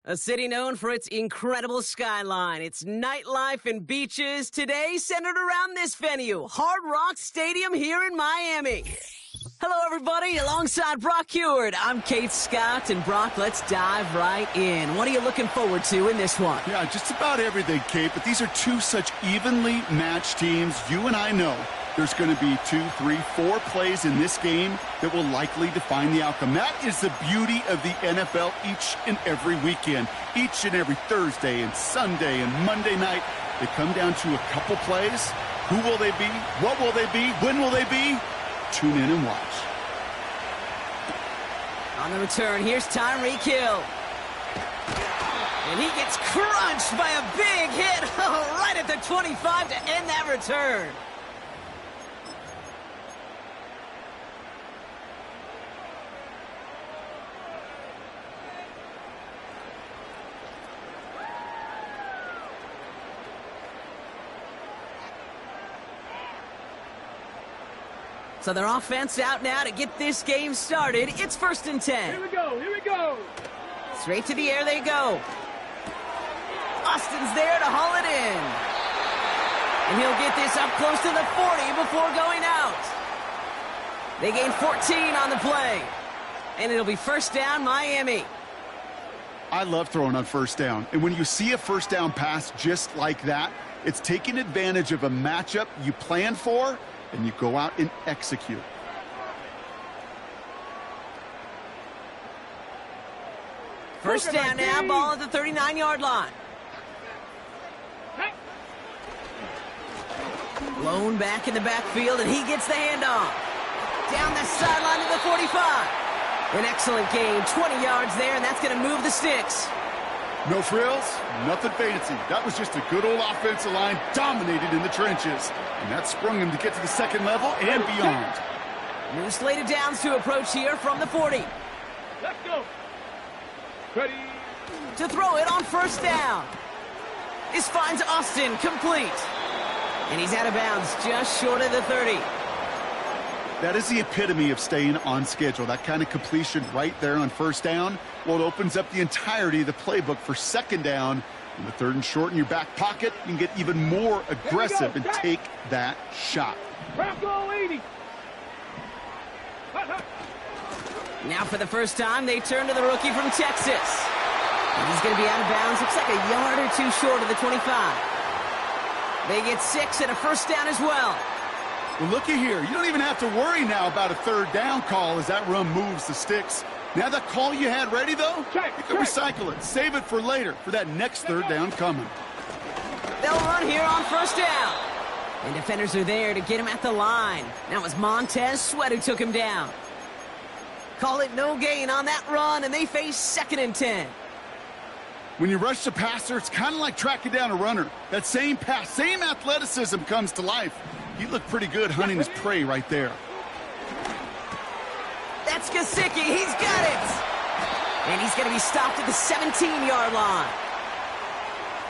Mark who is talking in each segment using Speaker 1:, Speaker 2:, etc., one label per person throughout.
Speaker 1: A city known for its incredible skyline, its nightlife and beaches, today centered around this venue, Hard Rock Stadium here in Miami. Hello, everybody. Alongside Brock Heward, I'm Kate Scott, and Brock, let's dive right in. What are you looking forward to in this one?
Speaker 2: Yeah, just about everything, Kate, but these are two such evenly matched teams. You and I know there's going to be 2, 3, 4 plays in this game that will likely define the outcome. That is the beauty of the NFL each and every weekend. Each and every Thursday and Sunday and Monday night, they come down to a couple plays. Who will they be? What will they be? When will they be? Tune in and watch.
Speaker 1: On the return, here's Tyreek Hill. And he gets crunched by a big hit right at the 25 to end that return. So their offense out now to get this game started. It's 1st and 10.
Speaker 3: Here we go, here we go.
Speaker 1: Straight to the air they go. Austin's there to haul it in. And he'll get this up close to the 40 before going out. They gain 14 on the play. And it'll be 1st down, Miami.
Speaker 2: I love throwing on 1st down. And when you see a 1st down pass just like that, it's taking advantage of a matchup you planned for, and you go out and execute.
Speaker 1: First down now, ball at the 39-yard line. Blown back in the backfield, and he gets the handoff. Down the sideline to the 45. An excellent gain, 20 yards there, and that's going to move the sticks.
Speaker 2: No frills, nothing fancy. That was just a good old offensive line dominated in the trenches. And that sprung him to get to the 2nd level and beyond.
Speaker 1: New slated downs to approach here from the 40.
Speaker 3: Let's go. Ready.
Speaker 1: To throw it on 1st down. This finds Austin complete. And he's out of bounds just short of the 30.
Speaker 2: That is the epitome of staying on schedule. That kind of completion right there on 1st down. Well, it opens up the entirety of the playbook for 2nd down. In the 3rd and short in your back pocket, you can get even more aggressive and take that shot.
Speaker 3: Bronco 80.
Speaker 1: Now for the first time, they turn to the rookie from Texas. And he's going to be out of bounds. Looks like a yard or 2 short of the 25. They get 6 and a 1st down as well.
Speaker 2: Well, looky here. You don't even have to worry now about a 3rd down call as that run moves the sticks. Now that call you had ready, though, you can recycle it. Save it for later for that next 3rd down coming.
Speaker 1: They'll run here on 1st down. And defenders are there to get him at the line. Now it's Montez Sweat who took him down. Call it no gain on that run, and they face 2nd and 10.
Speaker 2: When you rush the passer, it's kind of like tracking down a runner. That same pass, same athleticism comes to life. He looked pretty good hunting his prey right there.
Speaker 1: That's Gesicki. He's got it. And he's going to be stopped at the 17-yard line.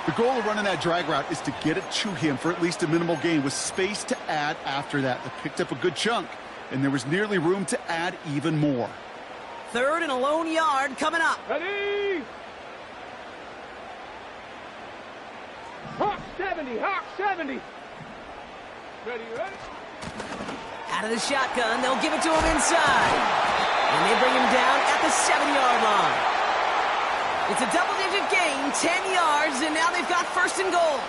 Speaker 2: The goal of running that drag route is to get it to him for at least a minimal gain with space to add after that. They picked up a good chunk, and there was nearly room to add even more.
Speaker 1: 3rd and a lone yard coming up.
Speaker 3: Ready. Hawk 70, Hawk 70. Ready, ready.
Speaker 1: Out of the shotgun, they'll give it to him inside. And they bring him down at the 7-yard line. It's a double-digit gain, 10 yards, and now they've got 1st and goal.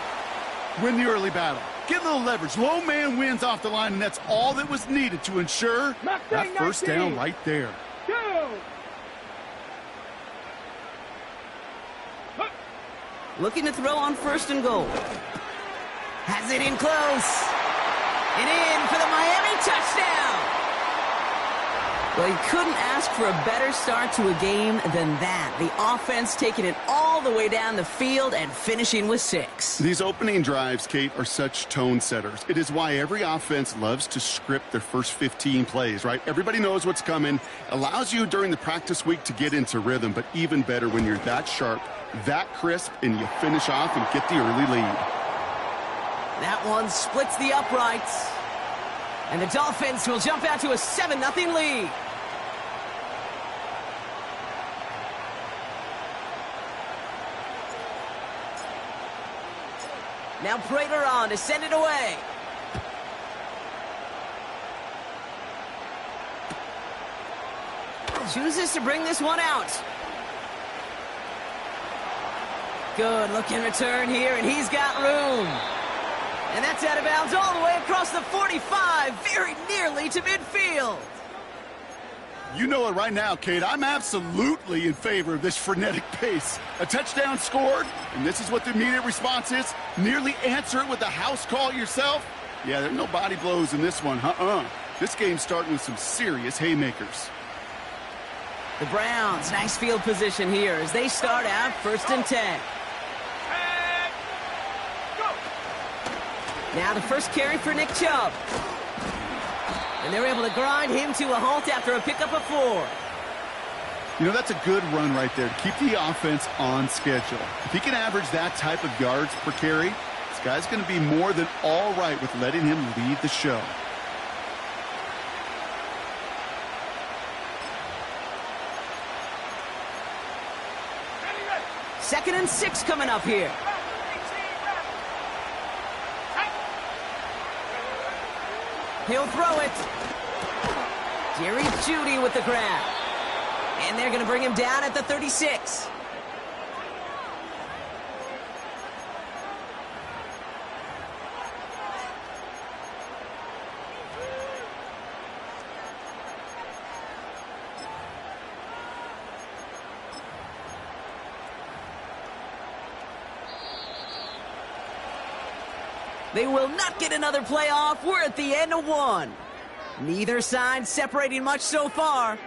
Speaker 2: Win the early battle. Get a little leverage. Low man wins off the line, and that's all that was needed to ensure that 1st down right there.
Speaker 3: Go.
Speaker 1: Looking to throw on 1st and goal. Has it in close. And in for the Miami touchdown. Well, you couldn't ask for a better start to a game than that. The offense taking it all the way down the field and finishing with 6.
Speaker 2: These opening drives, Kate, are such tone setters. It is why every offense loves to script their first 15 plays, right? Everybody knows what's coming. Allows you during the practice week to get into rhythm, but even better when you're that sharp, that crisp, and you finish off and get the early lead.
Speaker 1: That one splits the uprights. And the Dolphins will jump out to a 7-0 lead. Now Prater on to send it away. Chooses to bring this one out. Good looking return here, and he's got room. And that's out of bounds all the way across the 45, very nearly to midfield.
Speaker 2: You know it right now, Kate. I'm absolutely in favor of this frenetic pace. A touchdown scored, and this is what the immediate response is. Nearly answer it with a house call yourself. Yeah, there's no body blows in this one. This game's starting with some serious haymakers.
Speaker 1: The Browns, nice field position here as they start out 1st and 10. Now the first carry for Nick Chubb. And they're able to grind him to a halt after a pickup of 4.
Speaker 2: You know, that's a good run right there to keep the offense on schedule. If he can average that type of yards per carry, this guy's going to be more than all right with letting him lead the show.
Speaker 1: Second and 6 coming up here. He'll throw it. Jerry Jeudy with the grab. And they're going to bring him down at the 36. They will not get another play off. We're at the end of 1. Neither side separating much so far.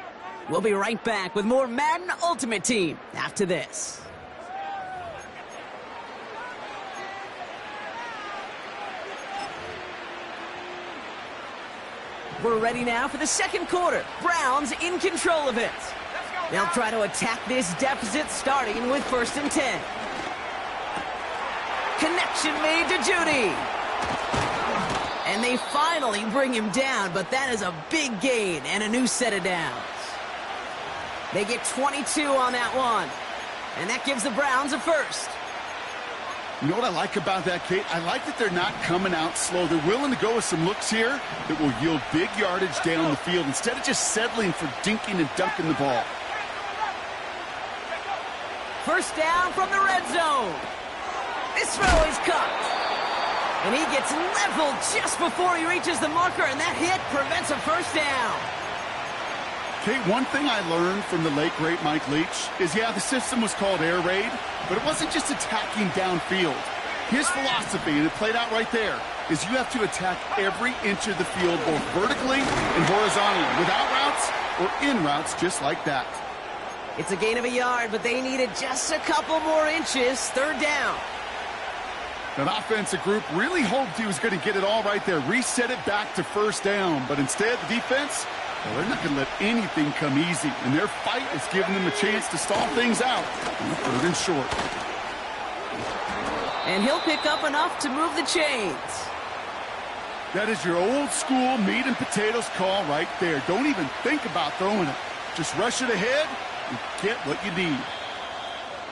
Speaker 1: We'll be right back with more Madden Ultimate Team after this. We're ready now for the second quarter. Browns in control of it. They'll try to attack this deficit starting with 1st and 10. Connection made to Jeudy. And they finally bring him down, but that is a big gain and a new set of downs. They get 22 on that one, and that gives the Browns a first.
Speaker 2: You know what I like about that, Kate? I like that they're not coming out slow. They're willing to go with some looks here that will yield big yardage down the field instead of just settling for dinking and dunking the ball.
Speaker 1: First down from the red zone. This throw is caught. And he gets leveled just before he reaches the marker, and that hit prevents a first down.
Speaker 2: Kate, one thing I learned from the late, great Mike Leach is, yeah, the system was called air raid, but it wasn't just attacking downfield. His philosophy, and it played out right there, is you have to attack every inch of the field, both vertically and horizontally, without routes or in routes just like that.
Speaker 1: It's a gain of a yard, but they needed just a couple more inches. Third down.
Speaker 2: That offensive group really hoped he was going to get it all right there, reset it back to first down. But instead, the defense, well, they're not going to let anything come easy. And their fight is giving them a chance to stall things out. Third and short.
Speaker 1: And he'll pick up enough to move the chains.
Speaker 2: That is your old school meat and potatoes call right there. Don't even think about throwing it. Just rush it ahead and get what you need.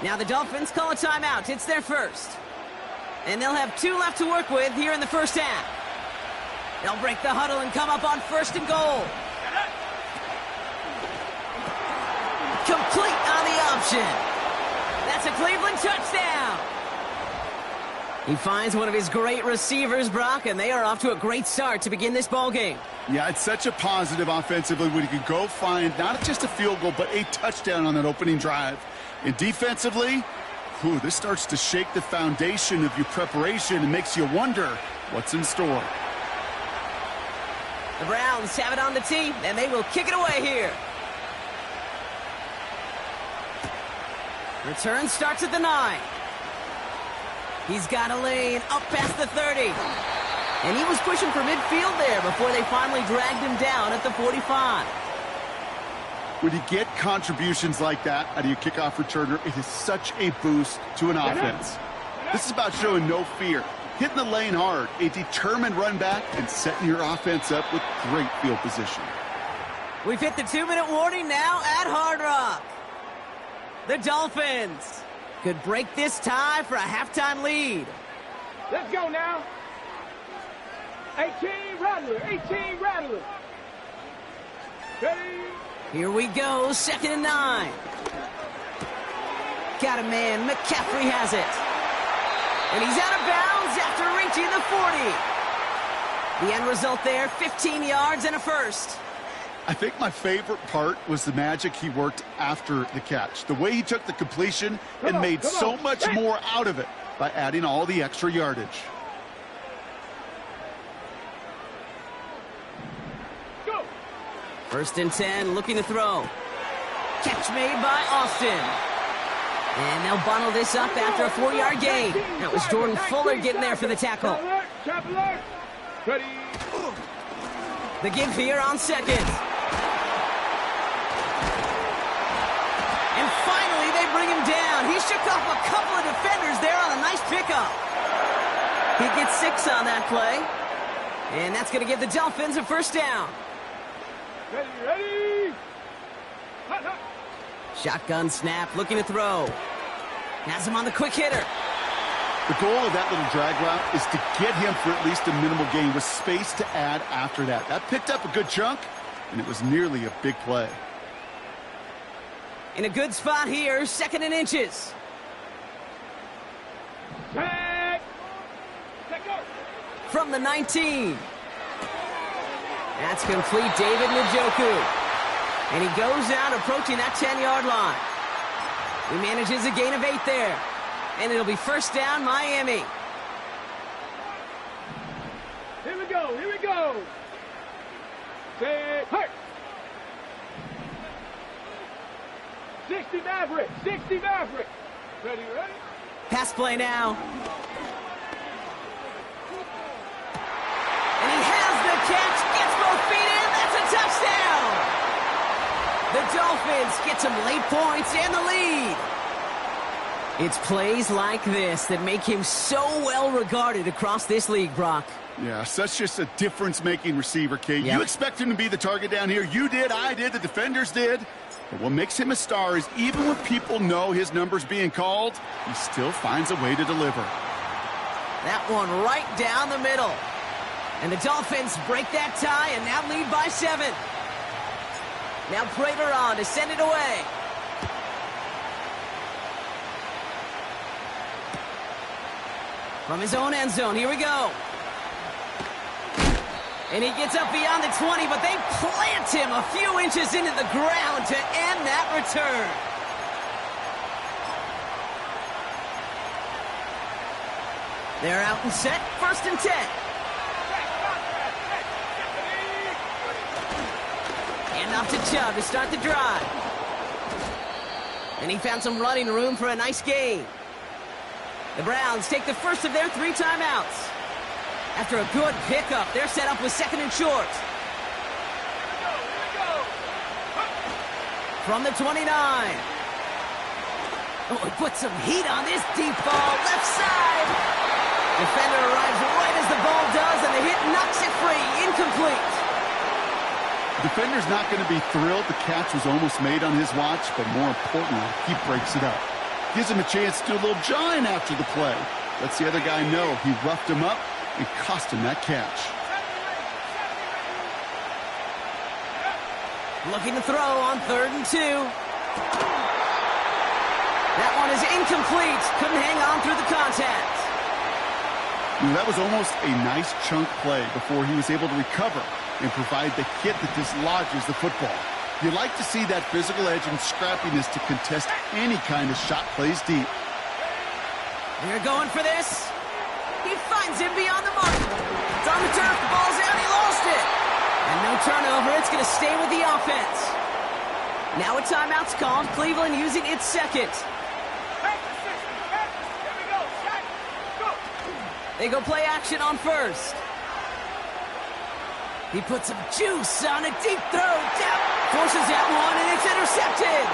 Speaker 1: Now the Dolphins call a timeout. It's their first. And they'll have 2 left to work with here in the first half. They'll break the huddle and come up on 1st and goal. Complete on the option. That's a Cleveland touchdown. He finds one of his great receivers, Brock, and they are off to a great start to begin this ball game.
Speaker 2: Yeah, it's such a positive offensively when you can go find not just a field goal, but a touchdown on that opening drive. And defensively, this starts to shake the foundation of your preparation and makes you wonder what's in store.
Speaker 1: The Browns have it on the tee, and they will kick it away here. Return starts at the 9. He's got a lane up past the 30. And he was pushing for midfield there before they finally dragged him down at the 45.
Speaker 2: When you get contributions like that out of your kickoff returner, it is such a boost to an offense. This is about showing no fear, hitting the lane hard, a determined run back, and setting your offense up with great field position.
Speaker 1: We've hit the 2-minute warning now at Hard Rock. The Dolphins could break this tie for a halftime lead.
Speaker 3: Let's go now. 18 Rattler. 18 Rattler. Ready?
Speaker 1: Here we go, 2nd and 9. Got a man, McCaffrey has it. And he's out of bounds after reaching the 40. The end result there, 15 yards and a first.
Speaker 2: I think my favorite part was the magic he worked after the catch. The way he took the completion and made so much more out of it by adding all the extra yardage.
Speaker 3: Go.
Speaker 1: 1st and 10, looking to throw. Catch made by Austin. And they'll bundle this up after a 4-yard gain. That was Jordan Fuller getting there for the tackle.
Speaker 3: Trap alert. Ready.
Speaker 1: The give here on 2nd. And finally, they bring him down. He shook off a couple of defenders there on a nice pickup. He gets 6 on that play. And that's going to give the Dolphins a 1st down.
Speaker 3: Ready, ready. Hut, hut.
Speaker 1: Shotgun snap, looking to throw. Has him on the quick hitter.
Speaker 2: The goal of that little drag route is to get him for at least a minimal gain with space to add after that. That picked up a good chunk, and it was nearly a big play.
Speaker 1: In a good spot here, 2nd and inches.
Speaker 3: Tag. Let go.
Speaker 1: From the 19. That's complete, David Njoku. And he goes out approaching that 10-yard line. He manages a gain of 8 there. And it'll be 1st down, Miami.
Speaker 3: Here we go, here we go. Say, hurt. 60 Maverick, 60 Maverick. Ready, ready?
Speaker 1: Pass play now. And he has the catch, gets both feet in, that's a touchdown! The Dolphins get some late points and the lead. It's plays like this that make him so well regarded across this league, Brock.
Speaker 2: Yeah, such just a difference-making receiver, Kate.
Speaker 1: Yep.
Speaker 2: You expect him to be the target down here. You did, I did, the defenders did. But what makes him a star is even when people know his number's being called, he still finds a way to deliver.
Speaker 1: That one right down the middle. And the Dolphins break that tie and now lead by 7. Now Prater on to send it away. From his own end zone, here we go. And he gets up beyond the 20, but they plant him a few inches into the ground to end that return. They're out and set, 1st and 10. And off to Chubb to start the drive. And he found some running room for a nice gain. The Browns take the first of their 3 timeouts. After a good pickup, they're set up with 2nd and short. From the 29. Oh, he put some heat on this deep ball, left side. Defender arrives right as the ball does, and the hit knocks it free, incomplete.
Speaker 2: The defender's not going to be thrilled the catch was almost made on his watch, but more importantly, he breaks it up. Gives him a chance to do a little jawing after the play. Lets the other guy know he roughed him up and cost him that catch.
Speaker 1: Looking to throw on 3rd and 2. That one is incomplete. Couldn't hang on through the contact.
Speaker 2: That was almost a nice chunk play before he was able to recover and provide the hit that dislodges the football. You like to see that physical edge and scrappiness to contest any kind of shot plays deep.
Speaker 1: They're going for this. He finds him beyond the mark. It's on the turf, the ball's out, he lost it. And no turnover, it's going to stay with the offense. Now a timeout's called, Cleveland using its 2nd. They go play action on 1st. He puts some juice on a deep throw. Down, forces that one, and it's intercepted.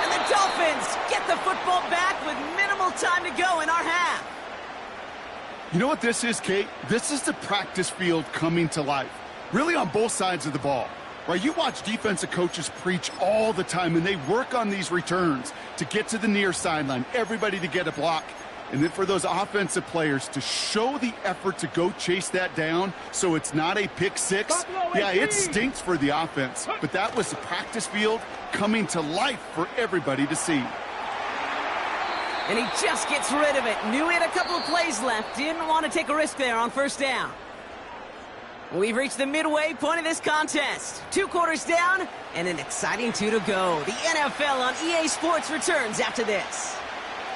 Speaker 1: And the Dolphins get the football back with minimal time to go in our half.
Speaker 2: You know what this is, Kate? This is the practice field coming to life. Really on both sides of the ball. Right, you watch defensive coaches preach all the time, and they work on these returns to get to the near sideline, everybody to get a block. And then for those offensive players to show the effort to go chase that down so it's not a pick six, yeah, it stinks for the offense. But that was the practice field coming to life for everybody to see.
Speaker 1: And he just gets rid of it. Knew he had a couple of plays left. Didn't want to take a risk there on first down. We've reached the midway point of this contest. 2 quarters down and an exciting 2 to go. The NFL on EA Sports returns after this.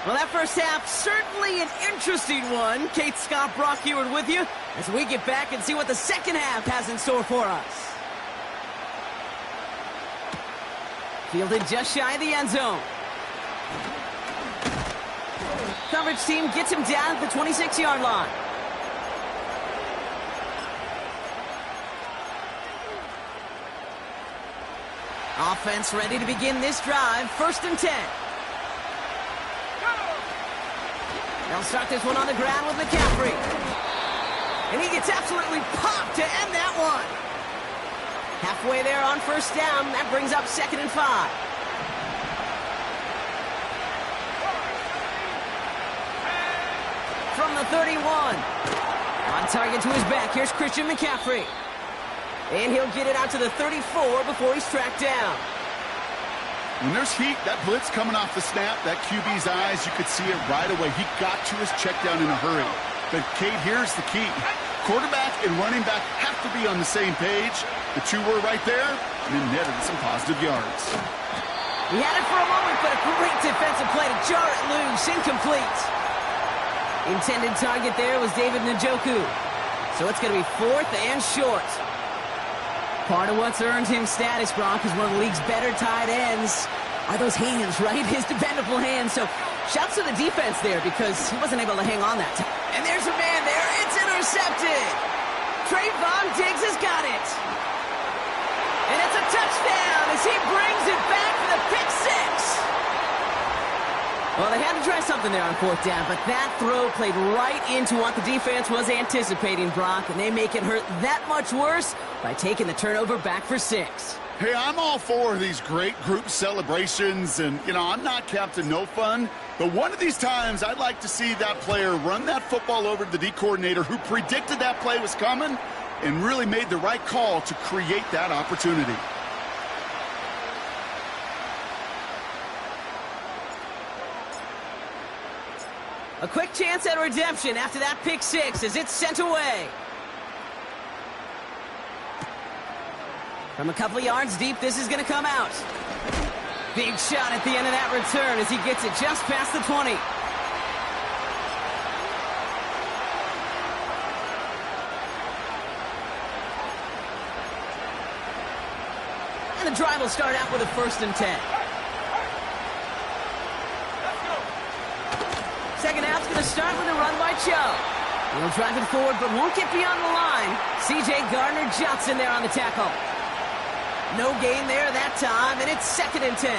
Speaker 1: Well, that first half, certainly an interesting one. Kate, Scott, Brock Heward with you as we get back and see what the second half has in store for us. Fielded just shy of the end zone. Coverage team gets him down at the 26-yard line. Offense ready to begin this drive. 1st and 10. They'll start this one on the ground with McCaffrey. And he gets absolutely popped to end that one. Halfway there on first down. That brings up 2nd and 5. From the 31. On target to his back. Here's Christian McCaffrey. And he'll get it out to the 34 before he's tracked down.
Speaker 2: When there's heat, that blitz coming off the snap, that QB's eyes, you could see it right away. He got to his check down in a hurry. But, Kate, here's the key. Quarterback and running back have to be on the same page. The 2 were right there, and then netted some positive yards.
Speaker 1: He had it for a moment, but a great defensive play to jar it loose. Incomplete. Intended target there was David Njoku. So it's going to be 4th and short. Part of what's earned him status, Brock, is one of the league's better tight ends. Are those hands, right? His dependable hands. So shouts to the defense there because he wasn't able to hang on that time. And there's a man there. It's intercepted. Trayvon Diggs has got it. And it's a touchdown as he brings it back for the pick 6. Well, they had to try something there on 4th down, but that throw played right into what the defense was anticipating, Brock, and they make it hurt that much worse by taking the turnover back for 6.
Speaker 2: Hey, I'm all for these great group celebrations, and, you know, I'm not Captain No Fun, but one of these times I'd like to see that player run that football over to the D coordinator who predicted that play was coming and really made the right call to create that opportunity.
Speaker 1: A quick chance at redemption after that pick 6 as it's sent away. From a couple of yards deep, this is going to come out. Big shot at the end of that return as he gets it just past the 20. And the drive will start out with a 1st and 10. Second half's going to start with a run by Chubb. He'll drive it forward, but won't get beyond the line. C.J. Gardner-Johnson there on the tackle. No gain there that time, and it's 2nd and 10.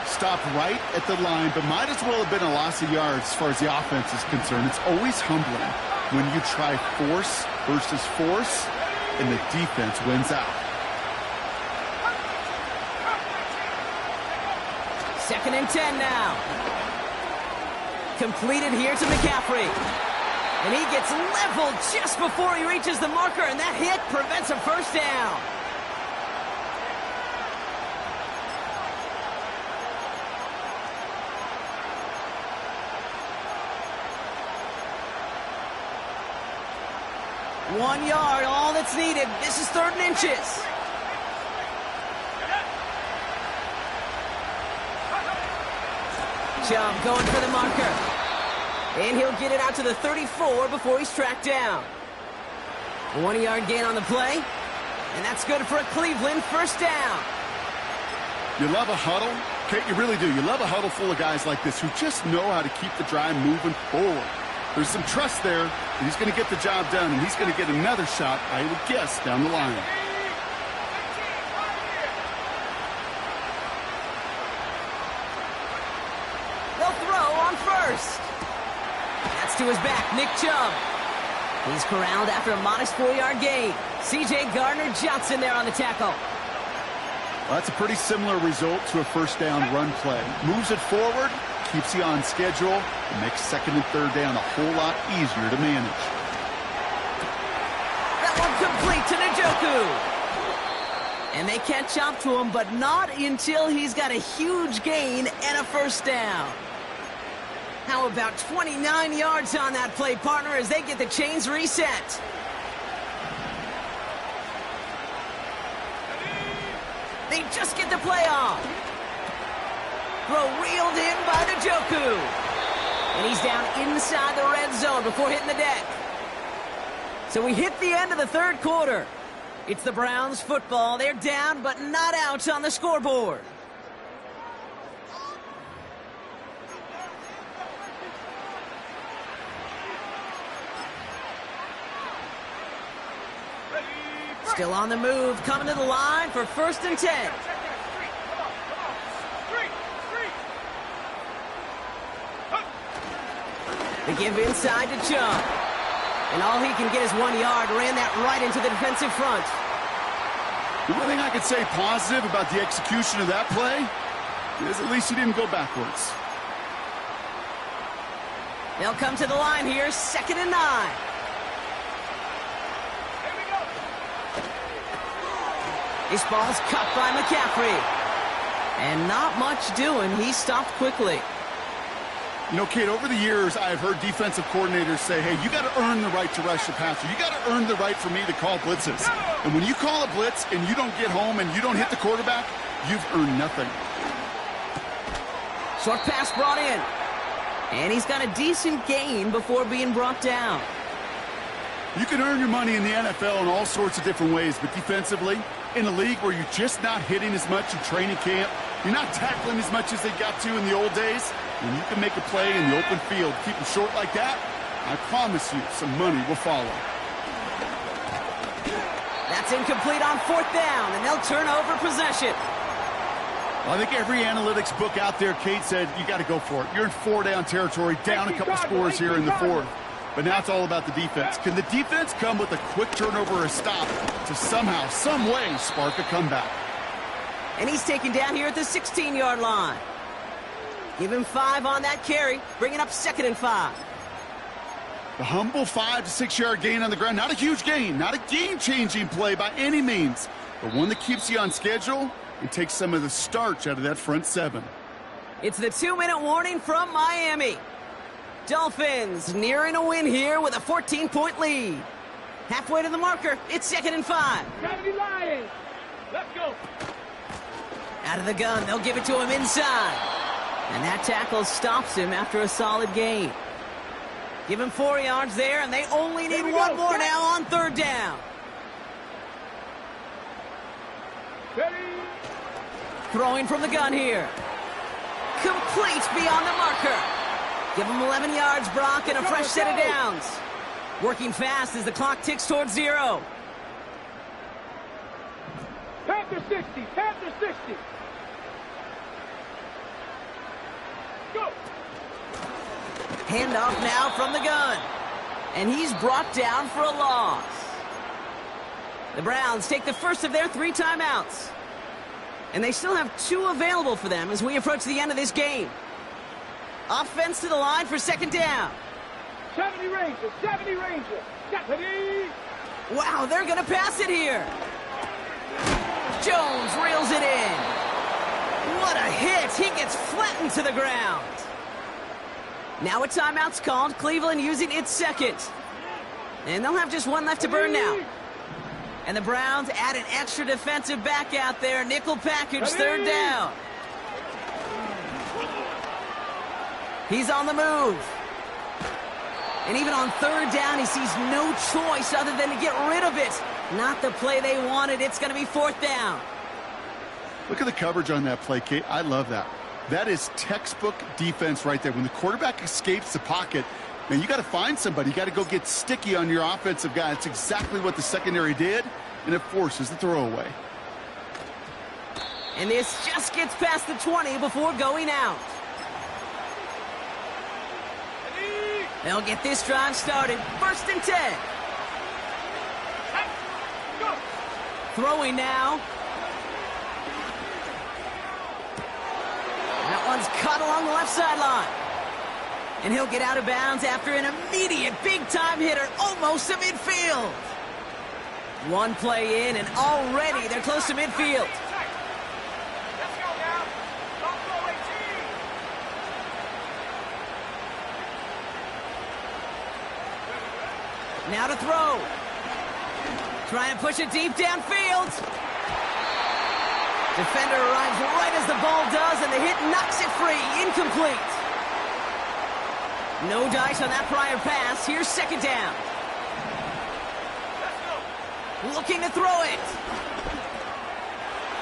Speaker 2: Stopped right at the line, but might as well have been a loss of yards as far as the offense is concerned. It's always humbling when you try force versus force, and the defense wins out.
Speaker 1: 2nd and 10 now. Completed here to McCaffrey. And he gets leveled just before he reaches the marker, and that hit prevents a first down. One yard, all that's needed. This is 3rd and inches. Chubb going for the marker. And he'll get it out to the 34 before he's tracked down. A 1-yard gain on the play. And that's good for a Cleveland first down.
Speaker 2: You love a huddle? Kate, you really do. You love a huddle full of guys like this who just know how to keep the drive moving forward. There's some trust there that he's going to get the job done, and he's going to get another shot, I would guess, down the line. They'll throw on first. That's to his back, Nick Chubb.
Speaker 1: He's corralled after a modest 4-yard gain. C.J. Gardner-Johnson there on the tackle.
Speaker 2: Well, that's a pretty similar result to a first down run play. Moves it forward, keeps you on schedule, and makes second and third down a whole lot easier to manage.
Speaker 1: That one complete to Njoku. And they catch up to him, but not until he's got a huge gain and a first down. How about 29 yards on that play, partner, as they get the chains reset. They just get the play off. Throw reeled in by Njoku. And he's down inside the red zone before hitting the deck. So we hit the end of the third quarter. It's the Browns football. They're down, but not out on the scoreboard. Still on the move, coming to the line for 1st and 10. They give inside to Chubb. And all he can get is 1 yard. Ran that right into the defensive front.
Speaker 2: The one thing I could say positive about the execution of that play is at least he didn't go backwards.
Speaker 1: They'll come to the line here, 2nd and 9. This ball's cut by McCaffrey. And not much doing. He stopped quickly.
Speaker 2: You know, Kate, over the years, I've heard defensive coordinators say, hey, you got to earn the right to rush the passer. You got to earn the right for me to call blitzes. And when you call a blitz and you don't get home and you don't hit the quarterback, you've earned nothing.
Speaker 1: Short pass brought in. And he's got a decent gain before being brought down.
Speaker 2: You can earn your money in the NFL in all sorts of different ways, but defensively, in a league where you're just not hitting as much in training camp, you're not tackling as much as they got to in the old days, when you can make a play in the open field, keep them short like that, I promise you some money will follow.
Speaker 1: That's incomplete on 4th down, and they'll turn over possession.
Speaker 2: Well, I think every analytics book out there, Kate, said you got to go for it. You're in 4-down territory, down a couple scores here in the 4th. But now it's all about the defense. Can the defense come with a quick turnover or a stop to somehow, some way, spark a comeback?
Speaker 1: And he's taken down here at the 16-yard line. Give him 5 on that carry, bringing up 2nd and 5.
Speaker 2: The humble 5 to 6 yard gain on the ground. Not a huge gain, not a game-changing play by any means, but one that keeps you on schedule and takes some of the starch out of that front 7.
Speaker 1: It's the 2-minute warning from Miami. Dolphins nearing a win here with a 14-point lead. Halfway to the marker, it's 2nd and 5.
Speaker 3: 70 Lions. Let's go.
Speaker 1: Out of the gun, they'll give it to him inside. And that tackle stops him after a solid gain. Give him 4 yards there, and they only need one more now on 3rd down.
Speaker 3: Ready.
Speaker 1: Throwing from the gun here. Complete beyond the marker. Give him 11 yards, Brock, and a fresh set of downs. Working fast as the clock ticks towards 0.
Speaker 3: Panther 60. Panther 60. Go.
Speaker 1: Handoff now from the gun. And he's brought down for a loss. The Browns take the first of their 3 timeouts. And they still have 2 available for them as we approach the end of this game. Offense to the line for 2nd down.
Speaker 3: 70 Rangers. 70 Rangers. 70.
Speaker 1: Wow, they're going to pass it here. Jones reels it in. What a hit. He gets flattened to the ground. Now a timeout's called. Cleveland using its 2nd. And they'll have just 1 left to burn now. And the Browns add an extra defensive back out there. Nickel package, 3rd down. He's on the move. And even on 3rd down, he sees no choice other than to get rid of it. Not the play they wanted. It's going to be 4th down.
Speaker 2: Look at the coverage on that play, Kate. I love that. That is textbook defense right there. When the quarterback escapes the pocket, man, you got to find somebody. You got to go get sticky on your offensive guy. That's exactly what the secondary did, and it forces the throwaway.
Speaker 1: And this just gets past the 20 before going out. They'll get this drive started. 1st and 10.
Speaker 3: Go.
Speaker 1: Throwing now. That one's cut along the left sideline. And he'll get out of bounds after an immediate big-time hitter almost to midfield. One play in, and already they're close to midfield.
Speaker 3: Let's go now. Don't throw 18.
Speaker 1: Now to throw. Try and push it deep downfield. Defender arrives right as the ball does, and the hit knocks it free. Incomplete. No dice on that prior pass. Here's 2nd down.
Speaker 3: Let's go.
Speaker 1: Looking to throw it.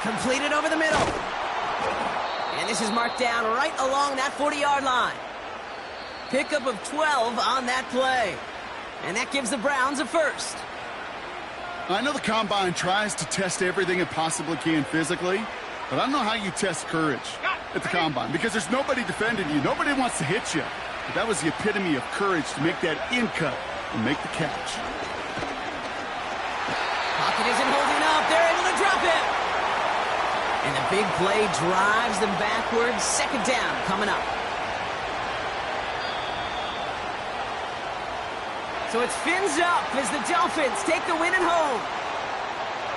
Speaker 1: Completed over the middle. And this is marked down right along that 40-yard line. Pickup of 12 on that play. And that gives the Browns a first.
Speaker 2: I know the Combine tries to test everything it possibly can physically, but I don't know how you test courage at the Combine because there's nobody defending you. Nobody wants to hit you. But that was the epitome of courage to make that in cut and make the catch.
Speaker 1: Pocket isn't holding up. They're able to drop it. And the big play drives them backwards. 2nd down coming up. So it's fins up as the Dolphins take the win at home.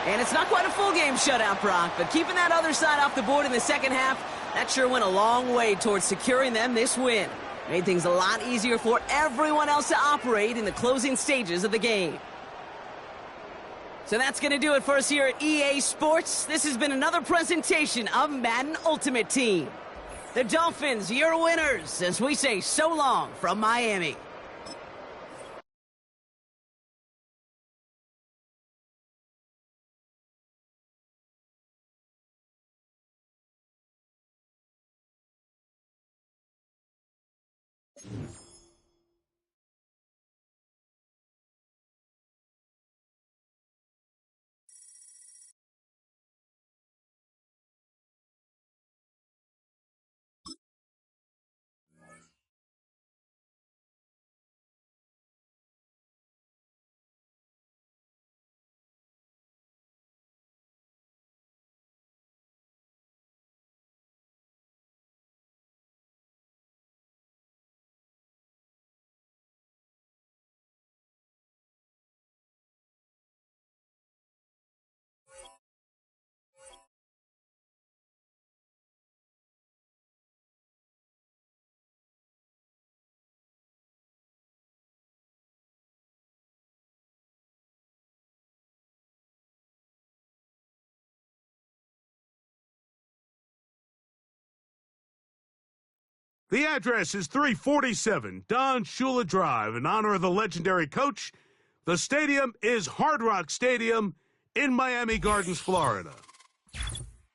Speaker 1: And it's not quite a full game shutout, Brock, but keeping that other side off the board in the 2nd half, that sure went a long way towards securing them this win. Made things a lot easier for everyone else to operate in the closing stages of the game. So that's going to do it for us here at EA Sports. This has been another presentation of Madden Ultimate Team. The Dolphins, your winners, as we say so long from Miami.
Speaker 4: The address is 347 Don Shula Drive. In honor of the legendary coach, the stadium is Hard Rock Stadium in Miami Gardens, Florida.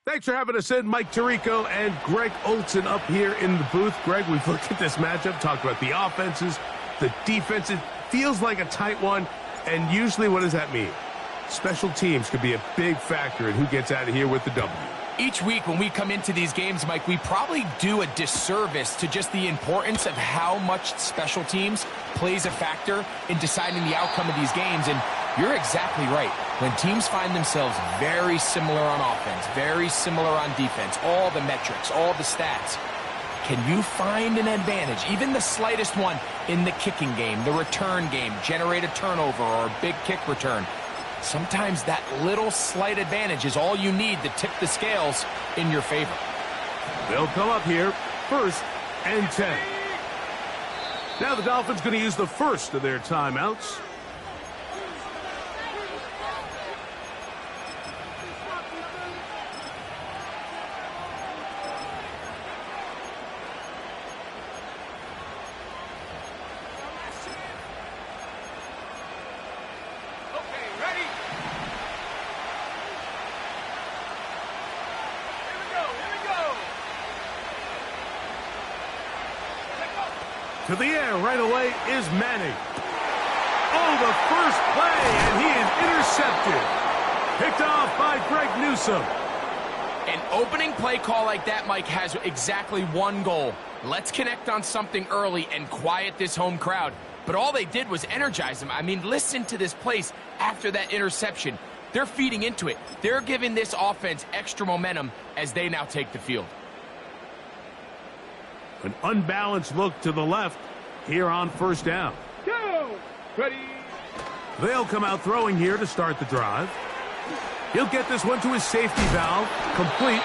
Speaker 4: Thanks for having us in, Mike Tirico and Greg Olson up here in the booth. Greg, we've looked at this matchup, talked about the offenses, the defenses. Feels like a tight one, and usually what does that mean? Special teams could be a big factor in who gets out of here with the W.
Speaker 5: Each week when we come into these games, Mike, we probably do a disservice to just the importance of how much special teams plays a factor in deciding the outcome of these games. And you're exactly right. When teams find themselves very similar on offense, very similar on defense, all the metrics, all the stats, can you find an advantage, even the slightest one, in the kicking game, the return game, generate a turnover or a big kick return? Sometimes that little slight advantage is all you need to tip the scales in your favor.
Speaker 4: They'll come up here, 1st and 10. Now the Dolphins going to use the first of their timeouts. To the air right away is Manning. Oh, the first play, and he is intercepted. Picked off by Greg Newsome.
Speaker 5: An opening play call like that, Mike, has exactly one goal. let's connect on something early and quiet this home crowd. But all they did was energize them. I mean, listen to this place after that interception. They're feeding into it. They're giving this offense extra momentum as they now take the field.
Speaker 4: An unbalanced look to the left here on first down.
Speaker 3: Go! Ready?
Speaker 4: They'll come out throwing here to start the drive. He'll get this one to his safety valve, complete,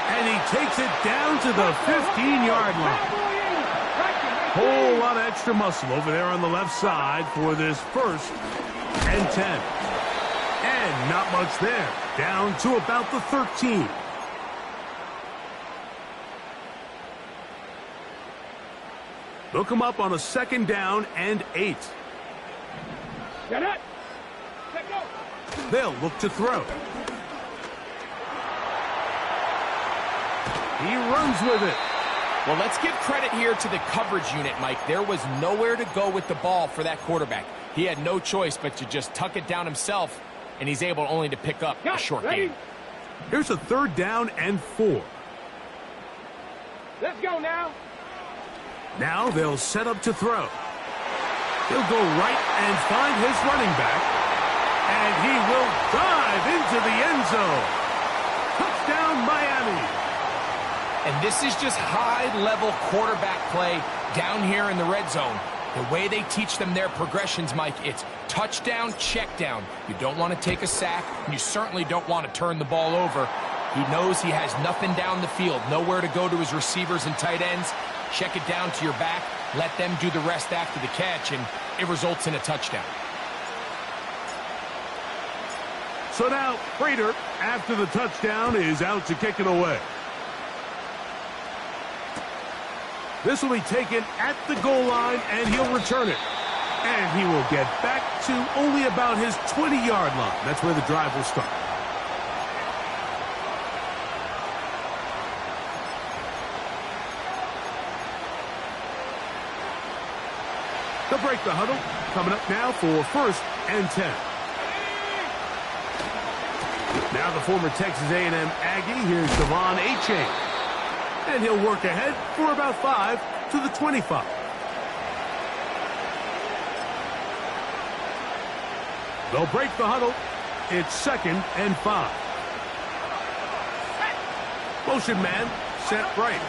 Speaker 4: and he takes it down to the 15-yard line. Whole lot of extra muscle over there on the left side for this 1st and 10. And not much there, down to about the 13. They'll come up on a 2nd down and 8.
Speaker 3: Get it! Let go!
Speaker 4: They'll look to throw. He runs with it.
Speaker 5: Well, let's give credit here to the coverage unit, Mike. There was nowhere to go with the ball for that quarterback. He had no choice but to just tuck it down himself, and he's able only to pick up a short gain.
Speaker 4: Here's a 3rd down and 4.
Speaker 3: Let's go now.
Speaker 4: Now they'll set up to throw. He'll go right and find his running back, and he will dive into the end zone. Touchdown, Miami.
Speaker 5: And this is just high-level quarterback play down here in the red zone. The way they teach them their progressions, Mike, it's touchdown, check down. You don't want to take a sack, and you certainly don't want to turn the ball over. He knows he has nothing down the field, nowhere to go to his receivers and tight ends. Check it down to your back, let them do the rest after the catch, and it results in a touchdown.
Speaker 4: So now, Prater, after the touchdown, is out to kick it away. This will be taken at the goal line, and he'll return it. And he will get back to only about his 20-yard line. That's where the drive will start. They'll break the huddle. Coming up now for 1st and 10. Now the former Texas A&M Aggie. Here's Devon Achane. And he'll work ahead for about 5 to the 25. They'll break the huddle. It's 2nd and 5. Motion man set right.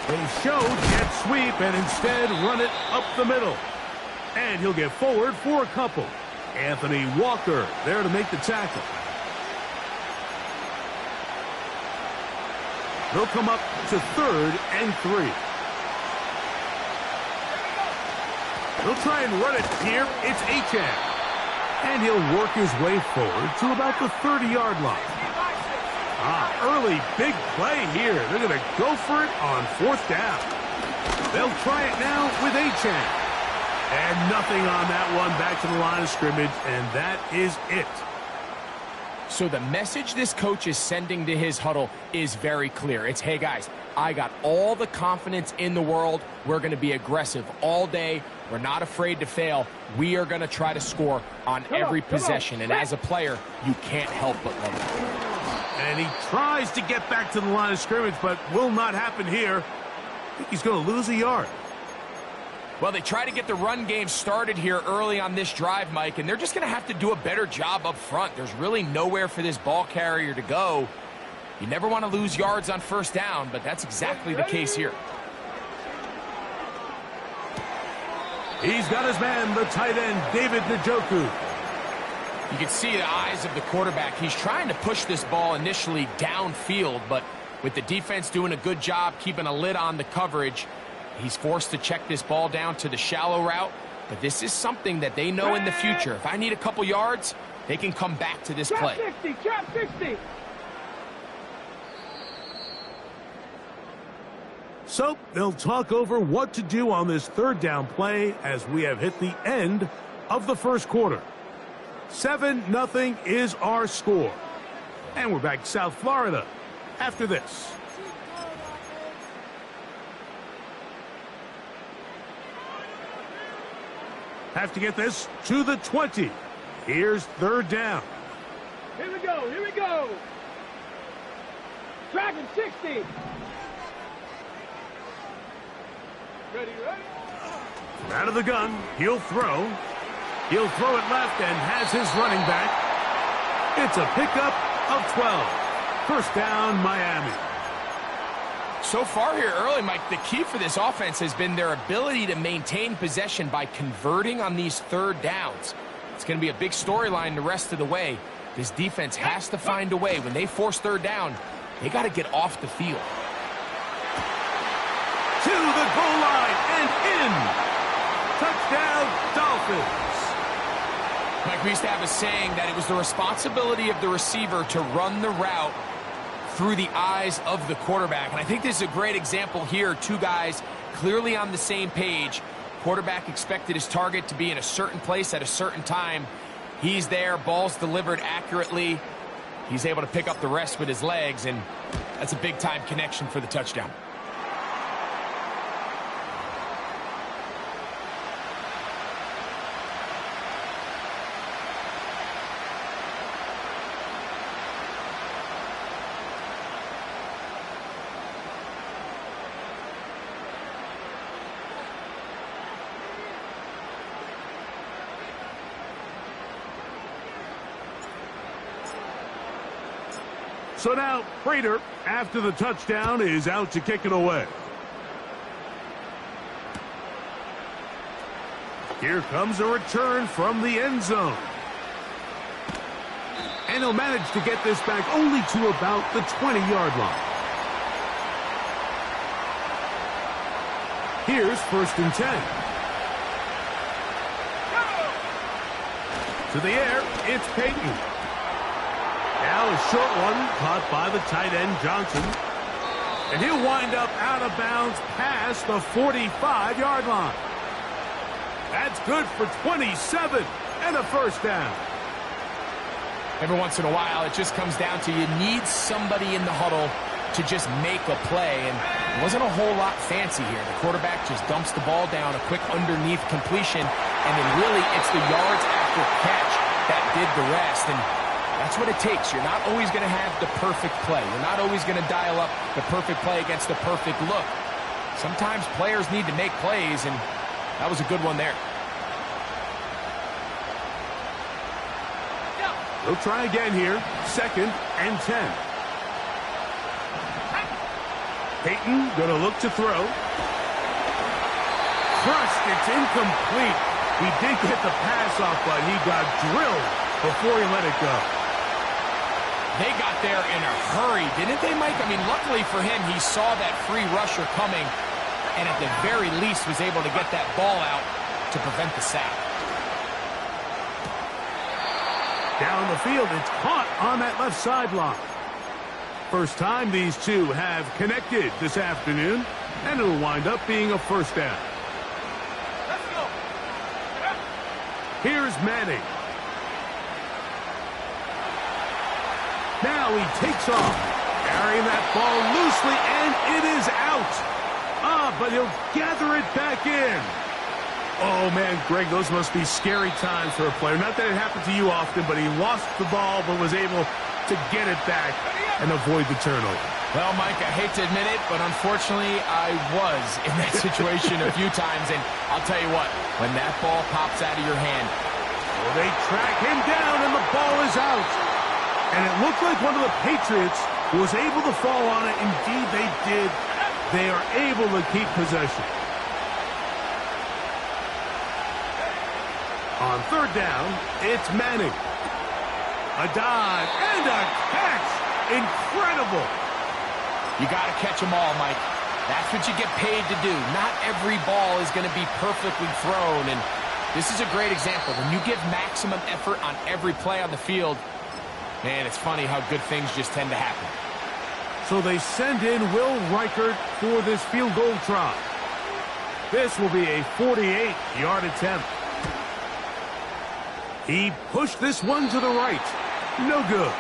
Speaker 4: They show jet sweep and instead run it up the middle. And he'll get forward for a couple. Anthony Walker there to make the tackle. They'll come up to 3rd and 3. They'll try and run it here. It's Achane. And he'll work his way forward to about the 30-yard line. Early big play here. They're going to go for it on 4th down. They'll try it now with Achane. And nothing on that one. Back to the line of scrimmage, and that is it.
Speaker 5: So the message this coach is sending to his huddle is very clear. It's, hey, guys, I got all the confidence in the world. We're going to be aggressive all day. We're not afraid to fail. We are going to try to score on every possession. And as a player, you can't help but love it.
Speaker 4: And he tries to get back to the line of scrimmage, but will not happen here. I think he's going to lose a yard.
Speaker 5: Well, they try to get the run game started here early on this drive, Mike, and they're just going to have to do a better job up front. There's really nowhere for this ball carrier to go. You never want to lose yards on 1st down, but that's exactly the case here.
Speaker 4: He's got his man, the tight end, David Njoku.
Speaker 5: You can see the eyes of the quarterback. He's trying to push this ball initially downfield, but with the defense doing a good job keeping a lid on the coverage, he's forced to check this ball down to the shallow route. But this is something that they know in the future. If I need a couple yards, they can come back to this play.
Speaker 3: Trap 60.
Speaker 4: So they'll talk over what to do on this 3rd down play as we have hit the end of the 1st quarter. 7-0 is our score. And we're back to South Florida after this. Have to get this to the 20. Here's 3rd down.
Speaker 3: Here we go. Here we go. Dragon 60. Ready, ready.
Speaker 4: Out of the gun, he'll throw. He'll throw it left and has his running back. It's a pickup of 12. First down, Miami.
Speaker 5: So far here early, Mike, the key for this offense has been their ability to maintain possession by converting on these third downs. It's going to be a big storyline the rest of the way. This defense has to find a way. When they force third down, they got to get off the field.
Speaker 4: To the goal line and in. Touchdown, Dolphins.
Speaker 5: Mike, we used to have a saying that it was the responsibility of the receiver to run the route through the eyes of the quarterback. And I think this is a great example here. Two guys clearly on the same page. Quarterback expected his target to be in a certain place at a certain time. He's there, ball's delivered accurately. He's able to pick up the rest with his legs, and that's a big-time connection for the touchdown.
Speaker 4: So now, Prater, after the touchdown, is out to kick it away. Here comes a return from the end zone. And he'll manage to get this back only to about the 20-yard line. Here's 1st and 10. To the air, it's Peyton. Now a short one caught by the tight end Johnson. And he'll wind up out of bounds past the 45-yard line. That's good for 27 and a first down.
Speaker 5: Every once in a while, it just comes down to you need somebody in the huddle to just make a play. And it wasn't a whole lot fancy here. The quarterback just dumps the ball down, a quick underneath completion, and then really it's the yards after catch that did the rest. And that's what it takes. You're not always going to have the perfect play. You're not always going to dial up the perfect play against the perfect look. Sometimes players need to make plays, and that was a good one there.
Speaker 4: They'll try again here. 2nd and 10. Peyton going to look to throw. Crushed. It's incomplete. He did get the pass off, but he got drilled before he let it go.
Speaker 5: They got there in a hurry, didn't they, Mike? I mean, luckily for him, he saw that free rusher coming and at the very least was able to get that ball out to prevent the sack.
Speaker 4: Down the field, it's caught on that left sideline. First time these two have connected this afternoon, and it'll wind up being a first down.
Speaker 3: Let's go.
Speaker 4: Here's Manning. Now he takes off, carrying that ball loosely, and it is out. But he'll gather it back in. Oh, man, Greg, those must be scary times for a player. Not that it happened to you often, but he lost the ball but was able to get it back and avoid the turnover.
Speaker 5: Well, Mike, I hate to admit it, but unfortunately I was in that situation a few times, and I'll tell you what, when that ball pops out of your hand.
Speaker 4: Well, they track him down, and the ball is out. And it looked like one of the Patriots was able to fall on it. Indeed, they did. They are able to keep possession. On 3rd down, it's Manning. A dive and a catch. Incredible.
Speaker 5: You got to catch them all, Mike. That's what you get paid to do. Not every ball is going to be perfectly thrown, and this is a great example. When you give maximum effort on every play on the field, man, it's funny how good things just tend to happen.
Speaker 4: So they send in Will Reichert for this field goal try. This will be a 48-yard attempt. He pushed this one to the right. No good.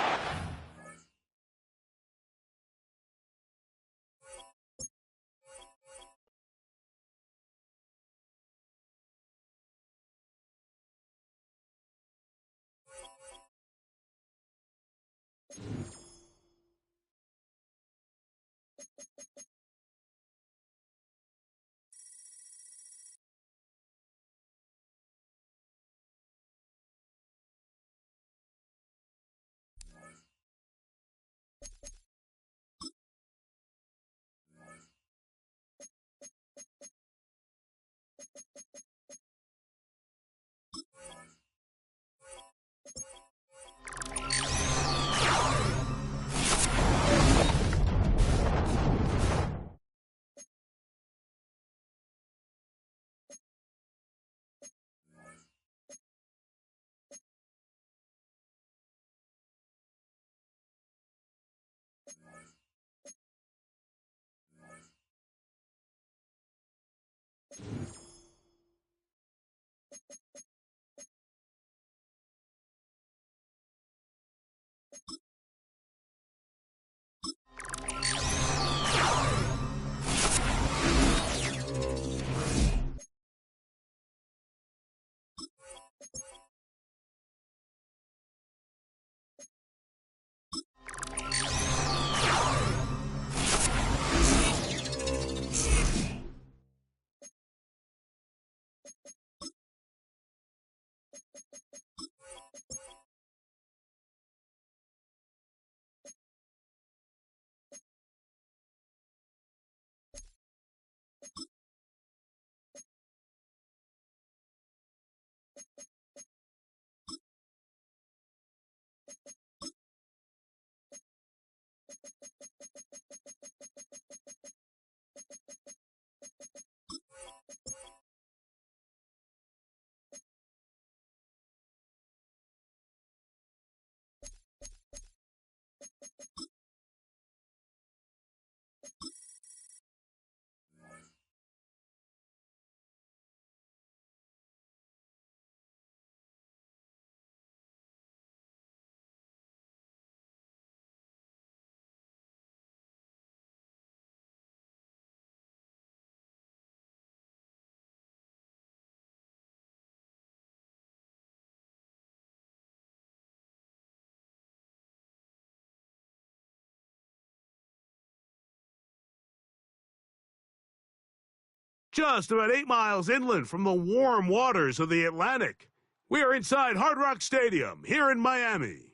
Speaker 4: just about 8 miles inland from the warm waters of the Atlantic. We are inside Hard Rock Stadium here in Miami.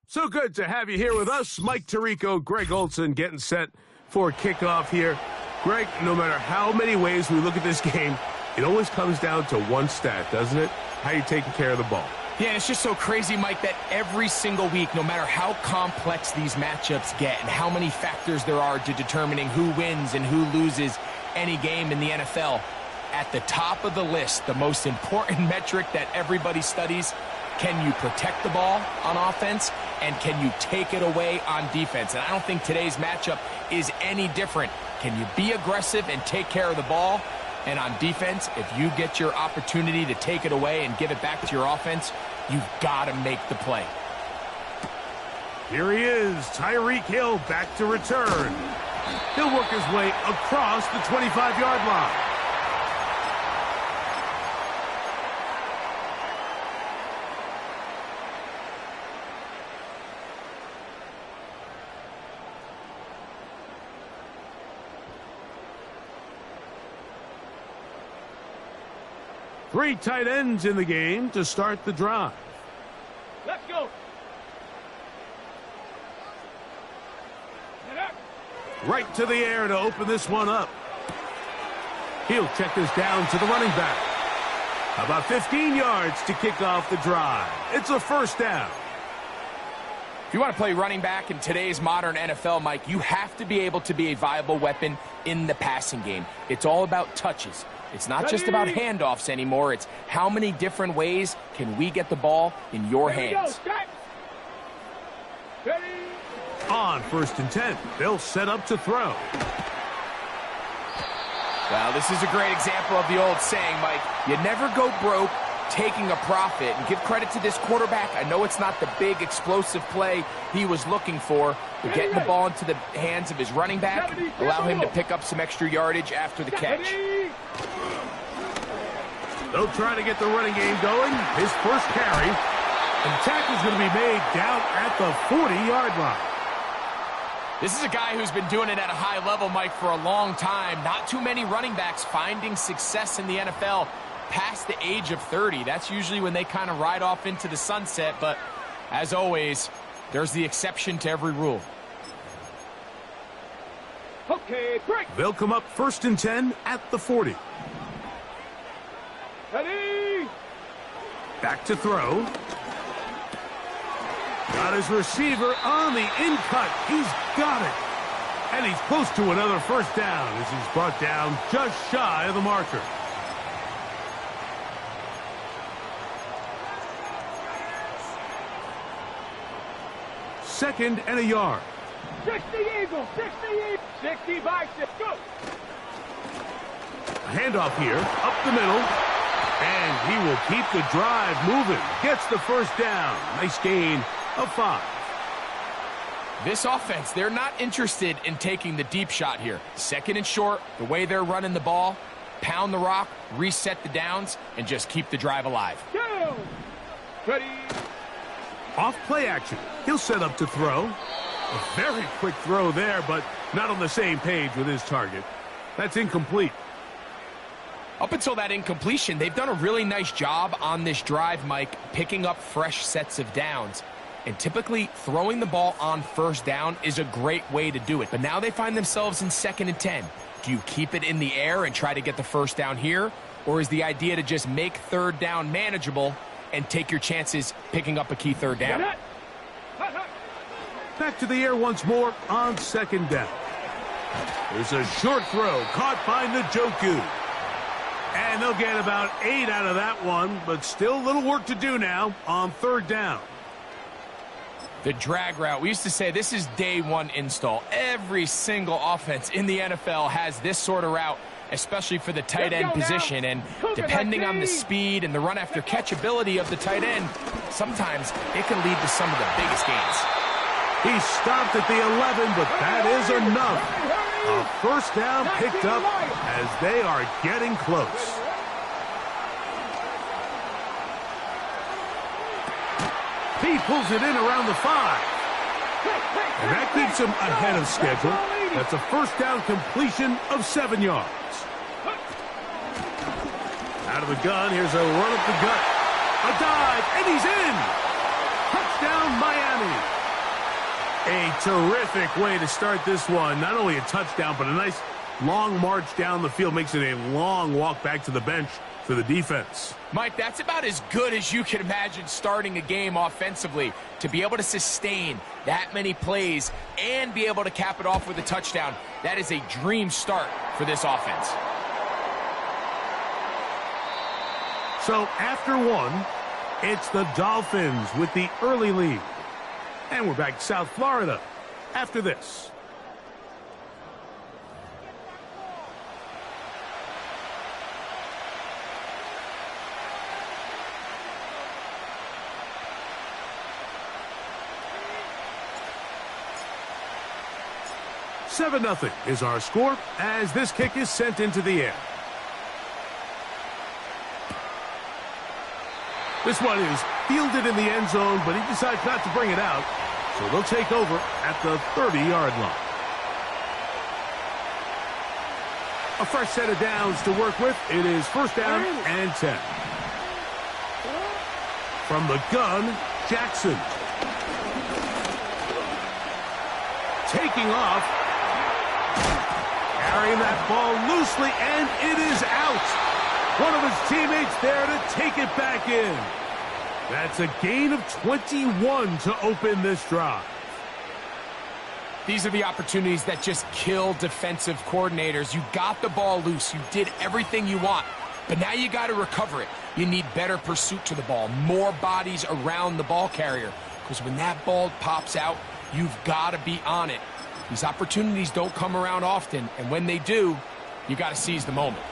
Speaker 4: So good to have you here with us. Mike Tirico, Greg Olson getting set for kickoff here. Greg, no matter how many ways we look at this game, it always comes down to one stat, doesn't it? How you taking care of the ball.
Speaker 5: Yeah, and it's just so crazy, Mike, that every single week, no matter how complex these matchups get and how many factors there are to determining who wins and who loses any game in the NFL, at the top of the list, the most important metric that everybody studies, can you protect the ball on offense and can you take it away on defense? And I don't think today's matchup is any different. Can you be aggressive and take care of the ball? And on defense, if you get your opportunity to take it away and give it back to your offense, you've got to make the play.
Speaker 4: Here he is, Tyreek Hill back to return. He'll work his way across the 25-yard line. Three tight ends in the game to start the drive.
Speaker 3: Let's go.
Speaker 4: Right to the air to open this one up. He'll check this down to the running back. About 15 yards to kick off the drive. It's a first down.
Speaker 5: If you want to play running back in today's modern NFL, Mike, you have to be able to be a viable weapon in the passing game. It's all about touches. It's not just about handoffs anymore. It's how many different ways can we get the ball in your hands.
Speaker 4: On 1st and 10, they'll set up to throw.
Speaker 5: Well, this is a great example of the old saying, Mike. You never go broke taking a profit. And give credit to this quarterback. I know it's not the big explosive play he was looking for, but getting the ball into the hands of his running back, allow him to pick up some extra yardage after the catch.
Speaker 4: They'll try to get the running game going. His first carry. And the tackle's going to be made down at the 40-yard line.
Speaker 5: This is a guy who's been doing it at a high level, Mike, for a long time. Not too many running backs finding success in the NFL past the age of 30. That's usually when they kind of ride off into the sunset. But as always, there's the exception to every rule.
Speaker 3: Okay, break.
Speaker 4: They'll come up 1st and 10 at the 40.
Speaker 3: Ready.
Speaker 4: Back to throw. Got his receiver on the in-cut. He's got it. And he's close to another first down as he's brought down just shy of the marker. Second and a yard.
Speaker 3: 60 Eagles, 60 Eagles, 60 by 6, go.
Speaker 4: A handoff here, up the middle. And he will keep the drive moving. Gets the first down. Nice gain of 5.
Speaker 5: This offense, they're not interested in taking the deep shot here. 2nd and short, the way they're running the ball, pound the rock, reset the downs, and just keep the drive alive.
Speaker 3: Go. Ready.
Speaker 4: Off play action. He'll set up to throw. A very quick throw there, but not on the same page with his target. That's incomplete.
Speaker 5: Up until that incompletion, they've done a really nice job on this drive, Mike, picking up fresh sets of downs. And typically, throwing the ball on 1st down is a great way to do it. But now they find themselves in 2nd and 10. Do you keep it in the air and try to get the first down here? Or is the idea to just make 3rd down manageable and take your chances picking up a key 3rd down?
Speaker 4: Back to the air once more on 2nd down. There's a short throw caught by Njoku. And they'll get about 8 out of that one, but still a little work to do now on 3rd down.
Speaker 5: The drag route. We used to say this is day one install. Every single offense in the NFL has this sort of route, especially for the tight end position. And depending on the speed and the run after catch ability of the tight end, sometimes it can lead to some of the biggest gains.
Speaker 4: He stopped at the 11, but that is enough. A first down picked up as they are getting close. He pulls it in around the 5. And that keeps him ahead of schedule. That's a first down completion of 7 yards. Out of the gun, here's a run up the gut. A dive, and he's in! Touchdown, Miami! A terrific way to start this one. Not only a touchdown, but a nice long march down the field. Makes it a long walk back to the bench for the defense.
Speaker 5: Mike, that's about as good as you can imagine starting a game offensively. To be able to sustain that many plays and be able to cap it off with a touchdown, that is a dream start for this offense.
Speaker 4: So after one, it's the Dolphins with the early lead. And we're back to South Florida after this. Seven 0 is our score as this kick is sent into the air. This one is fielded in the end zone, but he decides not to bring it out. So they'll take over at the 30-yard line. A fresh set of downs to work with. It is first down and 10. From the gun, Jackson. Taking off. Carrying that ball loosely, and it is out. One of his teammates there to take it back in. That's a gain of 21 to open this drive.
Speaker 5: These are the opportunities that just kill defensive coordinators. You got the ball loose. You did everything you want. But now you got to recover it. You need better pursuit to the ball, more bodies around the ball carrier. Because when that ball pops out, you've got to be on it. These opportunities don't come around often, and when they do, you got to seize the moment.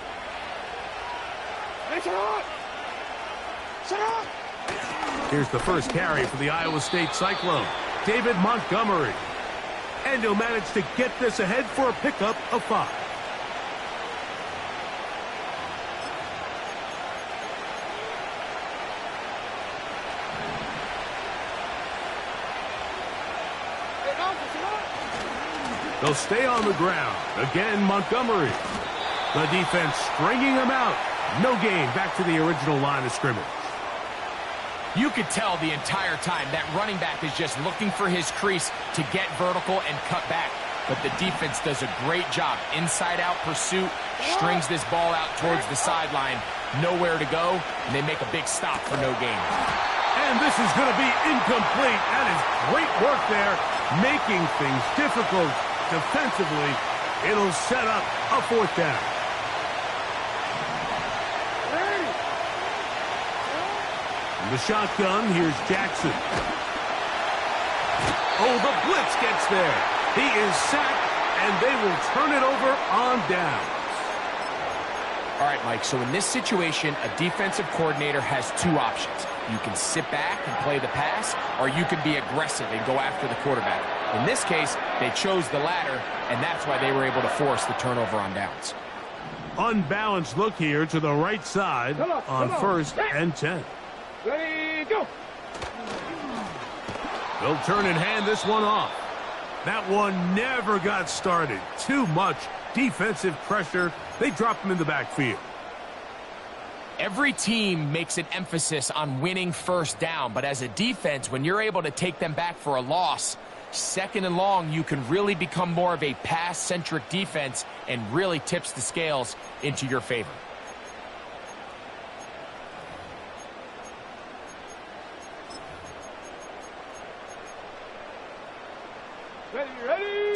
Speaker 4: Here's the first carry for the Iowa State Cyclone, David Montgomery. And he'll manage to get this ahead for a pickup of 5. They'll stay on the ground. Again, Montgomery. The defense stringing him out. No gain back to the original line of scrimmage.
Speaker 5: You could tell the entire time that running back is just looking for his crease to get vertical and cut back. But the defense does a great job. Inside-out pursuit, strings this ball out towards the sideline. Nowhere to go, and they make a big stop for no gain.
Speaker 4: And this is going to be incomplete. That is great work there, making things difficult defensively. It'll set up a 4th down. In the shotgun, here's Jackson. Oh, the blitz gets there. He is sacked, and they will turn it over on downs.
Speaker 5: All right, Mike, so in this situation, a defensive coordinator has 2 options. You can sit back and play the pass, or you can be aggressive and go after the quarterback. In this case, they chose the latter, and that's why they were able to force the turnover on downs.
Speaker 4: Unbalanced look here to the right side on 1st and 10.
Speaker 3: Ready, go!
Speaker 4: They'll turn and hand this one off. That one never got started. Too much defensive pressure. They drop him in the backfield.
Speaker 5: Every team makes an emphasis on winning first down, but as a defense, when you're able to take them back for a loss, 2nd and long, you can really become more of a pass-centric defense and really tips the scales into your favor.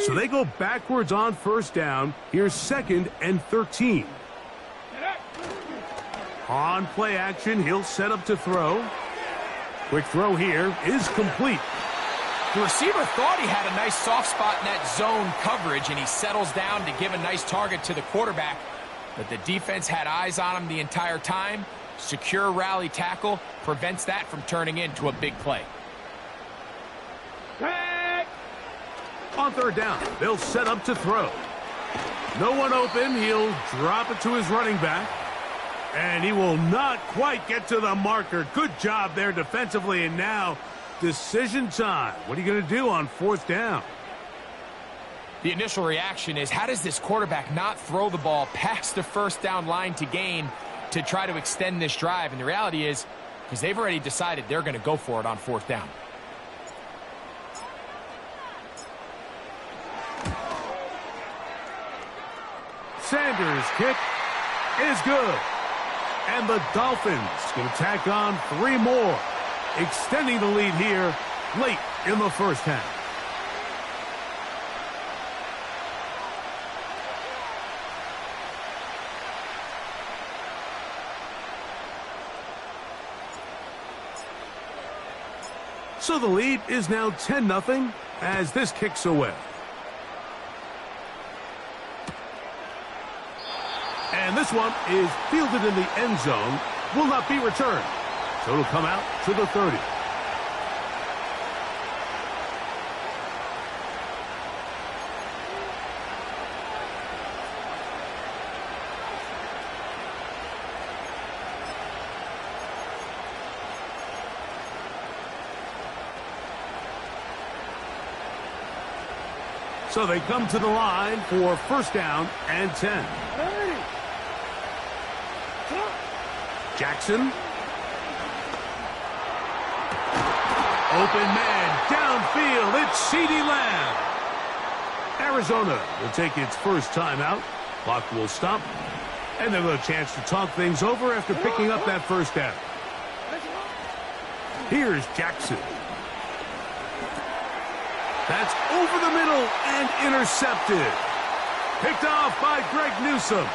Speaker 4: So they go backwards on 1st down. Here's 2nd and 13. On play action, he'll set up to throw. Quick throw here is complete.
Speaker 5: The receiver thought he had a nice soft spot in that zone coverage, and he settles down to give a nice target to the quarterback. But the defense had eyes on him the entire time. Secure rally tackle prevents that from turning into a big play.
Speaker 4: On 3rd down, they'll set up to throw. No one open. He'll drop it to his running back. And he will not quite get to the marker. Good job there defensively. And now, decision time. What are you going to do on 4th down?
Speaker 5: The initial reaction is, how does this quarterback not throw the ball past the 1st down line to gain? to try to extend this drive. And the reality is, because they've already decided they're going to go for it on 4th down.
Speaker 4: Sanders' kick is good. And the Dolphins going to tack on 3 more, extending the lead here late in the first half. So the lead is now 10-0 as this kicks away. And this one is fielded in the end zone, will not be returned. So it'll come out to the 30. So they come to the line for 1st down and 10. Jackson. Open man downfield. It's CeeDee Lamb. Arizona will take its first timeout. Clock will stop. And they'll have a chance to talk things over after picking up that 1st down. Here's Jackson. That's over the middle and intercepted. Picked off by Greg Newsome.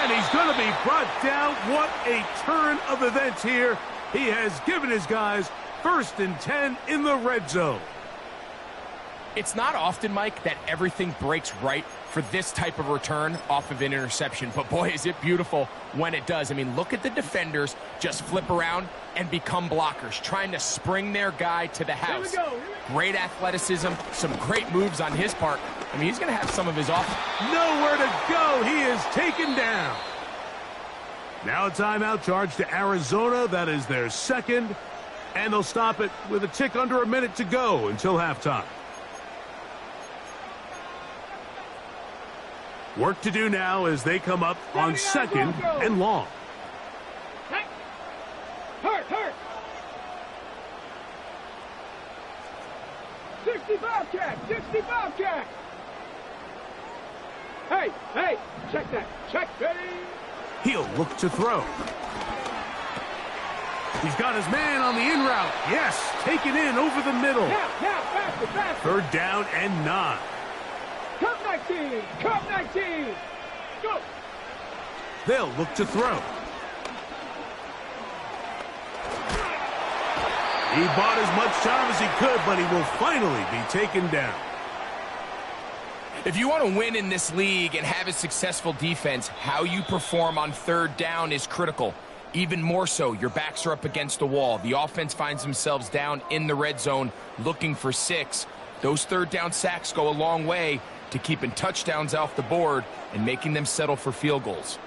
Speaker 4: And he's going to be brought down. What a turn of events here. He has given his guys 1st and 10 in the red zone.
Speaker 5: It's not often, Mike, that everything breaks right for this type of return off of an interception. But, boy, is it beautiful when it does. I mean, look at the defenders just flip around and become blockers, trying to spring their guy to the house. Great athleticism, some great moves on his part. I mean, he's going to have some of his off.
Speaker 4: Nowhere to go. He is taken down. Now a timeout charge to Arizona. That is their 2nd. And they'll stop it with a tick under a minute to go until halftime. Work to do now as they come up on 2nd and long.
Speaker 3: Hurt. 60 Bobcat. Hey, check that. Check, baby.
Speaker 4: He'll look to throw. He's got his man on the in route. Yes, taken in over the middle.
Speaker 3: Now, faster.
Speaker 4: 3rd down and 9.
Speaker 3: Come 19. Go.
Speaker 4: They'll look to throw. He bought as much time as he could, but he will finally be taken down.
Speaker 5: If you want to win in this league and have a successful defense, how you perform on 3rd down is critical. Even more so, your backs are up against the wall. The offense finds themselves down in the red zone looking for 6. Those 3rd down sacks go a long way to keeping touchdowns off the board and making them settle for field goals.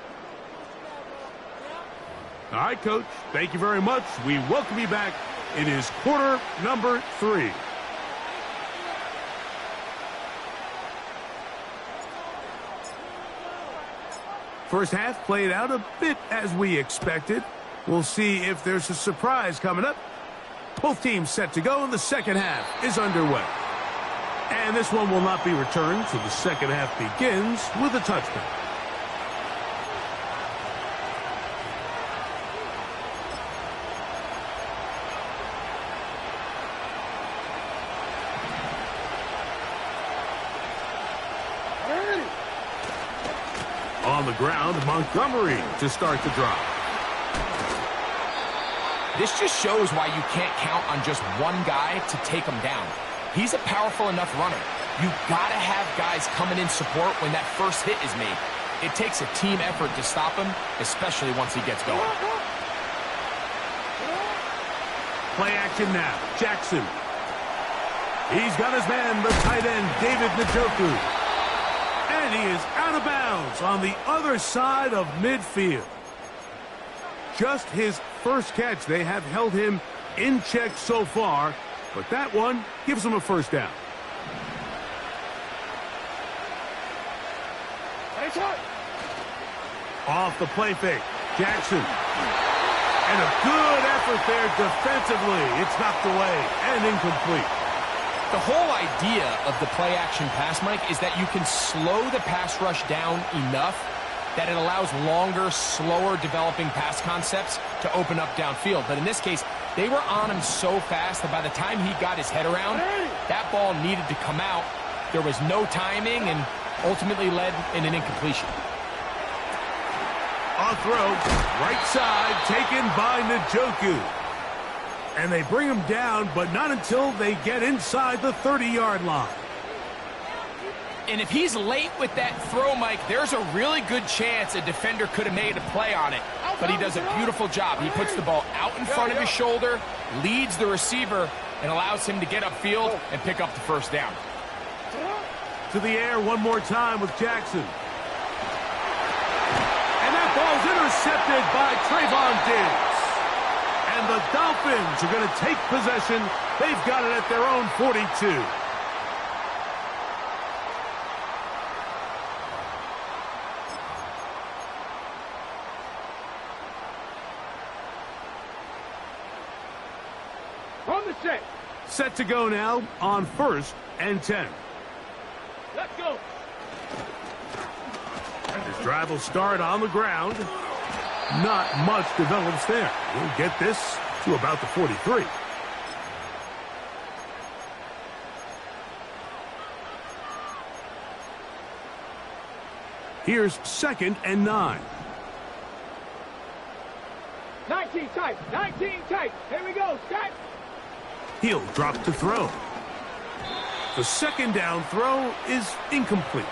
Speaker 4: All right, Coach, thank you very much. We welcome you back. It is quarter number 3. First half played out a bit as we expected. We'll see if there's a surprise coming up. Both teams set to go, and the second half is underway. And this one will not be returned, so the second half begins with a touchdown. On the ground, Montgomery to start the drive.
Speaker 5: This just shows why you can't count on just one guy to take him down. He's a powerful enough runner. You've got to have guys coming in support when that first hit is made. It takes a team effort to stop him, especially once he gets going.
Speaker 4: Play action now. Jackson. He's got his man, the tight end, David Njoku. And he is out of bounds on the other side of midfield. Just his first catch. They have held him in check so far, but that one gives him a first down. Off the play fake. Jackson. And a good effort there defensively. It's knocked away and incomplete.
Speaker 5: The whole idea of the play-action pass, Mike, is that you can slow the pass rush down enough that it allows longer, slower developing pass concepts to open up downfield. But in this case, they were on him so fast that by the time he got his head around, that ball needed to come out. There was no timing and ultimately led in an incompletion.
Speaker 4: On throw, right side, taken by Njoku. And they bring him down, but not until they get inside the 30-yard line.
Speaker 5: And if he's late with that throw, Mike, there's a really good chance a defender could have made a play on it. But he does a beautiful job. He puts the ball out in front of his shoulder, leads the receiver, and allows him to get upfield and pick up the first down.
Speaker 4: To the air one more time with Jackson. And that ball's intercepted by Trayvon Diggs. And the Dolphins are going to take possession. They've got it at their own 42.
Speaker 3: On the set.
Speaker 4: Set to go now on 1st and 10.
Speaker 3: Let's go.
Speaker 4: This drive will start on the ground. Not much develops there. We'll get this to about the 43. Here's 2nd and 9.
Speaker 3: 19 tight. 19 tight. Here we go. Set.
Speaker 4: He'll drop to throw. The 2nd down throw is incomplete.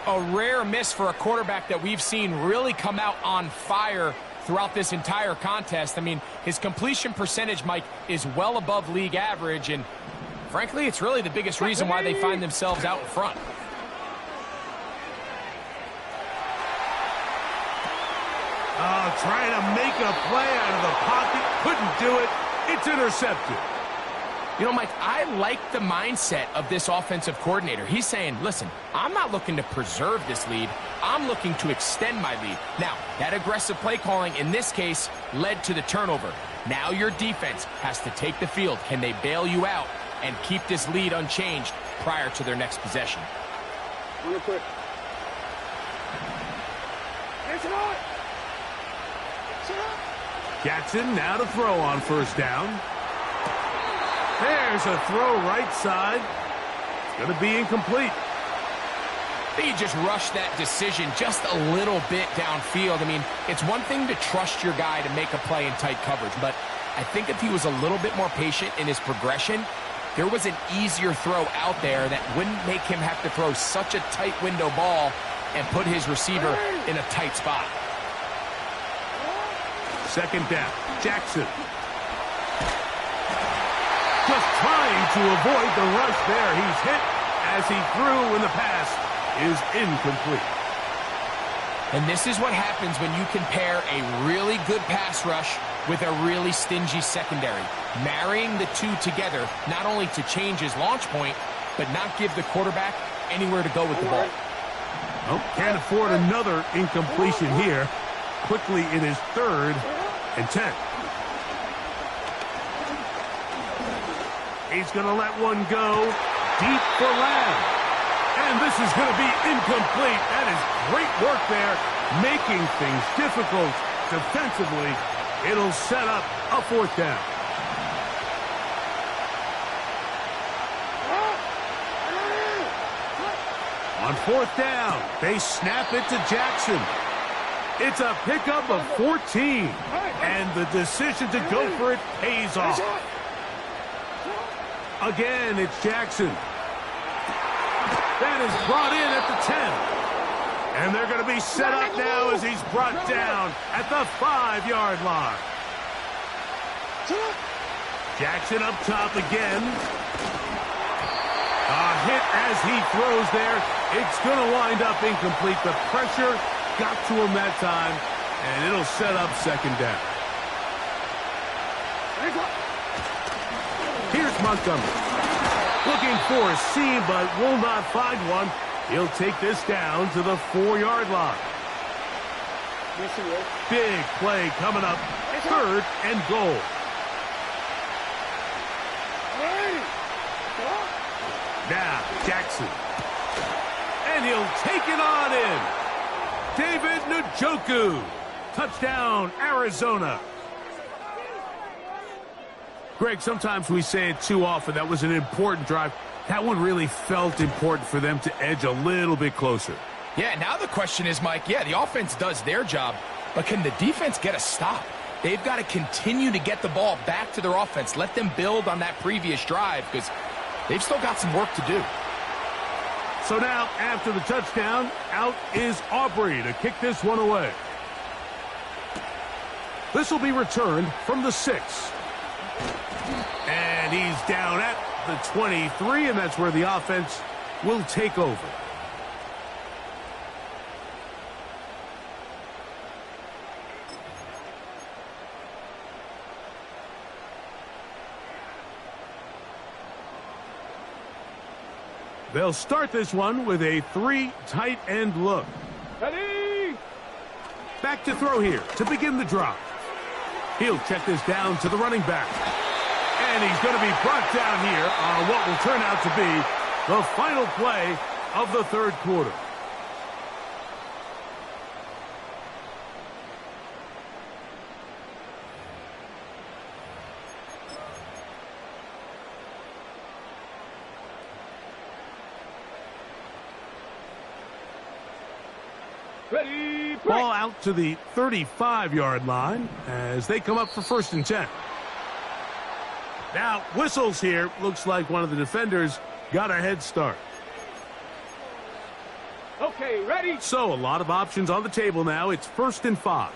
Speaker 5: A rare miss for a quarterback that we've seen really come out on fire throughout this entire contest. I mean, his completion percentage, Mike, is well above league average, and frankly, it's really the biggest reason why they find themselves out in front.
Speaker 4: Oh, trying to make a play out of the pocket. Couldn't do it. It's intercepted.
Speaker 5: You know, Mike, I like the mindset of this offensive coordinator. He's saying, listen, I'm not looking to preserve this lead. I'm looking to extend my lead. Now, that aggressive play calling in this case led to the turnover. Now your defense has to take the field. Can they bail you out and keep this lead unchanged prior to their next possession?
Speaker 3: Real quick. It's on.
Speaker 4: Jackson now to throw on 1st down. There's a throw right side. It's going to be incomplete.
Speaker 5: I think he just rushed that decision just a little bit downfield. I mean, it's one thing to trust your guy to make a play in tight coverage, but I think if he was a little bit more patient in his progression, there was an easier throw out there that wouldn't make him have to throw such a tight window ball and put his receiver in a tight spot.
Speaker 4: 2nd down. Jackson. Just trying to avoid the rush there. He's hit as he threw when the pass is incomplete.
Speaker 5: And this is what happens when you compare a really good pass rush with a really stingy secondary. Marrying the two together, not only to change his launch point, but not give the quarterback anywhere to go with the ball.
Speaker 4: Oh, can't afford another incompletion here. Quickly in his 3rd and 10. He's going to let one go deep for Lamb. And this is going to be incomplete. That is great work there, making things difficult defensively. It'll set up a 4th down. On 4th down, they snap it to Jackson. It's a pickup of 14, and the decision to go for it pays off. Again, it's Jackson. That is brought in at the 10. And they're going to be set up now as he's brought down at the 5-yard line. Jackson up top again. A hit as he throws there. It's going to wind up incomplete. The pressure got to him that time, and it'll set up 2nd down. Here's Montgomery. Looking for a seam, but will not find one. He'll take this down to the 4-yard line. Big play coming up. 3rd and goal. Now, Jackson. And he'll take it on in. David Njoku. Touchdown, Arizona. Greg, sometimes we say it too often. That was an important drive. That one really felt important for them to edge a little bit closer.
Speaker 5: Yeah, now the question is, Mike, yeah, the offense does their job, but can the defense get a stop? They've got to continue to get the ball back to their offense. Let them build on that previous drive because they've still got some work to do.
Speaker 4: So now, after the touchdown, out is Aubrey to kick this one away. This will be returned from the 6. And he's down at the 23, and that's where the offense will take over. They'll start this one with a 3 tight end look.
Speaker 3: Ready?
Speaker 4: Back to throw here to begin the drive. He'll check this down to the running back. And he's going to be brought down here on what will turn out to be the final play of the 3rd quarter.
Speaker 3: Ready?
Speaker 4: Ball out to the 35-yard line as they come up for 1st and 10. Now, whistles here. Looks like one of the defenders got a head start.
Speaker 3: Okay, ready?
Speaker 4: So, a lot of options on the table now. It's 1st and 5.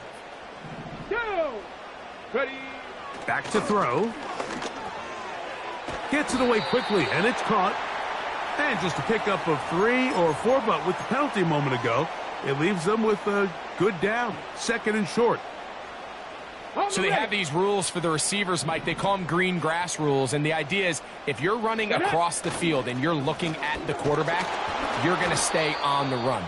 Speaker 3: Go! Ready?
Speaker 4: Back to throw. Gets it away quickly, and it's caught. And just a pickup of 3 or 4, but with the penalty a moment ago, it leaves them with a good down. 2nd and short.
Speaker 5: So they have these rules for the receivers, Mike. They call them green grass rules. And the idea is if you're running across the field and you're looking at the quarterback, you're going to stay on the run.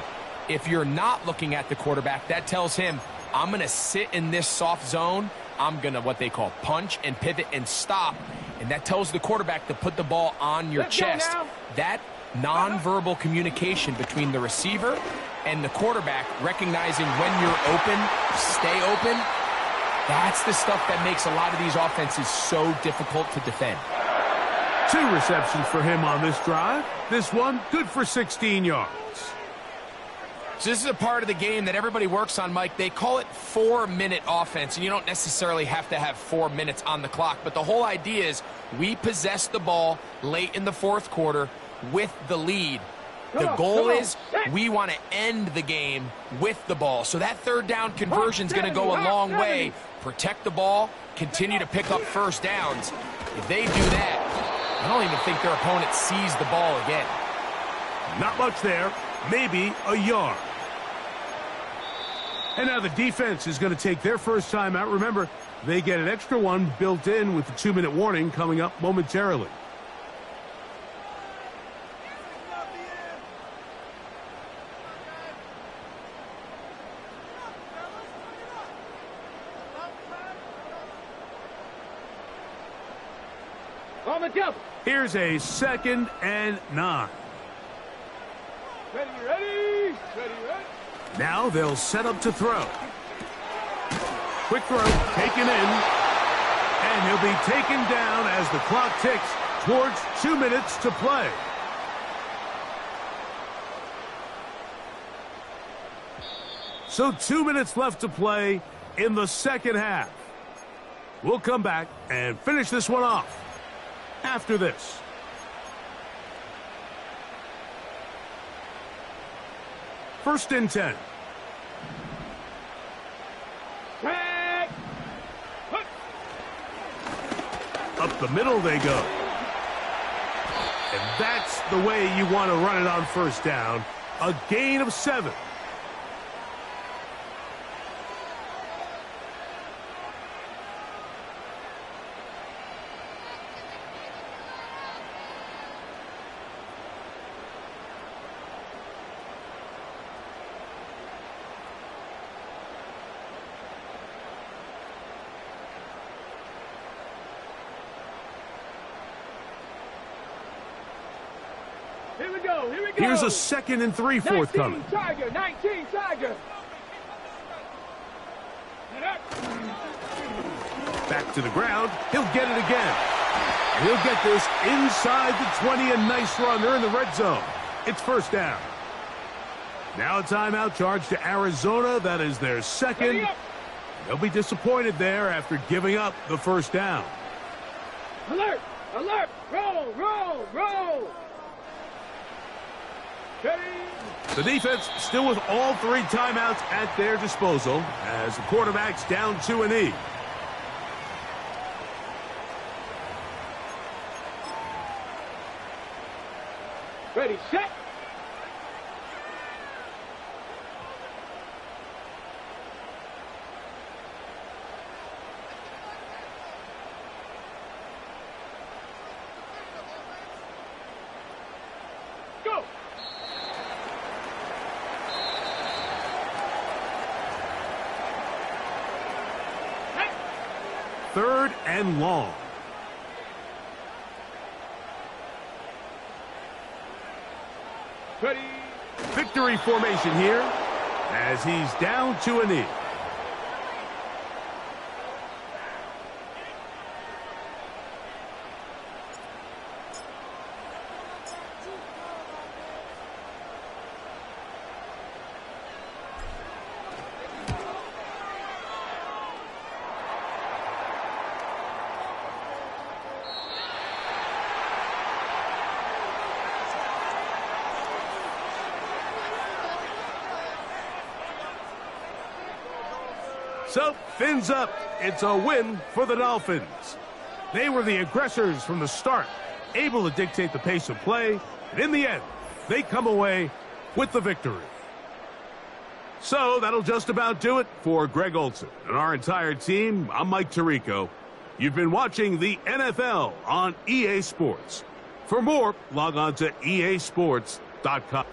Speaker 5: If you're not looking at the quarterback, that tells him, I'm going to sit in this soft zone. I'm going to what they call punch and pivot and stop. And that tells the quarterback to put the ball on your chest. That nonverbal communication between the receiver and the quarterback, recognizing when you're open, stay open, that's the stuff that makes a lot of these offenses so difficult to defend.
Speaker 4: 2 receptions for him on this drive. This one, good for 16 yards.
Speaker 5: So this is a part of the game that everybody works on, Mike. They call it 4-minute offense, and you don't necessarily have to have 4 minutes on the clock. But the whole idea is we possess the ball late in the 4th quarter with the lead. The goal is we want to end the game with the ball. So that 3rd down conversion is going to go a long way. Protect the ball, continue to pick up 1st downs. If they do that, I don't even think their opponent sees the ball again.
Speaker 4: Not much there, maybe a yard. And now the defense is going to take their first time out. Remember, they get an extra one built in with the 2-minute warning coming up momentarily.
Speaker 3: On the jump.
Speaker 4: Here's a 2nd and 9.
Speaker 3: Ready, ready? Ready, ready?
Speaker 4: Now they'll set up to throw. Quick throw, taken in. And he'll be taken down as the clock ticks towards 2 minutes to play. So 2 minutes left to play in the 2nd half. We'll come back and finish this one off after this. First and 10. Up the middle they go. And that's the way you want to run it on 1st down. A gain of 7. Here's a 2nd and 3 forthcoming.
Speaker 3: Tiger, 19 Tiger.
Speaker 4: Back to the ground. He'll get it again. And he'll get this inside the 20. A nice run. They're in the red zone. It's first down. Now a timeout charge to Arizona. That is their 2nd. They'll be disappointed there after giving up the first down.
Speaker 3: Alert! Alert! Roll! Roll! Roll! Ready?
Speaker 4: The defense still with all 3 timeouts at their disposal as the quarterback's down to a knee.
Speaker 3: Ready, set! Go!
Speaker 4: 3rd and long.
Speaker 3: Ready?
Speaker 4: Victory formation here as he's down to a knee. So, fins up. It's a win for the Dolphins. They were the aggressors from the start, able to dictate the pace of play, and in the end, they come away with the victory. So, that'll just about do it for Greg Olson and our entire team. I'm Mike Tirico. You've been watching the NFL on EA Sports. For more, log on to easports.com.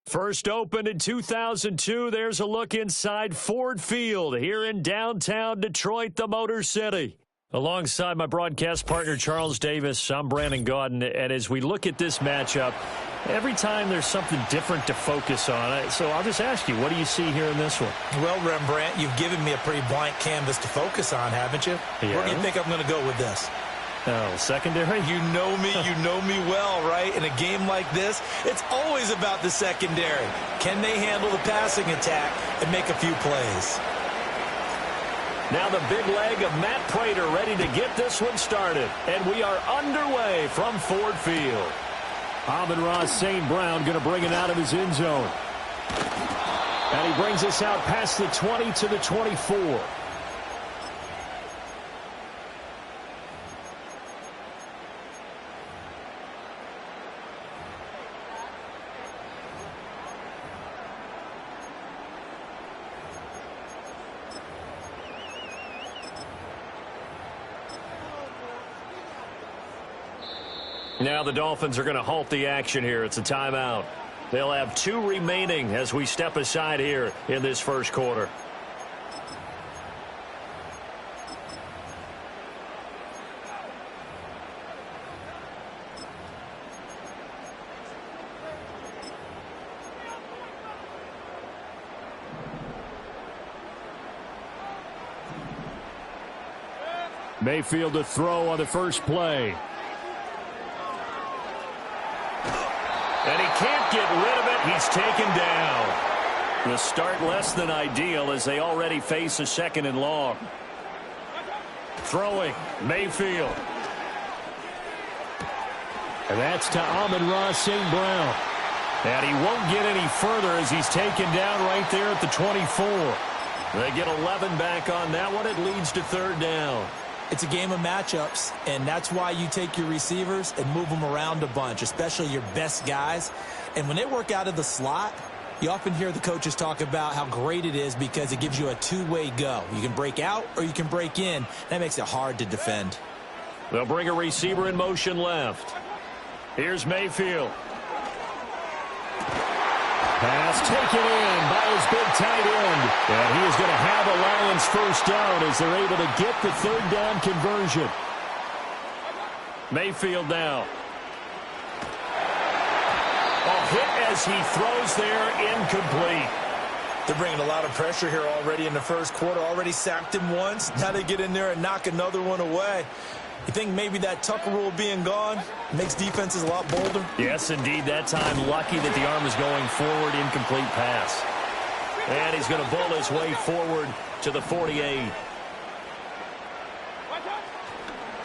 Speaker 6: First opened in 2002, there's a look inside Ford Field here in downtown Detroit, the Motor City. Alongside my broadcast partner, Charles Davis, I'm Brandon Gaudin, and as we look at this matchup, every time there's something different to focus on. So I'll just ask you, what do you see here in this one?
Speaker 7: Well, Rembrandt, you've given me a pretty blank canvas to focus on, haven't you?
Speaker 6: Yeah.
Speaker 7: Where do you think I'm going to go with this?
Speaker 6: Oh, secondary?
Speaker 7: You know me well, right? In a game like this, it's always about the secondary. Can they handle the passing attack and make a few plays?
Speaker 6: Now the big leg of Matt Prater ready to get this one started. And we are underway from Ford Field. Amon-Ra St. Brown going to bring it out of his end zone. And he brings us out past the 20 to the 24. Now the Dolphins are going to halt the action here. It's a timeout. They'll have 2 remaining as we step aside here in this first quarter. Mayfield to throw on the first play. And he can't get rid of it. He's taken down. The start less than ideal as they already face a 2nd and long. Throwing, Mayfield. And that's to Amon-Ra St. Brown. And he won't get any further as he's taken down right there at the 24. They get 11 back on that one. It leads to 3rd down.
Speaker 7: It's a game of matchups, and that's why you take your receivers and move them around a bunch, especially your best guys. And when they work out of the slot, you often hear the coaches talk about how great it is because it gives you a two-way go. You can break out or you can break in. That makes it hard to defend.
Speaker 6: They'll bring a receiver in motion left. Here's Mayfield. Pass taken in by his big tight end. And he is going to have a Lions first down as they're able to get the 3rd down conversion. Mayfield now. A hit as he throws there, incomplete.
Speaker 7: They're bringing a lot of pressure here already in the first quarter. Already sacked him once. Now they get in there and knock another one away. You think maybe that Tucker rule being gone makes defenses a lot bolder?
Speaker 6: Yes, indeed. That time, lucky that the arm is going forward. Incomplete pass. And he's going to bowl his way forward to the 48.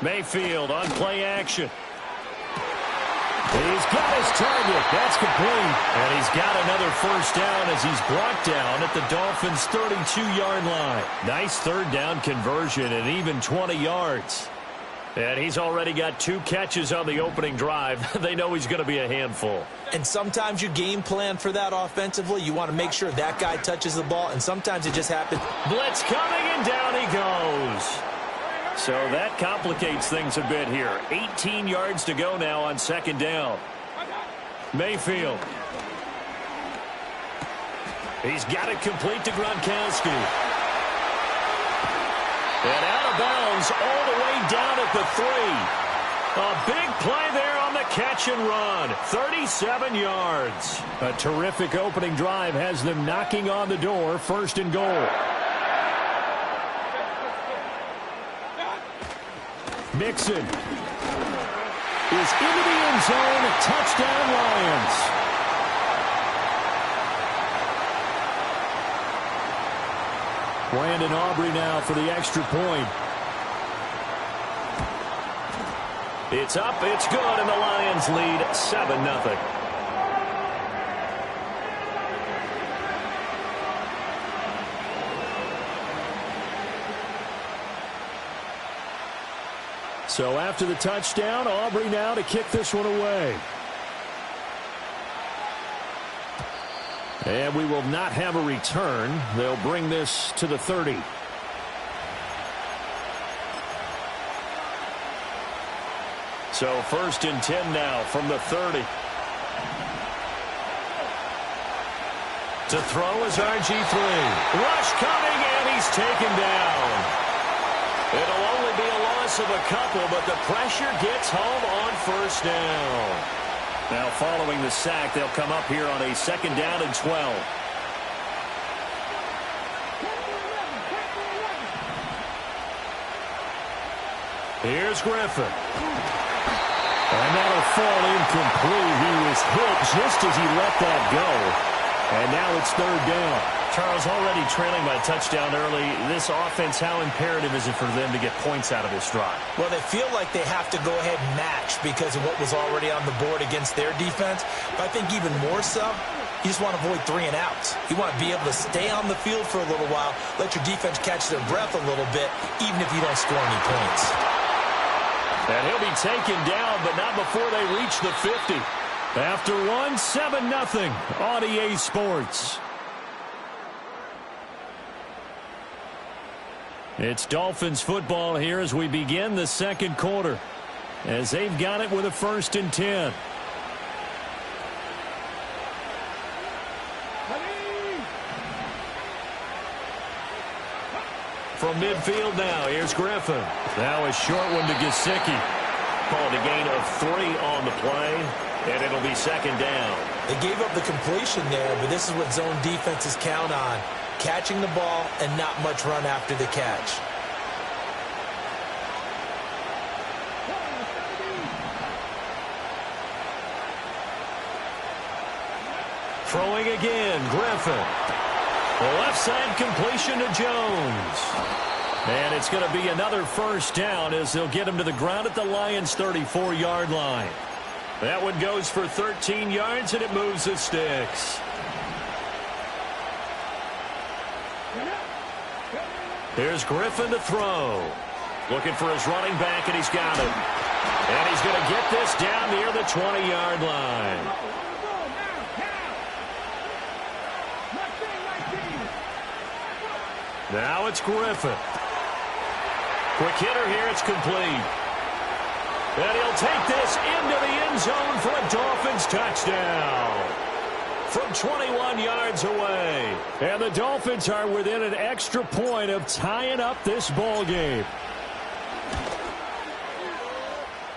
Speaker 6: Mayfield on play action. He's got his target. That's complete. And he's got another first down as he's brought down at the Dolphins' 32-yard line. Nice 3rd down conversion and even 20 yards. And he's already got 2 catches on the opening drive. They know he's going to be a handful.
Speaker 7: And sometimes you game plan for that offensively. You want to make sure that guy touches the ball, and sometimes it just happens.
Speaker 6: Blitz coming, and down he goes. So that complicates things a bit here. 18 yards to go now on 2nd down. Mayfield. He's got it complete to Gronkowski. And out of bounds all the way down at the 3. A big play there on the catch and run. 37 yards. A terrific opening drive has them knocking on the door. 1st and goal. Mixon is into the end zone. Touchdown, Lions. Brandon Aubrey now for the extra point. It's up, it's good, and the Lions lead 7-0. So after the touchdown, Aubrey now to kick this one away. And we will not have a return. They'll bring this to the 30. So 1st and 10 now from the 30. To throw is RG3. Rush coming, and he's taken down. It'll only be a loss of a couple, but the pressure gets home on 1st down. Now following the sack, they'll come up here on a 2nd down and 12. Here's Griffin. And that'll fall incomplete. He was hit just as he let that go. And now it's 3rd down. Charles, already trailing by a touchdown early. This offense, how imperative is it for them to get points out of this drive?
Speaker 7: Well, they feel like they have to go ahead and match because of what was already on the board against their defense. But I think even more so, you just want to avoid 3 and outs. You want to be able to stay on the field for a little while, let your defense catch their breath a little bit, even if you don't score any points.
Speaker 6: And he'll be taken down, but not before they reach the 50. After one, 7-0 on EA Sports. It's Dolphins football here as we begin the 2nd quarter, as they've got it with a 1st and 10. From midfield now, here's Griffin. Now a short one to Gesicki. Called a gain of 3 on the play, and it'll be 2nd down.
Speaker 7: They gave up the completion there, but this is what zone defenses count on. Catching the ball and not much run after the catch.
Speaker 6: Throwing again, Griffin. The left side completion to Jones. And it's going to be another first down as they'll get him to the ground at the Lions' 34-yard line. That one goes for 13 yards, and it moves the sticks. Here's Griffin to throw. Looking for his running back, and he's got it. And he's going to get this down near the 20-yard line. Now it's Griffin. Quick hitter here, it's complete. And he'll take this into the end zone for a Dolphins touchdown. From 21 yards away. And the Dolphins are within an extra point of tying up this ball game.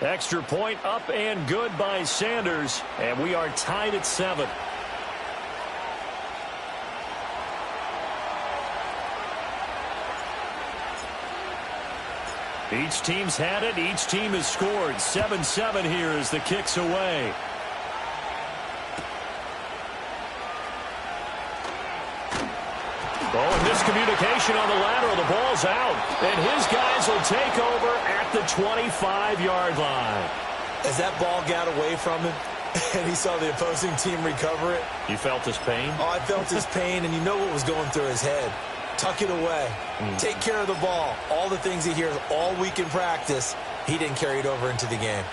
Speaker 6: Extra point up and good by Sanders. And we are tied at 7. Each team's had it. Each team has scored. 7-7 here as the kick's away. Oh, and miscommunication on the lateral. The ball's out. And his guys will take over at the 25-yard line.
Speaker 7: As that ball got away from him and he saw the opposing team recover it.
Speaker 6: You felt his pain?
Speaker 7: Oh, I felt his pain, and you know what was going through his head. Tuck it away. Take care of the ball. All the things he hears all week in practice, he didn't carry it over into the game.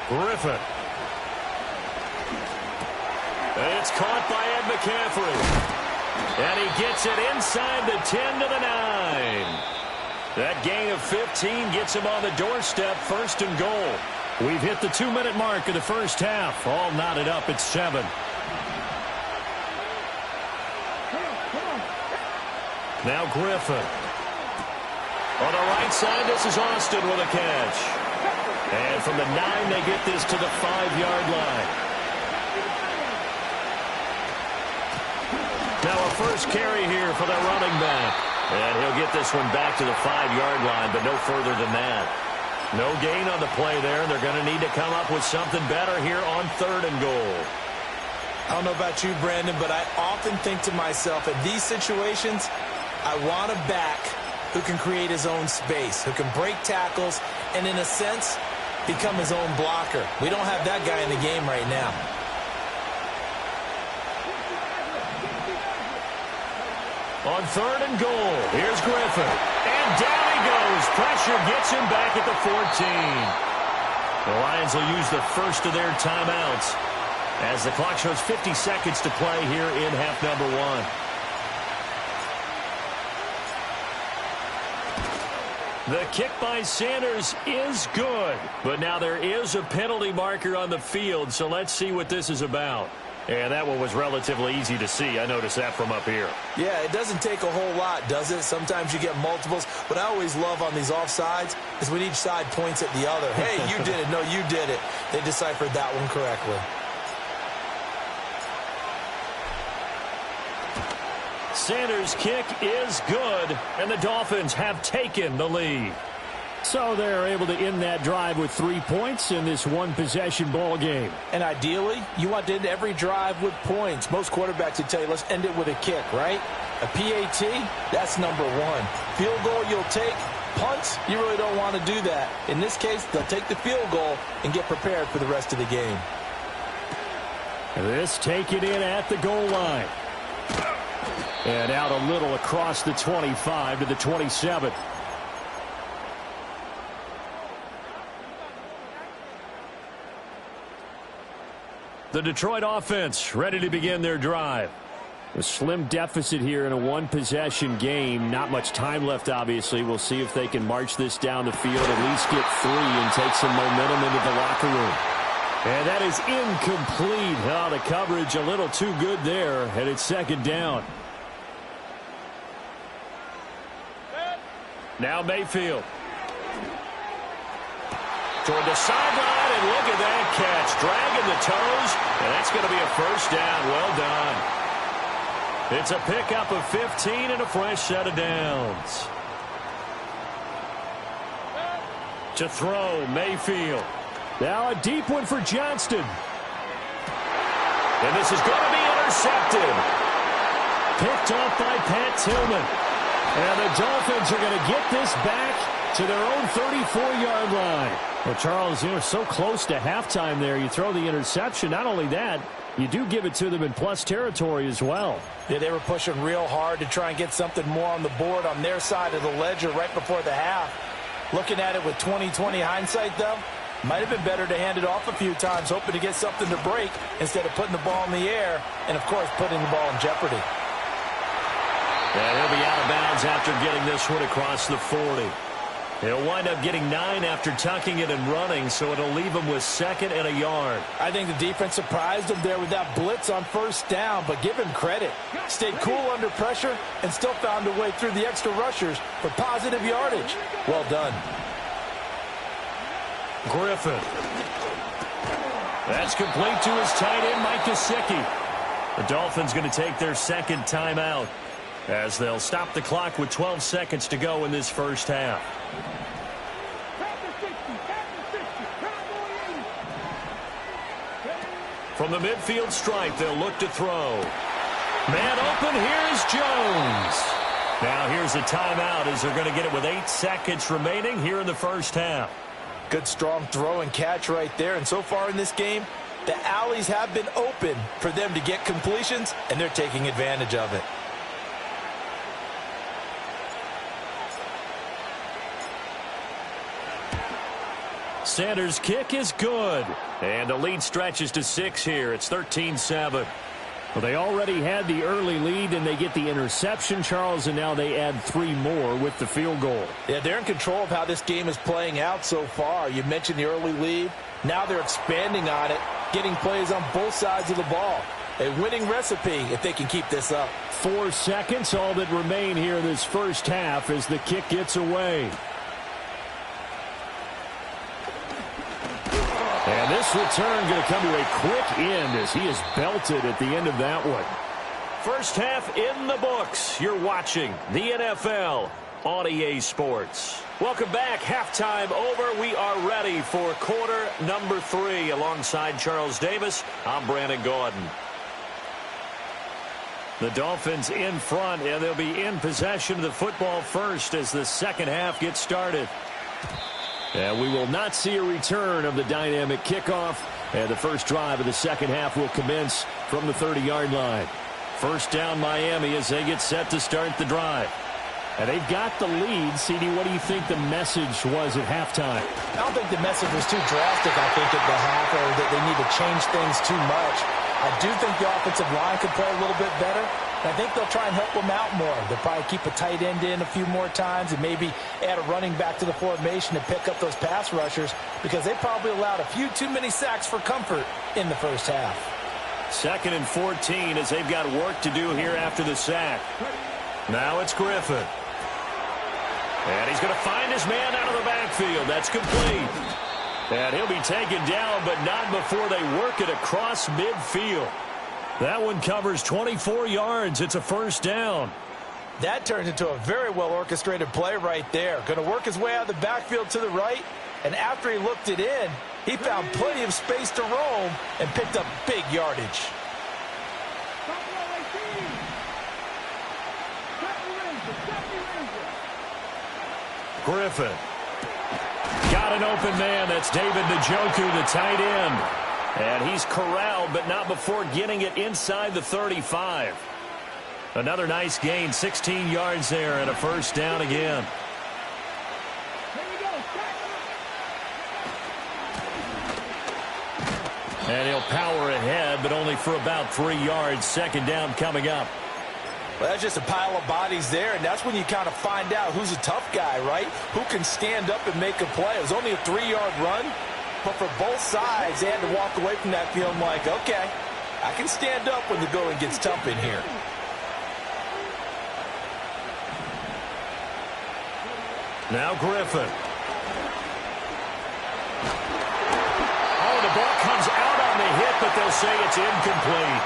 Speaker 6: Griffin. And it's caught by Ed McCaffrey. And he gets it inside the 10 to the 9. That gain of 15 gets him on the doorstep, 1st and goal. We've hit the 2-minute mark of the first half. All knotted up at 7. Now Griffin. On the right side, this is Austin with a catch. And from the 9, they get this to the 5-yard line. Now a first carry here for the running back. And he'll get this one back to the 5-yard line, but no further than that. No gain on the play there, and they're going to need to come up with something better here on 3rd and goal.
Speaker 7: I don't know about you, Brandon, but I often think to myself, in these situations, I want a back who can create his own space, who can break tackles, and in a sense, become his own blocker. We don't have that guy in the game right now.
Speaker 6: On 3rd and goal, here's Griffin. And down he goes. Pressure gets him back at the 14. The Lions will use the first of their timeouts as the clock shows 50 seconds to play here in half number 1. The kick by Sanders is good, but now there is a penalty marker on the field, so let's see what this is about. And that one was relatively easy to see. I noticed that from up here.
Speaker 7: Yeah, it doesn't take a whole lot, does it? Sometimes you get multiples. What I always love on these offsides is when each side points at the other. Hey, you did it. No, you did it. They deciphered that one correctly.
Speaker 6: Sanders' kick is good, and the Dolphins have taken the lead. So they're able to end that drive with 3 points in this one-possession ball game.
Speaker 7: And ideally, you want to end every drive with points. Most quarterbacks would tell you, let's end it with a kick, right? A PAT, that's number 1. Field goal you'll take. Punts, you really don't want to do that. In this case, they'll take the field goal and get prepared for the rest of the game.
Speaker 6: This taken in at the goal line. And out a little across the 25 to the 27. The Detroit offense ready to begin their drive. A slim deficit here in a one-possession game. Not much time left, obviously. We'll see if they can march this down the field, at least get 3 and take some momentum into the locker room. And that is incomplete. Oh, the coverage a little too good there, and it's 2nd down. Now Mayfield. Toward the sideline, and look at that catch. Dragging the toes, and that's going to be a first down. Well done. It's a pickup of 15 and a fresh set of downs. To throw, Mayfield. Now a deep one for Johnston. And this is going to be intercepted. Picked off by Pat Tillman. And the Dolphins are going to get this back to their own 34-yard line. Well, Charles, you're so close to halftime there. You throw the interception. Not only that, you do give it to them in plus territory as well.
Speaker 7: Yeah, they were pushing real hard to try and get something more on the board on their side of the ledger right before the half. Looking at it with 20/20 hindsight, though, might have been better to hand it off a few times, hoping to get something to break instead of putting the ball in the air and, of course, putting the ball in jeopardy.
Speaker 6: And he'll be out of bounds after getting this one across the 40. He'll wind up getting 9 after tucking it and running, so it'll leave him with 2nd and a yard.
Speaker 7: I think the defense surprised him there with that blitz on first down, but give him credit. Stayed cool under pressure and still found a way through the extra rushers for positive yardage. Well done.
Speaker 6: Griffin. That's complete to his tight end, Mike Gesicki. The Dolphins going to take their 2nd timeout as they'll stop the clock with 12 seconds to go in this first half. From the midfield stripe, they'll look to throw. Man open, here's Jones. Now here's a timeout as they're going to get it with 8 seconds remaining here in the first half.
Speaker 7: Good strong throw and catch right there. And so far in this game, the alleys have been open for them to get completions, and they're taking advantage of it.
Speaker 6: Sanders' kick is good. And the lead stretches to 6 here. It's 13-7. Well, they already had the early lead, and they get the interception, Charles, and now they add 3 more with the field goal.
Speaker 7: Yeah, they're in control of how this game is playing out so far. You mentioned the early lead. Now they're expanding on it, getting plays on both sides of the ball. A winning recipe if they can keep this up.
Speaker 6: 4 seconds, all that remain here in this first half as the kick gets away. And this return going to come to a quick end as he is belted at the end of that one. First half in the books. You're watching the NFL on EA Sports. Welcome back. Halftime over. We are ready for quarter number 3. Alongside Charles Davis, I'm Brandon Gordon. The Dolphins in front, and they'll be in possession of the football first as the second half gets started. And we will not see a return of the dynamic kickoff. And the first drive of the second half will commence from the 30-yard line. First down Miami as they get set to start the drive. And they've got the lead. CD, what do you think the message was at halftime?
Speaker 7: I don't think the message was too drastic, I think, at the half, or that they need to change things too much. I do think the offensive line could play a little bit better. I think they'll try and help them out more. They'll probably keep a tight end in a few more times and maybe add a running back to the formation to pick up those pass rushers because they probably allowed a few too many sacks for comfort in the first half. 2nd and 14 as they've got work to do here after the sack. Now it's Griffin. And he's going to find his man out of the backfield. That's complete. And he'll be taken down, but not before they work it across midfield. That one covers 24 yards. It's a first down. That turns into a very well-orchestrated play right there. Going to work his way out of the backfield to the right. And after he looked it in, he found plenty of space to roam and picked up big yardage. Griffin. Got an open man. That's David Njoku, the tight end. And he's corralled, but not before getting it inside the 35. Another nice gain, 16 yards there, and a first down again. And he'll power ahead, but only for about 3 yards. Second down coming up. Well, that's just a pile of bodies there, and that's when you kind of find out who's a tough guy, right? Who can stand up and make a play. It was only a 3-yard run. But for both sides, they had to walk away from that feeling like, okay, I can stand up when the going gets tough in here. Now Griffin. Oh, the ball comes out on the hit, but they'll say it's incomplete.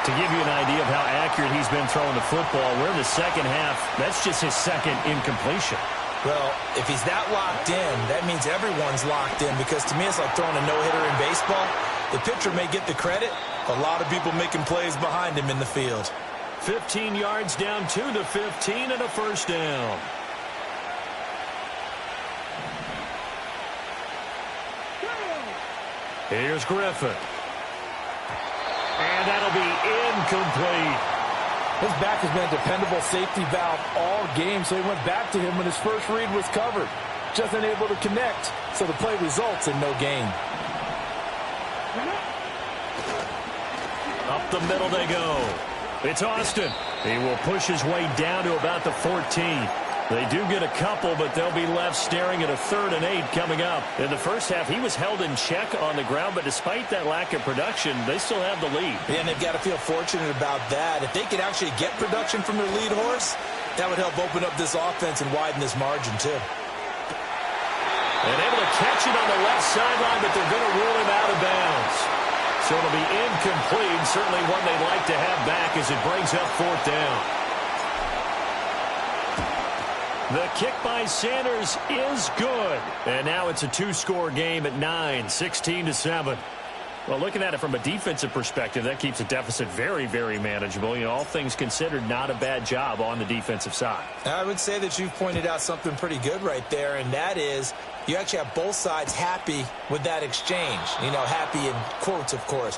Speaker 7: To give you an idea of how accurate he's been throwing the football, we're in the second half. That's just his second incompletion. Well, if he's that locked in, that means everyone's locked in, because to me it's like throwing a no-hitter in baseball. The pitcher may get the credit, a lot of people making plays behind him in the field.
Speaker 6: 15 yards down to the 15 and a first down. Here's Griffin. And that'll be incomplete.
Speaker 8: His back has been a dependable safety valve all game, so he went back to him when his first read was covered. Just unable to connect, so the play results in no gain.
Speaker 6: Up the middle they go. It's Austin. He will push his way down to about the 14. They do get a couple, but they'll be left staring at a 3rd and 8 coming up. In the first half, he was held in check on the ground, but despite that lack of production, they still have the lead.
Speaker 7: And they've got to feel fortunate about that. If they could actually get production from their lead horse, that would help open up this offense and widen this margin, too.
Speaker 6: And able to catch it on the left sideline, but they're going to rule him out of bounds. So it'll be incomplete, certainly one they'd like to have back as it brings up 4th down. The kick by Sanders is good. And now it's a 2-score game at 9, 16-7. Well, looking at it from a defensive perspective, that keeps the deficit very, very manageable. You know, all things considered, not a bad job on the defensive side.
Speaker 7: I would say that you've pointed out something pretty good right there, and that is you actually have both sides happy with that exchange. You know, happy in quotes, of course.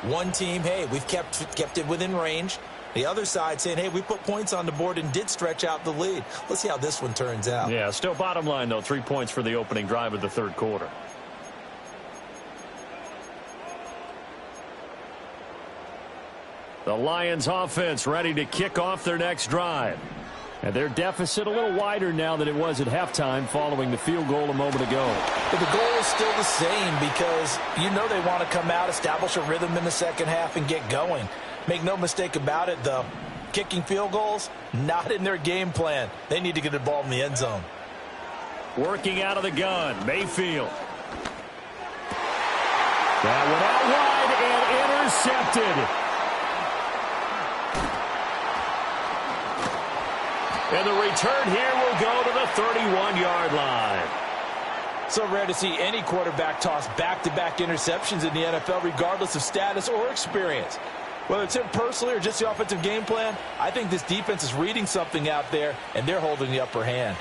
Speaker 7: One team, hey, we've kept it within range. The other side saying, hey, we put points on the board and did stretch out the lead. Let's see how this one turns out.
Speaker 6: Yeah, still bottom line, though, 3 points for the opening drive of the 3rd quarter. The Lions offense ready to kick off their next drive. And their deficit a little wider now than it was at halftime following the field goal a moment ago.
Speaker 7: But the goal is still the same, because you know they want to come out, establish a rhythm in the second half, and get going. Make no mistake about it, though. Kicking field goals, not in their game plan. They need to get the ball in the end zone.
Speaker 6: Working out of the gun, Mayfield. That went out wide and intercepted. And the return here will go to the 31-yard line.
Speaker 8: So rare to see any quarterback toss back-to-back interceptions in the NFL, regardless of status or experience. Whether it's him personally or just the offensive game plan, I think this defense is reading something out there, and they're holding the upper hand.